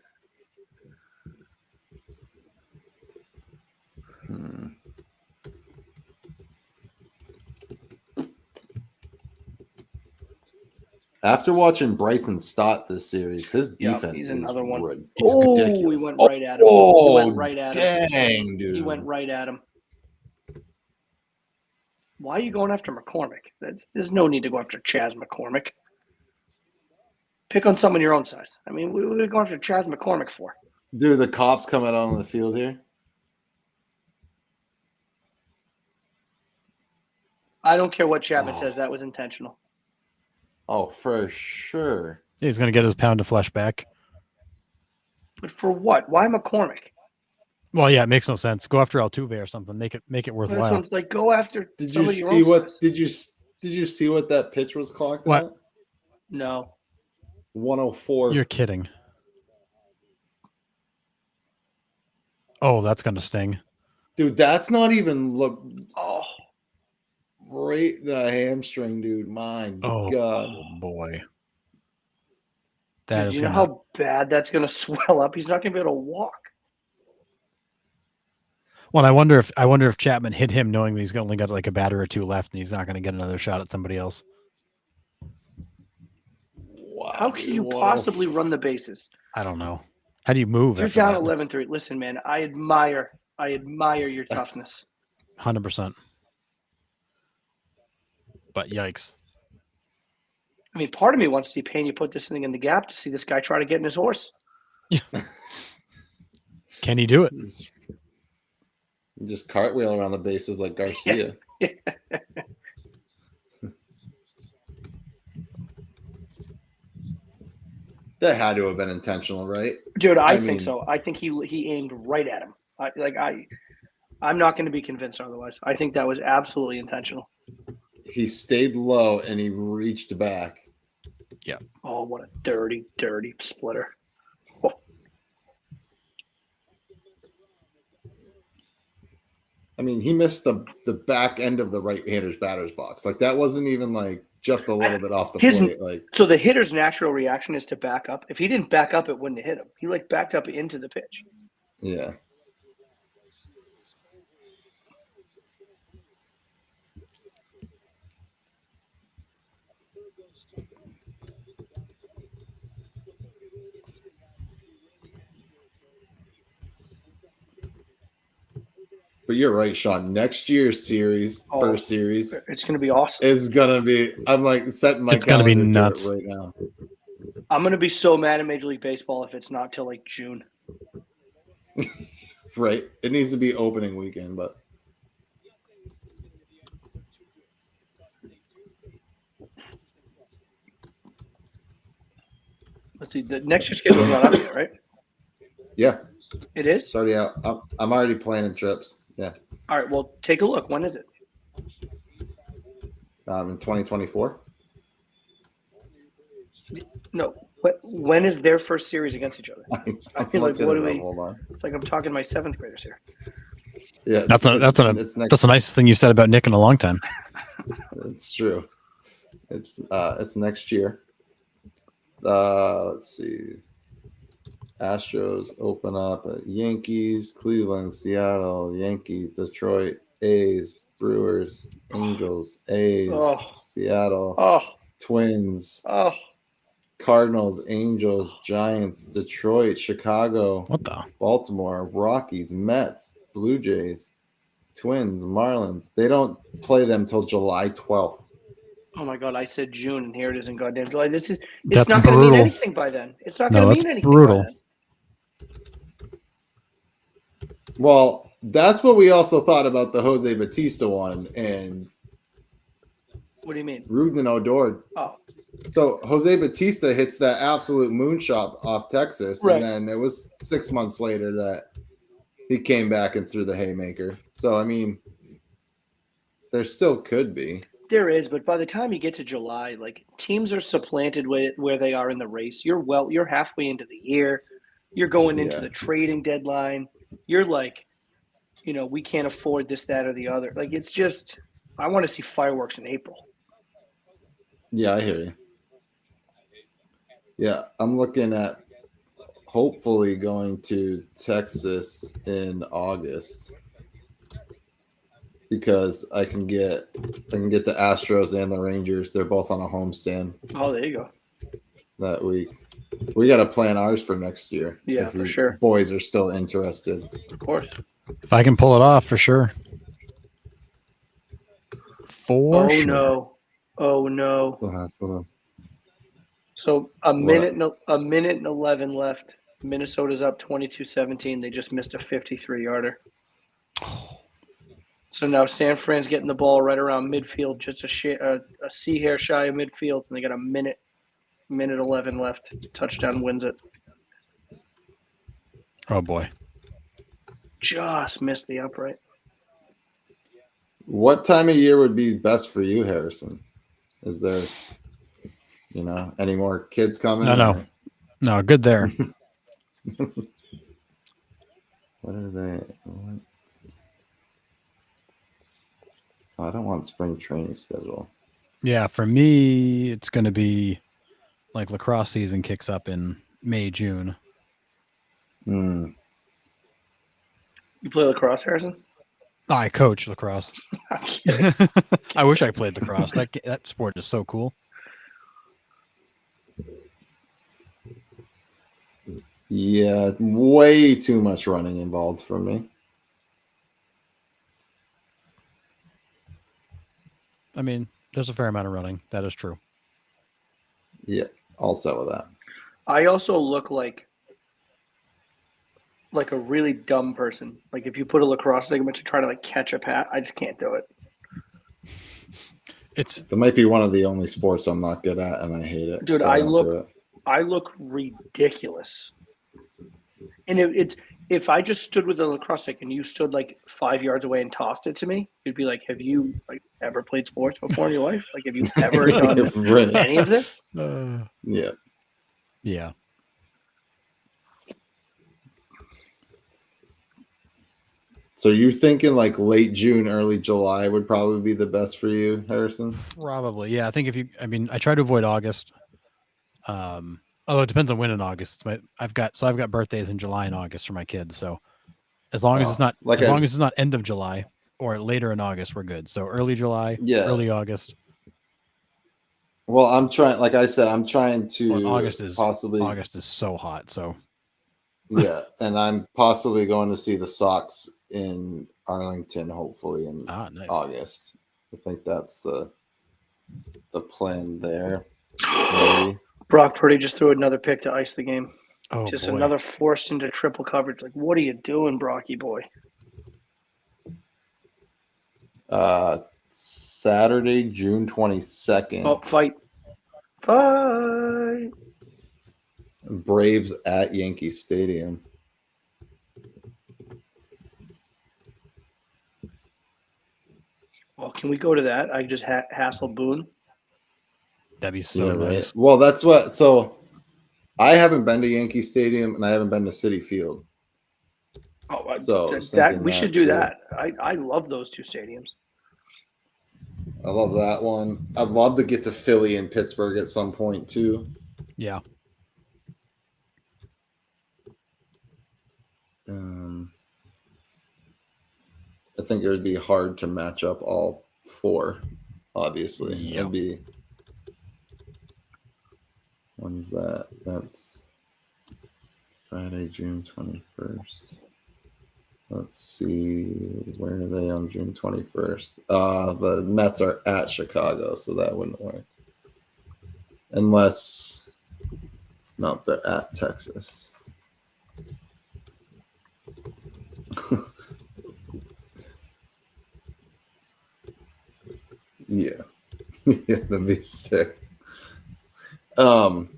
Speaker 1: After watching Bryson Stott this series, his defense
Speaker 3: he's another
Speaker 1: is
Speaker 3: one.
Speaker 1: ridiculous.
Speaker 3: He went right at him.
Speaker 1: Oh,
Speaker 3: he went right at him.
Speaker 1: Dang, dude.
Speaker 3: He went right at him. Why are you going after McCormick? There's no need to go after Chaz McCormick. Pick on someone your own size. I mean, what are we going after Chaz McCormick for?
Speaker 1: Dude, the cops coming out on the field here.
Speaker 3: I don't care what Chapman says. That was intentional.
Speaker 1: Oh, for sure.
Speaker 2: He's going to get his pound of flesh back.
Speaker 3: But for what? Why McCormick?
Speaker 2: Well, yeah, it makes no sense. Go after Altuve or something. Make it worthwhile.
Speaker 3: Like, go after.
Speaker 1: Did you see what? Did you see what that pitch was clocked at?
Speaker 3: No.
Speaker 1: 104.
Speaker 2: You're kidding. Oh, that's going to sting.
Speaker 1: Dude, that's not even
Speaker 3: Oh.
Speaker 1: Right in the hamstring, dude. My God.
Speaker 2: Oh, boy.
Speaker 3: You know how bad that's going to swell up? He's not going to be able to walk.
Speaker 2: Well, I wonder if Chapman hit him knowing that he's only got like a batter or two left and he's not going to get another shot at somebody else.
Speaker 1: Wow,
Speaker 3: how can you possibly run the bases?
Speaker 2: I don't know. How do you move?
Speaker 3: You're down 11-3. Listen, man, I admire your toughness.
Speaker 2: 100%. But yikes.
Speaker 3: I mean, part of me wants to see Pena put this thing in the gap to see this guy try to get in his horse.
Speaker 2: Yeah. Can he do it?
Speaker 1: Just cartwheel around the bases like Garcia.
Speaker 3: Yeah.
Speaker 1: That had to have been intentional, right?
Speaker 3: Dude, I think so. I think he aimed right at him. I'm not going to be convinced otherwise. I think that was absolutely intentional.
Speaker 1: He stayed low and he reached back.
Speaker 2: Yeah.
Speaker 3: Oh, what a dirty, dirty splitter. Oh.
Speaker 1: I mean, he missed the back end of the right-hander's batter's box. Like, that wasn't even, like, just a little bit off the plate. Like,
Speaker 3: so the hitter's natural reaction is to back up. If he didn't back up, it wouldn't have hit him. He, backed up into the pitch.
Speaker 1: Yeah. But you're right, Sean. Next year's series, first series,
Speaker 3: It's going to be awesome.
Speaker 1: is gonna be. I'm like setting my
Speaker 2: It's gonna be
Speaker 1: calendar to
Speaker 2: nuts.
Speaker 1: it right now.
Speaker 3: I'm going to be so mad at Major League Baseball if it's not till like June.
Speaker 1: Right, it needs to be opening weekend, but
Speaker 3: Let's see. The next year's schedule's not up yet, right?
Speaker 1: yeah,
Speaker 3: It is?
Speaker 1: it's already out. I'm already planning trips. Yeah,
Speaker 3: All right. Well, take a look. When is it?
Speaker 1: in 2024.
Speaker 3: No. When is their first series against each other?
Speaker 1: I'm
Speaker 3: I feel like,
Speaker 1: looking
Speaker 3: what
Speaker 1: it
Speaker 3: do
Speaker 1: up.
Speaker 3: we?
Speaker 1: Hold on.
Speaker 3: It's like I'm talking to my seventh graders here.
Speaker 1: Yeah,
Speaker 2: That's
Speaker 1: it's next.
Speaker 2: the nicest thing you said about Nick in a long time.
Speaker 1: It's true. It's next year. Let's see. Astros open up at Yankees, Cleveland, Seattle, Yankees, Detroit, A's, Brewers, Angels, A's,
Speaker 3: Oh.
Speaker 1: Seattle,
Speaker 3: Oh,
Speaker 1: Twins,
Speaker 3: oh.
Speaker 1: Cardinals, Angels, Giants, Detroit, Chicago,
Speaker 2: What the?
Speaker 1: Baltimore, Rockies, Mets, Blue Jays, Twins, Marlins. They don't play them till July 12th.
Speaker 3: Oh my God! I said June, and here it is in goddamn July. It's
Speaker 2: That's
Speaker 3: not going to mean
Speaker 2: brutal.
Speaker 3: anything by then. It's not
Speaker 2: No,
Speaker 3: going to
Speaker 2: that's
Speaker 3: mean anything
Speaker 2: brutal.
Speaker 3: by then.
Speaker 1: Well, that's what we also thought about the Jose Batista one and
Speaker 3: What do you mean?
Speaker 1: Rudin Odor.
Speaker 3: Oh,
Speaker 1: So Jose Batista hits that absolute moonshot off Texas,
Speaker 3: Right.
Speaker 1: and then it was 6 months later that he came back and threw the haymaker. So I mean, there still could be.
Speaker 3: there is, but by the time you get to July, like teams are supplanted where they are in the race. You're halfway into the year. You're going into
Speaker 1: Yeah.
Speaker 3: the trading deadline. You're like, we can't afford this, that, or the other. Like it's just, I want to see fireworks in April.
Speaker 1: Yeah, I hear you. Yeah, I'm looking at hopefully going to Texas in August because I can get the Astros and the Rangers. They're both on a homestand
Speaker 3: Oh, there you go.
Speaker 1: that week. We got to plan ours for next year.
Speaker 3: Yeah,
Speaker 1: if
Speaker 3: for
Speaker 1: you
Speaker 3: sure.
Speaker 1: Boys are still interested.
Speaker 3: Of course.
Speaker 2: If I can pull it off, for sure. For
Speaker 3: Oh
Speaker 2: sure.
Speaker 3: no. Oh no.
Speaker 1: We'll have to-
Speaker 3: So a minute and 11 left. Minnesota's up 22-17. They just missed a 53-yarder. So now San Fran's getting the ball right around midfield, just a C hair shy of midfield, and they got a minute 11 left. Touchdown wins it.
Speaker 2: Oh boy.
Speaker 3: Just missed the upright.
Speaker 1: What time of year would be best for you, Harrison? Is there, any more kids coming?
Speaker 2: No, good there.
Speaker 1: What are they? What? Oh, I don't want spring training schedule.
Speaker 2: Yeah, for me, it's going to be like lacrosse season kicks up in May, June.
Speaker 1: Hmm.
Speaker 3: You play lacrosse, Harrison?
Speaker 2: I coach lacrosse.
Speaker 3: I'm kidding.
Speaker 2: I wish I played lacrosse. That sport is so cool.
Speaker 1: Yeah, way too much running involved for me.
Speaker 2: I mean, there's a fair amount of running. That is true.
Speaker 1: Yeah, all set with that.
Speaker 3: I also look like a really dumb person. Like if you put a lacrosse segment to try to catch a pass, I just can't do it.
Speaker 1: That might be one of the only sports I'm not good at, and I hate it.
Speaker 3: Dude,
Speaker 1: so
Speaker 3: I
Speaker 1: don't do it.
Speaker 3: I look ridiculous. And if I just stood with a lacrosse stick and you stood 5 yards away and tossed it to me, you'd be like, have you ever played sports before in your life? Have you ever done
Speaker 1: Right.
Speaker 3: any of this?
Speaker 1: Yeah.
Speaker 2: Yeah.
Speaker 1: So you're thinking late June, early July would probably be the best for you, Harrison?
Speaker 2: Probably. Yeah. I think I try to avoid August. Although it depends on when in August. I've got birthdays in July and August for my kids. So as long as it's not long as it's not end of July or later in August, we're good. So early July,
Speaker 1: Yeah.
Speaker 2: early August.
Speaker 1: Well, I'm trying. Like I said, I'm trying to
Speaker 2: Well, August is so hot. So
Speaker 1: yeah, and I'm possibly going to see the Sox in Arlington, hopefully in
Speaker 2: nice.
Speaker 1: August. I think that's the plan there. Maybe.
Speaker 3: Brock Purdy just threw another pick to ice the game.
Speaker 2: Oh,
Speaker 3: just
Speaker 2: boy.
Speaker 3: another forced into triple coverage. Like, what are you doing, Brocky boy?
Speaker 1: Saturday, June 22nd.
Speaker 3: Oh, fight.
Speaker 1: Braves at Yankee Stadium.
Speaker 3: Well, can we go to that? I just hassle Boone.
Speaker 2: That'd be so nice.
Speaker 1: Right. Well, that's what. So I haven't been to Yankee Stadium and I haven't been to Citi Field.
Speaker 3: Oh,
Speaker 1: So
Speaker 3: we should do that. I love those two stadiums.
Speaker 1: I love that one. I'd love to get to Philly and Pittsburgh at some point too.
Speaker 2: Yeah.
Speaker 1: I think it would be hard to match up all four. Obviously,
Speaker 2: Yep.
Speaker 1: it'd be. When's that? That's Friday, June 21st. Let's see, where are they on June 21st? The Mets are at Chicago, so that wouldn't work. Unless, no, they're at Texas. Yeah. Yeah, that'd be sick. June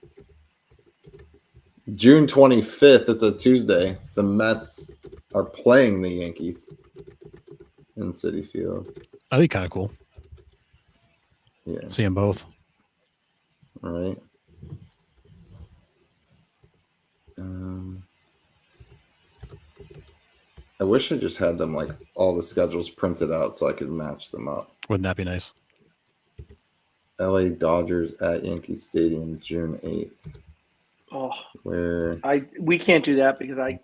Speaker 1: 25th, it's a Tuesday. The Mets are playing the Yankees in Citi Field.
Speaker 2: That'd be kind of cool.
Speaker 1: Yeah.
Speaker 2: See them both.
Speaker 1: Right. I wish I just had them like all the schedules printed out so I could match them up.
Speaker 2: Wouldn't that be nice?
Speaker 1: LA Dodgers at Yankee Stadium, June 8th.
Speaker 3: Oh,
Speaker 1: Where
Speaker 3: we can't do that because I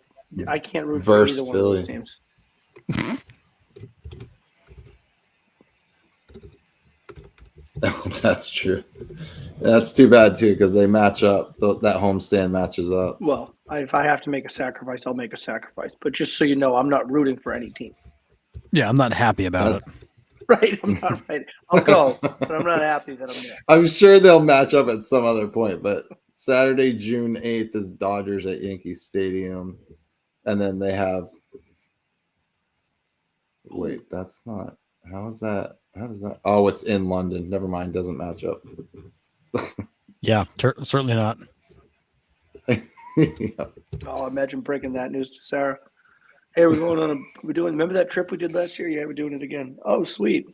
Speaker 3: can't root for
Speaker 1: Versus
Speaker 3: either one of those
Speaker 1: Philly.
Speaker 3: teams.
Speaker 1: Oh, that's true. That's too bad too because they match up. That homestand matches up.
Speaker 3: Well, if I have to make a sacrifice, I'll make a sacrifice. But just so you know, I'm not rooting for any team.
Speaker 2: Yeah, I'm not happy about it.
Speaker 3: Right? I'm not right. I'll go, but I'm not happy that I'm there.
Speaker 1: I'm sure they'll match up at some other point, but Saturday, June 8th is Dodgers at Yankee Stadium. And then they have wait, that's not how is that? How does that? Oh, it's in London. Never mind, doesn't match up.
Speaker 2: Yeah, certainly not.
Speaker 1: Yeah.
Speaker 3: Oh, imagine breaking that news to Sarah. Hey, we're doing. Remember that trip we did last year? Yeah, we're doing it again. Oh, sweet.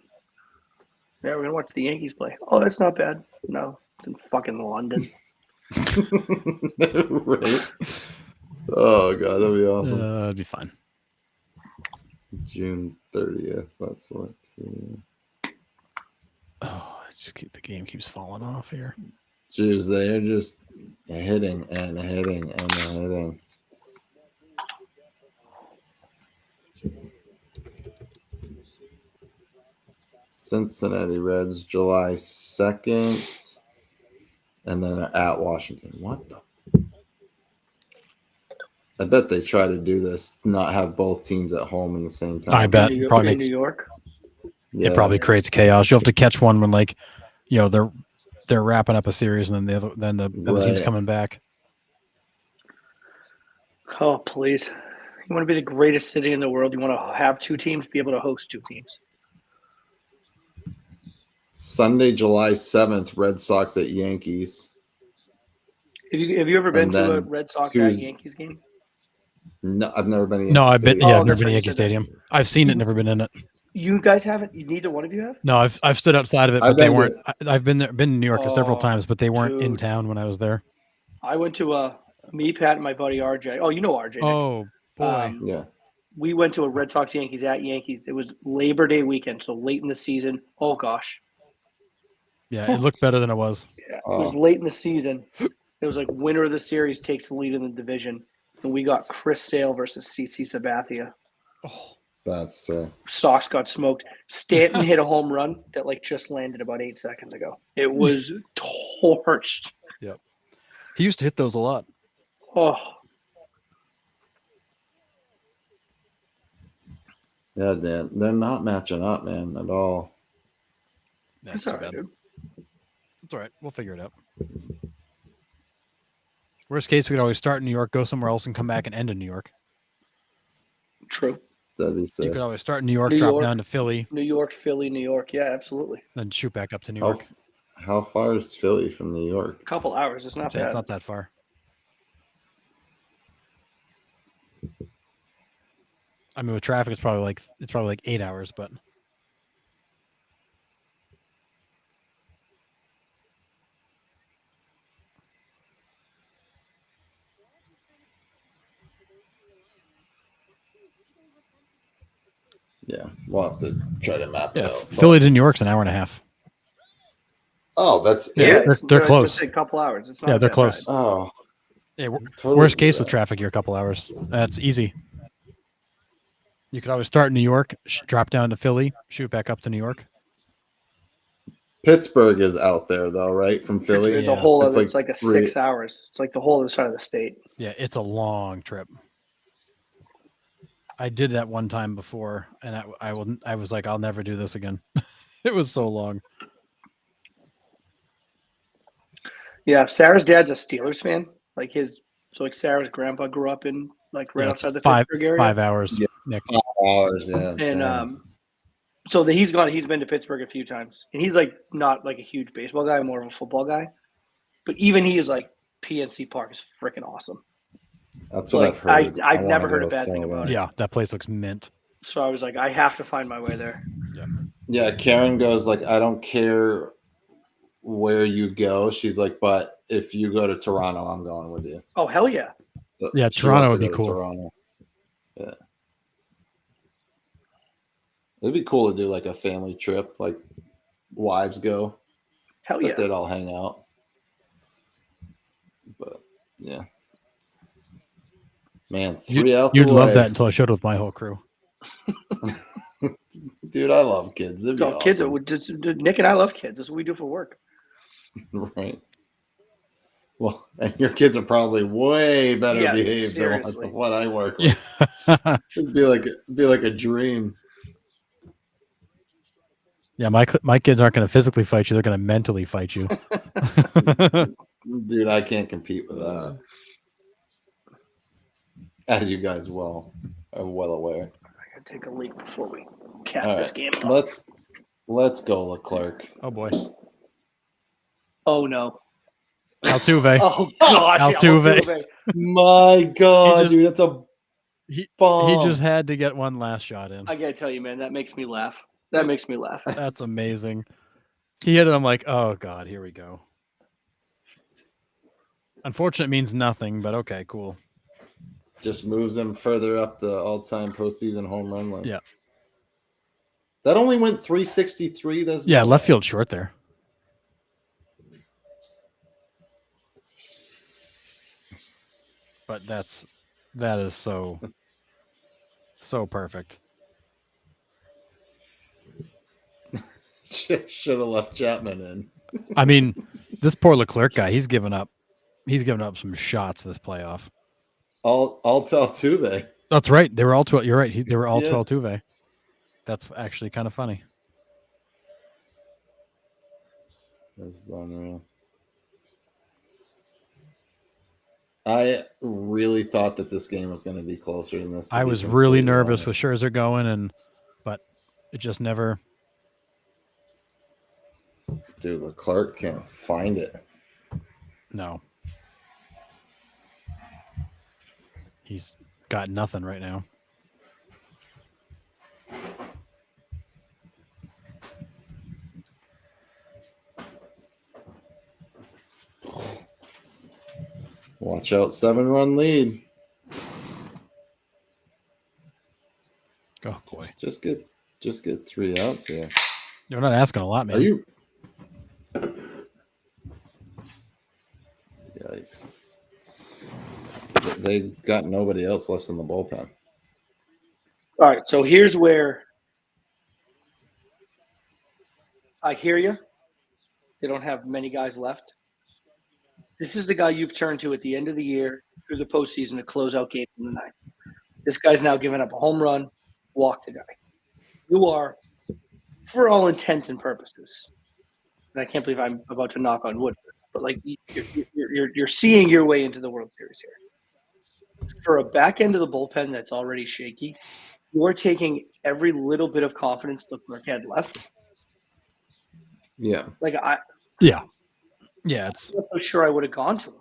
Speaker 3: Yeah, we're gonna watch the Yankees play. Oh, that's not bad. No, it's in fucking London.
Speaker 1: Right. Oh god, that'd be awesome.
Speaker 2: It'd be fine.
Speaker 1: June 30th. Let's look here.
Speaker 2: Oh, the game keeps falling off here.
Speaker 1: Jeez, they're just hitting and hitting and hitting. Cincinnati Reds, July 2nd. And then at Washington. What the? I bet they try to do this, not have both teams at home in the same time.
Speaker 2: I bet. Probably
Speaker 3: in New York.
Speaker 1: Yeah.
Speaker 2: It probably creates chaos. You'll have to catch one when, like, you know, they're wrapping up a series and then the other team's coming back.
Speaker 3: Oh, please. You want to be the greatest city in the world. You want to have two teams, be able to host two teams.
Speaker 1: Sunday, July 7th, Red Sox at Yankees.
Speaker 3: Have you ever been
Speaker 1: And
Speaker 3: to a
Speaker 1: then
Speaker 3: Red Sox at Yankees game?
Speaker 1: No, I've never been to Yankee
Speaker 2: No, I've been.
Speaker 1: Stadium.
Speaker 2: Yeah, I've
Speaker 3: Oh,
Speaker 2: never
Speaker 3: that's
Speaker 2: been to
Speaker 3: right, you
Speaker 2: Yankee
Speaker 3: said that.
Speaker 2: Stadium. I've seen it, never been in it.
Speaker 3: You guys haven't? Neither one of you have?
Speaker 2: No, I've stood outside of it,
Speaker 1: I've
Speaker 2: but they
Speaker 1: been
Speaker 2: weren't. I've been there, been in New York several
Speaker 3: Oh,
Speaker 2: times, but they weren't in
Speaker 3: dude.
Speaker 2: town when I was there.
Speaker 3: I went to me, Pat, and my buddy RJ. Oh, you know RJ. Nick.
Speaker 2: Oh boy,
Speaker 1: Yeah.
Speaker 3: We went to a Red Sox Yankees at Yankees. It was Labor Day weekend, so late in the season. Oh gosh,
Speaker 2: yeah, it looked better than it was.
Speaker 3: yeah, it was late in the season. It was like winner of the series takes the lead in the division, and we got Chris Sale versus CC Sabathia.
Speaker 1: That's
Speaker 3: Sox got smoked. Stanton hit a home run that like just landed about 8 seconds ago. It was torched.
Speaker 2: Yep. He used to hit those a lot.
Speaker 3: Oh,
Speaker 1: yeah, Dan. They're not matching up, man, at all.
Speaker 3: that's
Speaker 2: too
Speaker 3: all right,
Speaker 2: bad.
Speaker 3: dude.
Speaker 2: It's all right. We'll figure it out. Worst case, we could always start in New York, go somewhere else, and come back and end in New York.
Speaker 3: True.
Speaker 1: That'd be
Speaker 2: You
Speaker 1: sick.
Speaker 2: could always start in New York,
Speaker 3: New
Speaker 2: drop
Speaker 3: York.
Speaker 2: down to Philly,
Speaker 3: New York, Philly, New York. Yeah, absolutely.
Speaker 2: then shoot back up to New
Speaker 1: How,
Speaker 2: York.
Speaker 1: how far is Philly from New York?
Speaker 3: A couple hours. It's not
Speaker 2: So
Speaker 3: bad.
Speaker 2: it's not that far. I mean, with traffic, it's probably like 8 hours, but
Speaker 1: Yeah, we'll have to try to map it
Speaker 2: yeah,
Speaker 1: out.
Speaker 2: Philly to New York's an hour and a half.
Speaker 1: Oh, that's
Speaker 2: Yeah,
Speaker 1: it.
Speaker 2: they're
Speaker 3: it's
Speaker 2: close.
Speaker 3: just a couple hours. It's not.
Speaker 2: Yeah,
Speaker 3: a
Speaker 2: they're
Speaker 3: bad
Speaker 2: close.
Speaker 3: ride.
Speaker 1: Oh,
Speaker 2: Yeah,
Speaker 1: totally
Speaker 2: worst
Speaker 1: do
Speaker 2: case
Speaker 1: that.
Speaker 2: with traffic, you're a couple hours. That's easy. You could always start in New York, drop down to Philly, shoot back up to New York.
Speaker 1: Pittsburgh is out there though, right? From Philly.
Speaker 3: The
Speaker 2: Yeah.
Speaker 3: whole of
Speaker 1: It's
Speaker 3: it's
Speaker 1: like
Speaker 3: like a
Speaker 1: 3
Speaker 3: 6 hours. It's like the whole other side of the state.
Speaker 2: Yeah, it's a long trip. I did that one time before, and I was like, I'll never do this again. It was so long.
Speaker 3: Yeah, Sarah's dad's a Steelers fan. Like Sarah's grandpa grew up in like right
Speaker 2: Yeah, it's
Speaker 3: outside the
Speaker 2: five
Speaker 3: Pittsburgh area.
Speaker 2: 5 hours,
Speaker 1: Yeah.
Speaker 2: Nick.
Speaker 1: hours. Yeah,
Speaker 3: And
Speaker 1: damn.
Speaker 3: so he's been to Pittsburgh a few times, and he's like not like a huge baseball guy, more of a football guy. But even he is like PNC Park is freaking awesome.
Speaker 1: That's what
Speaker 3: Like
Speaker 1: I've heard.
Speaker 3: I've
Speaker 1: I
Speaker 3: never
Speaker 1: wanna
Speaker 3: heard a
Speaker 1: go
Speaker 3: bad
Speaker 1: so
Speaker 3: thing about
Speaker 1: bad.
Speaker 3: it.
Speaker 2: Yeah, that place looks mint.
Speaker 3: So I was like, I have to find my way there.
Speaker 1: Yeah, Karen goes like, I don't care where you go. She's like, but if you go to Toronto, I'm going with you.
Speaker 3: Oh hell yeah!
Speaker 1: So
Speaker 2: Yeah,
Speaker 1: she
Speaker 2: Toronto
Speaker 1: wants to
Speaker 2: would be
Speaker 1: go to
Speaker 2: cool.
Speaker 1: Toronto. Yeah, it'd be cool to do like a family trip, like wives go,
Speaker 3: Hell
Speaker 1: but
Speaker 3: yeah!
Speaker 1: they'd all hang out. But yeah, man, 3 outs
Speaker 2: You'd love
Speaker 1: away.
Speaker 2: that until I showed it with my whole crew.
Speaker 1: Dude, I love kids. It'd be
Speaker 3: So kids,
Speaker 1: awesome.
Speaker 3: Nick and I love kids. That's what we do for work.
Speaker 1: Right. Well, and your kids are probably way better
Speaker 3: Yeah,
Speaker 1: behaved
Speaker 3: seriously.
Speaker 1: than what I work with.
Speaker 2: Yeah,
Speaker 1: It'd be like a dream.
Speaker 2: yeah. My kids aren't going to physically fight you; they're going to mentally fight you.
Speaker 1: Dude, I can't compete with that. As you guys are well aware.
Speaker 3: I gotta take a leak before we cap
Speaker 1: All
Speaker 3: this
Speaker 1: right,
Speaker 3: game.
Speaker 1: let's go, Leclerc.
Speaker 2: Oh boy,
Speaker 3: Oh no!
Speaker 2: Altuve.
Speaker 3: Oh gosh!
Speaker 2: Altuve.
Speaker 1: My God,
Speaker 2: just-
Speaker 1: dude, that's a
Speaker 2: He
Speaker 1: bomb.
Speaker 2: just had to get one last shot in.
Speaker 3: I gotta tell you, man, that makes me laugh. That makes me laugh.
Speaker 2: That's amazing. He hit it. I'm like, oh god, here we go. Unfortunate means nothing, but okay, cool.
Speaker 1: Just moves him further up the all-time postseason home run list.
Speaker 2: Yeah.
Speaker 1: That only went 363. That's
Speaker 2: Yeah,
Speaker 1: not
Speaker 2: left
Speaker 1: bad.
Speaker 2: field short there. But that is so perfect.
Speaker 1: Should have left Chapman in.
Speaker 2: I mean, this poor Leclerc guy, he's given up some shots this playoff.
Speaker 1: All to Altuve.
Speaker 2: That's right. They were all 12. You're right. They were all
Speaker 1: Yeah.
Speaker 2: 12 Altuve. That's actually kind of funny.
Speaker 1: This is unreal. I really thought that this game was going to be closer than this. to
Speaker 2: I
Speaker 1: be
Speaker 2: was really
Speaker 1: completely
Speaker 2: nervous with
Speaker 1: honest.
Speaker 2: Scherzer going, but it just never.
Speaker 1: Dude, Leclerc can't find it.
Speaker 2: No. He's got nothing right now.
Speaker 1: Watch out, 7-run lead.
Speaker 2: Oh boy,
Speaker 1: Just get 3 outs here.
Speaker 2: you're not asking a lot, man.
Speaker 1: Are you? Yikes! They got nobody else left in the bullpen.
Speaker 3: All right, so here's where I hear you. They don't have many guys left. This is the guy you've turned to at the end of the year through the postseason to close out games in the ninth. This guy's now given up a home run, walked a guy. You are, for all intents and purposes, and I can't believe I'm about to knock on wood, but like you're seeing your way into the World Series here. For a back end of the bullpen that's already shaky, you are taking every little bit of confidence Leclerc had left.
Speaker 1: Yeah.
Speaker 3: Like
Speaker 2: Yeah, it's.
Speaker 3: I'm not so sure I would have gone to him.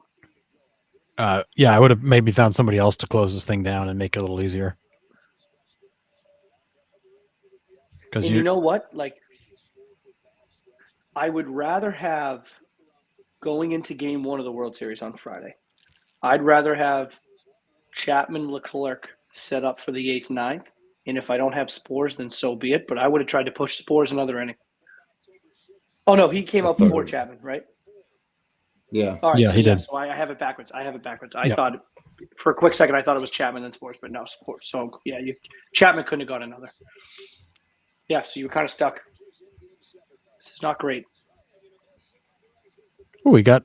Speaker 2: I would have maybe found somebody else to close this thing down and make it a little easier. Because
Speaker 3: And you know what? Like, I would rather have going into game one of the World Series on Friday. I'd rather have Chapman Leclerc set up for the 8th, 9th. And if I don't have Spores, then so be it. But I would have tried to push Spores another inning. Oh, no, he came out before Chapman, right?
Speaker 1: Yeah.
Speaker 3: All right,
Speaker 2: Yeah,
Speaker 3: so
Speaker 2: he did.
Speaker 3: So I have it backwards. I thought for a quick second I thought it was Chapman then Spores, but no, Spores. So yeah, Chapman couldn't have got another. Yeah, so you were kind of stuck. This is not great.
Speaker 2: Oh, he got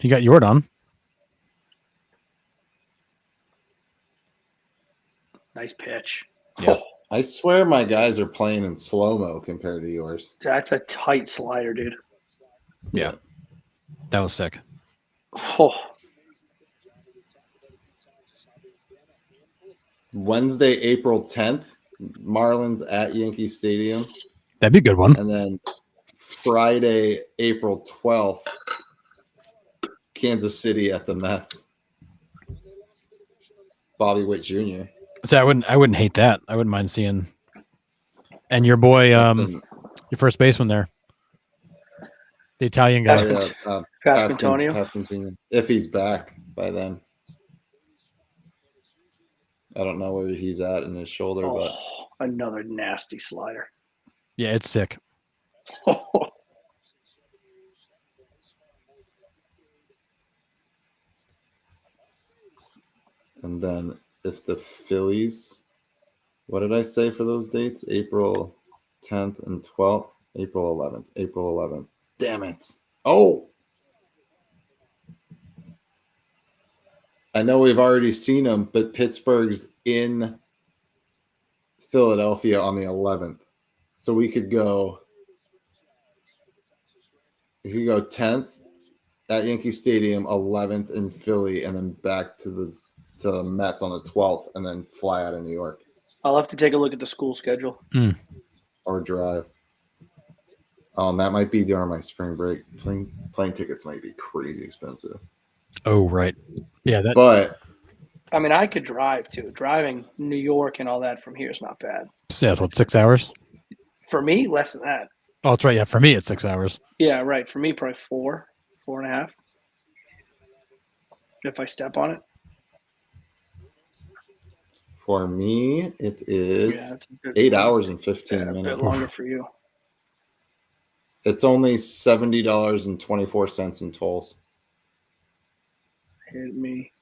Speaker 2: Jordan.
Speaker 3: Nice pitch.
Speaker 2: Yeah.
Speaker 3: Oh,
Speaker 1: I swear my guys are playing in slow-mo compared to yours.
Speaker 3: that's a tight slider, dude.
Speaker 2: Yeah. That was sick.
Speaker 3: Oh,
Speaker 1: Wednesday, April 10th, Marlins at Yankee Stadium.
Speaker 2: That'd be a good one.
Speaker 1: And then Friday, April 12th, Kansas City at the Mets. Bobby Witt Jr.
Speaker 2: So I wouldn't hate that. I wouldn't mind seeing. And your boy, your first baseman there, the Italian guy.
Speaker 3: Pasquantino.
Speaker 1: If he's back by then. I don't know where he's at in his shoulder, but
Speaker 3: another nasty slider.
Speaker 2: Yeah, it's sick.
Speaker 1: And then if the Phillies, what did I say for those dates? April 10th and 12th, April 11th. Damn it. Oh, I know we've already seen them, but Pittsburgh's in Philadelphia on the 11th. So we could go 10th at Yankee Stadium, 11th in Philly, and then back to the Mets on the 12th, and then fly out of New York.
Speaker 3: I'll have to take a look at the school schedule.
Speaker 1: Or drive. Oh, and that might be during my spring break. Plane tickets might be crazy expensive.
Speaker 2: Oh, right. Yeah,
Speaker 1: but
Speaker 3: I mean, I could drive too. Driving New York and all that from here is not bad.
Speaker 2: So that's what, 6 hours?
Speaker 3: For me, less than that.
Speaker 2: Oh, that's right. Yeah, for me, it's 6 hours.
Speaker 3: Yeah, right. For me, probably 4.5. If I step on it.
Speaker 1: For me, it is 8 hours and 15 minutes.
Speaker 3: A bit longer for you.
Speaker 1: It's only $70.24 in tolls.
Speaker 3: Hit me.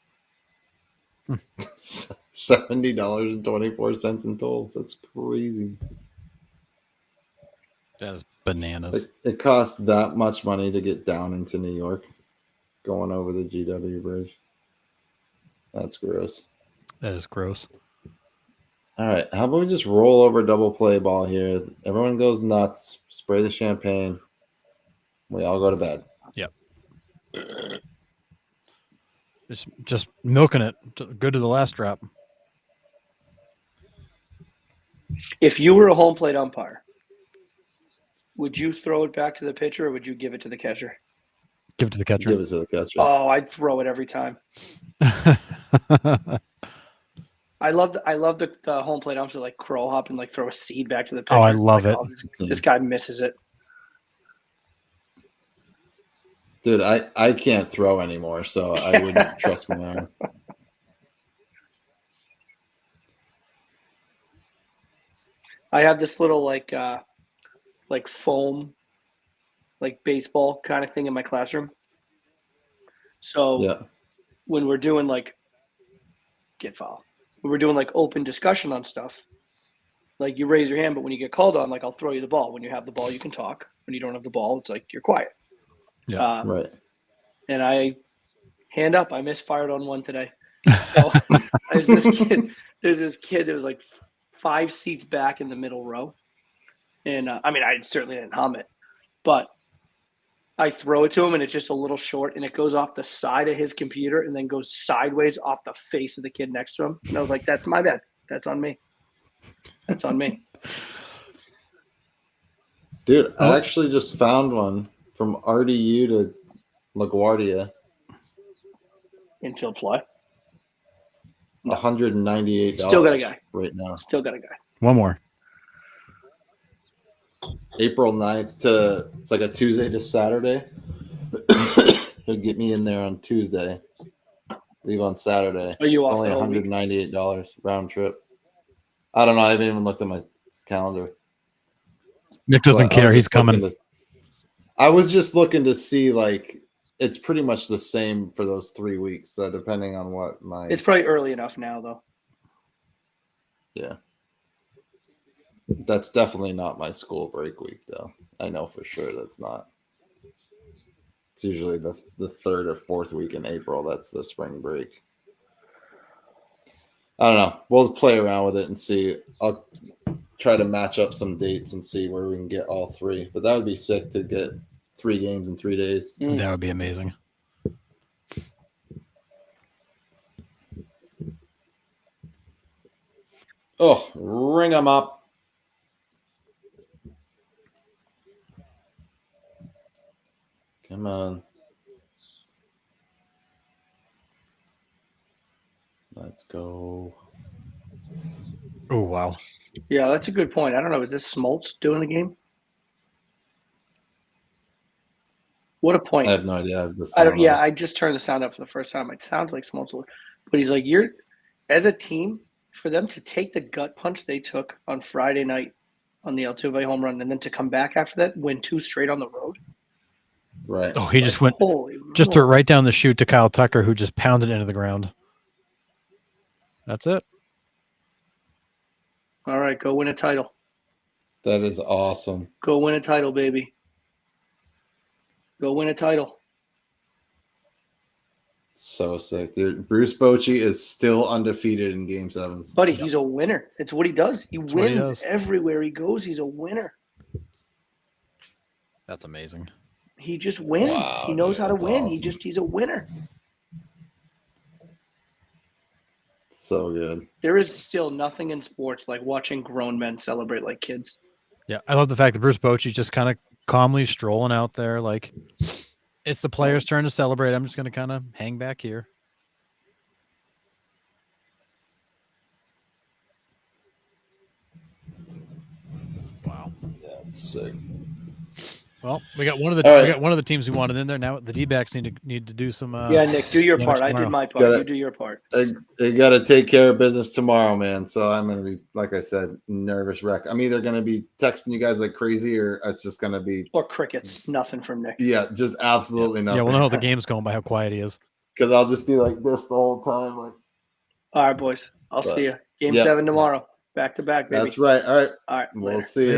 Speaker 1: $70.24 in tolls. That's crazy.
Speaker 2: That is bananas.
Speaker 1: It costs that much money to get down into New York, going over the GW Bridge. That's gross.
Speaker 2: That is gross.
Speaker 1: All right, how about we just roll over double play ball here? Everyone goes nuts. Spray the champagne. We all go to bed.
Speaker 2: Yep. Just milking it. Good to the last drop.
Speaker 3: If you were a home plate umpire, would you throw it back to the pitcher or would you give it to the catcher?
Speaker 2: Give it to the catcher.
Speaker 1: Give it to the catcher.
Speaker 3: Oh, I'd throw it every time. I love the home plate umpers that like crow hop and like throw a seed back to the pitcher.
Speaker 2: Oh, I love it.
Speaker 3: This guy misses it.
Speaker 1: Dude, I can't throw anymore, so I wouldn't trust my arm.
Speaker 3: I have this little like foam, like baseball kind of thing in my classroom. So when we're doing like when we're doing like open discussion on stuff, Like you raise your hand, but when you get called on, like I'll throw you the ball. When you have the ball, you can talk. When you don't have the ball, it's like you're quiet.
Speaker 2: Yeah.
Speaker 1: Right.
Speaker 3: And I hand up. I misfired on one today. So there's this kid that was like 5 seats back in the middle row. And I mean, I certainly didn't hum it, but I throw it to him and it's just a little short and it goes off the side of his computer and then goes sideways off the face of the kid next to him. And I was like, that's my bad. That's on me. That's on me.
Speaker 1: Dude, I actually just found one from RDU to LaGuardia.
Speaker 3: Infield fly. No.
Speaker 1: $198
Speaker 3: Still got a guy.
Speaker 1: right now.
Speaker 3: Still got a guy.
Speaker 2: One more.
Speaker 1: April 9th to, it's like a Tuesday to Saturday. He'll get me in there on Tuesday. Leave on Saturday.
Speaker 3: Are you
Speaker 1: it's
Speaker 3: off
Speaker 1: only
Speaker 3: the whole week?
Speaker 1: $198 round trip. I don't know. I haven't even looked at my calendar.
Speaker 2: Nick doesn't
Speaker 1: But
Speaker 2: care. He's coming.
Speaker 1: I was just looking to see, like, it's pretty much the same for those 3 weeks. So depending on what my...
Speaker 3: It's probably early enough now, though.
Speaker 1: Yeah. That's definitely not my school break week, though. I know for sure that's not. It's usually the third or fourth week in April. That's the spring break. I don't know. We'll play around with it and see. I'll try to match up some dates and see where we can get all three. But that would be sick to get 3 games in 3 days.
Speaker 2: That would be amazing.
Speaker 1: Oh, ring them up. Come on. Let's go.
Speaker 2: Oh, wow.
Speaker 3: Yeah, that's a good point. I don't know. Is this Smoltz doing the game? What a point.
Speaker 1: I have no idea.
Speaker 3: I just turned the sound up for the first time. It sounds like Smoltz. But he's like, as a team, for them to take the gut punch they took on Friday night on the Altuve home run and then to come back after that, win 2 straight on the road.
Speaker 1: Right.
Speaker 2: Oh, he just went, just threw it right down the chute to Kyle Tucker, who just pounded it into the ground. That's it.
Speaker 3: All right, go win a title.
Speaker 1: That is awesome.
Speaker 3: Go win a title, baby. Go win a title.
Speaker 1: So sick, dude. Bruce Bochy is still undefeated in Game 7s.
Speaker 3: Buddy, he's a winner. It's what he does. He wins everywhere he goes. He's a winner.
Speaker 2: That's amazing.
Speaker 3: He just wins.
Speaker 1: Wow,
Speaker 3: he knows how to win.
Speaker 1: Awesome.
Speaker 3: He's a winner.
Speaker 1: So good.
Speaker 3: There is still nothing in sports like watching grown men celebrate like kids.
Speaker 2: Yeah, I love the fact that Bruce Bochy's just kind of calmly strolling out there. Like, it's the players' turn to celebrate. I'm just going to kind of hang back here. Wow.
Speaker 1: Yeah, it's sick.
Speaker 2: Well, we got one of the teams who wanted in there. Now the D-backs need to do some.
Speaker 3: Yeah, Nick, do your part. I did my part. You do your part.
Speaker 1: They got to take care of business tomorrow, man. So I'm going to be, like I said, nervous wreck. I'm either going to be texting you guys like crazy, or it's just going to be
Speaker 3: crickets. Nothing from Nick.
Speaker 1: Yeah, just absolutely nothing.
Speaker 2: Yeah, we'll know how the game's going by how quiet he is.
Speaker 1: Because I'll just be like this the whole time. Like,
Speaker 3: all right, boys. I'll see you. Game 7 tomorrow. Back to back, baby.
Speaker 1: That's right. All right.
Speaker 3: All right.
Speaker 1: We'll
Speaker 3: later.
Speaker 1: see you.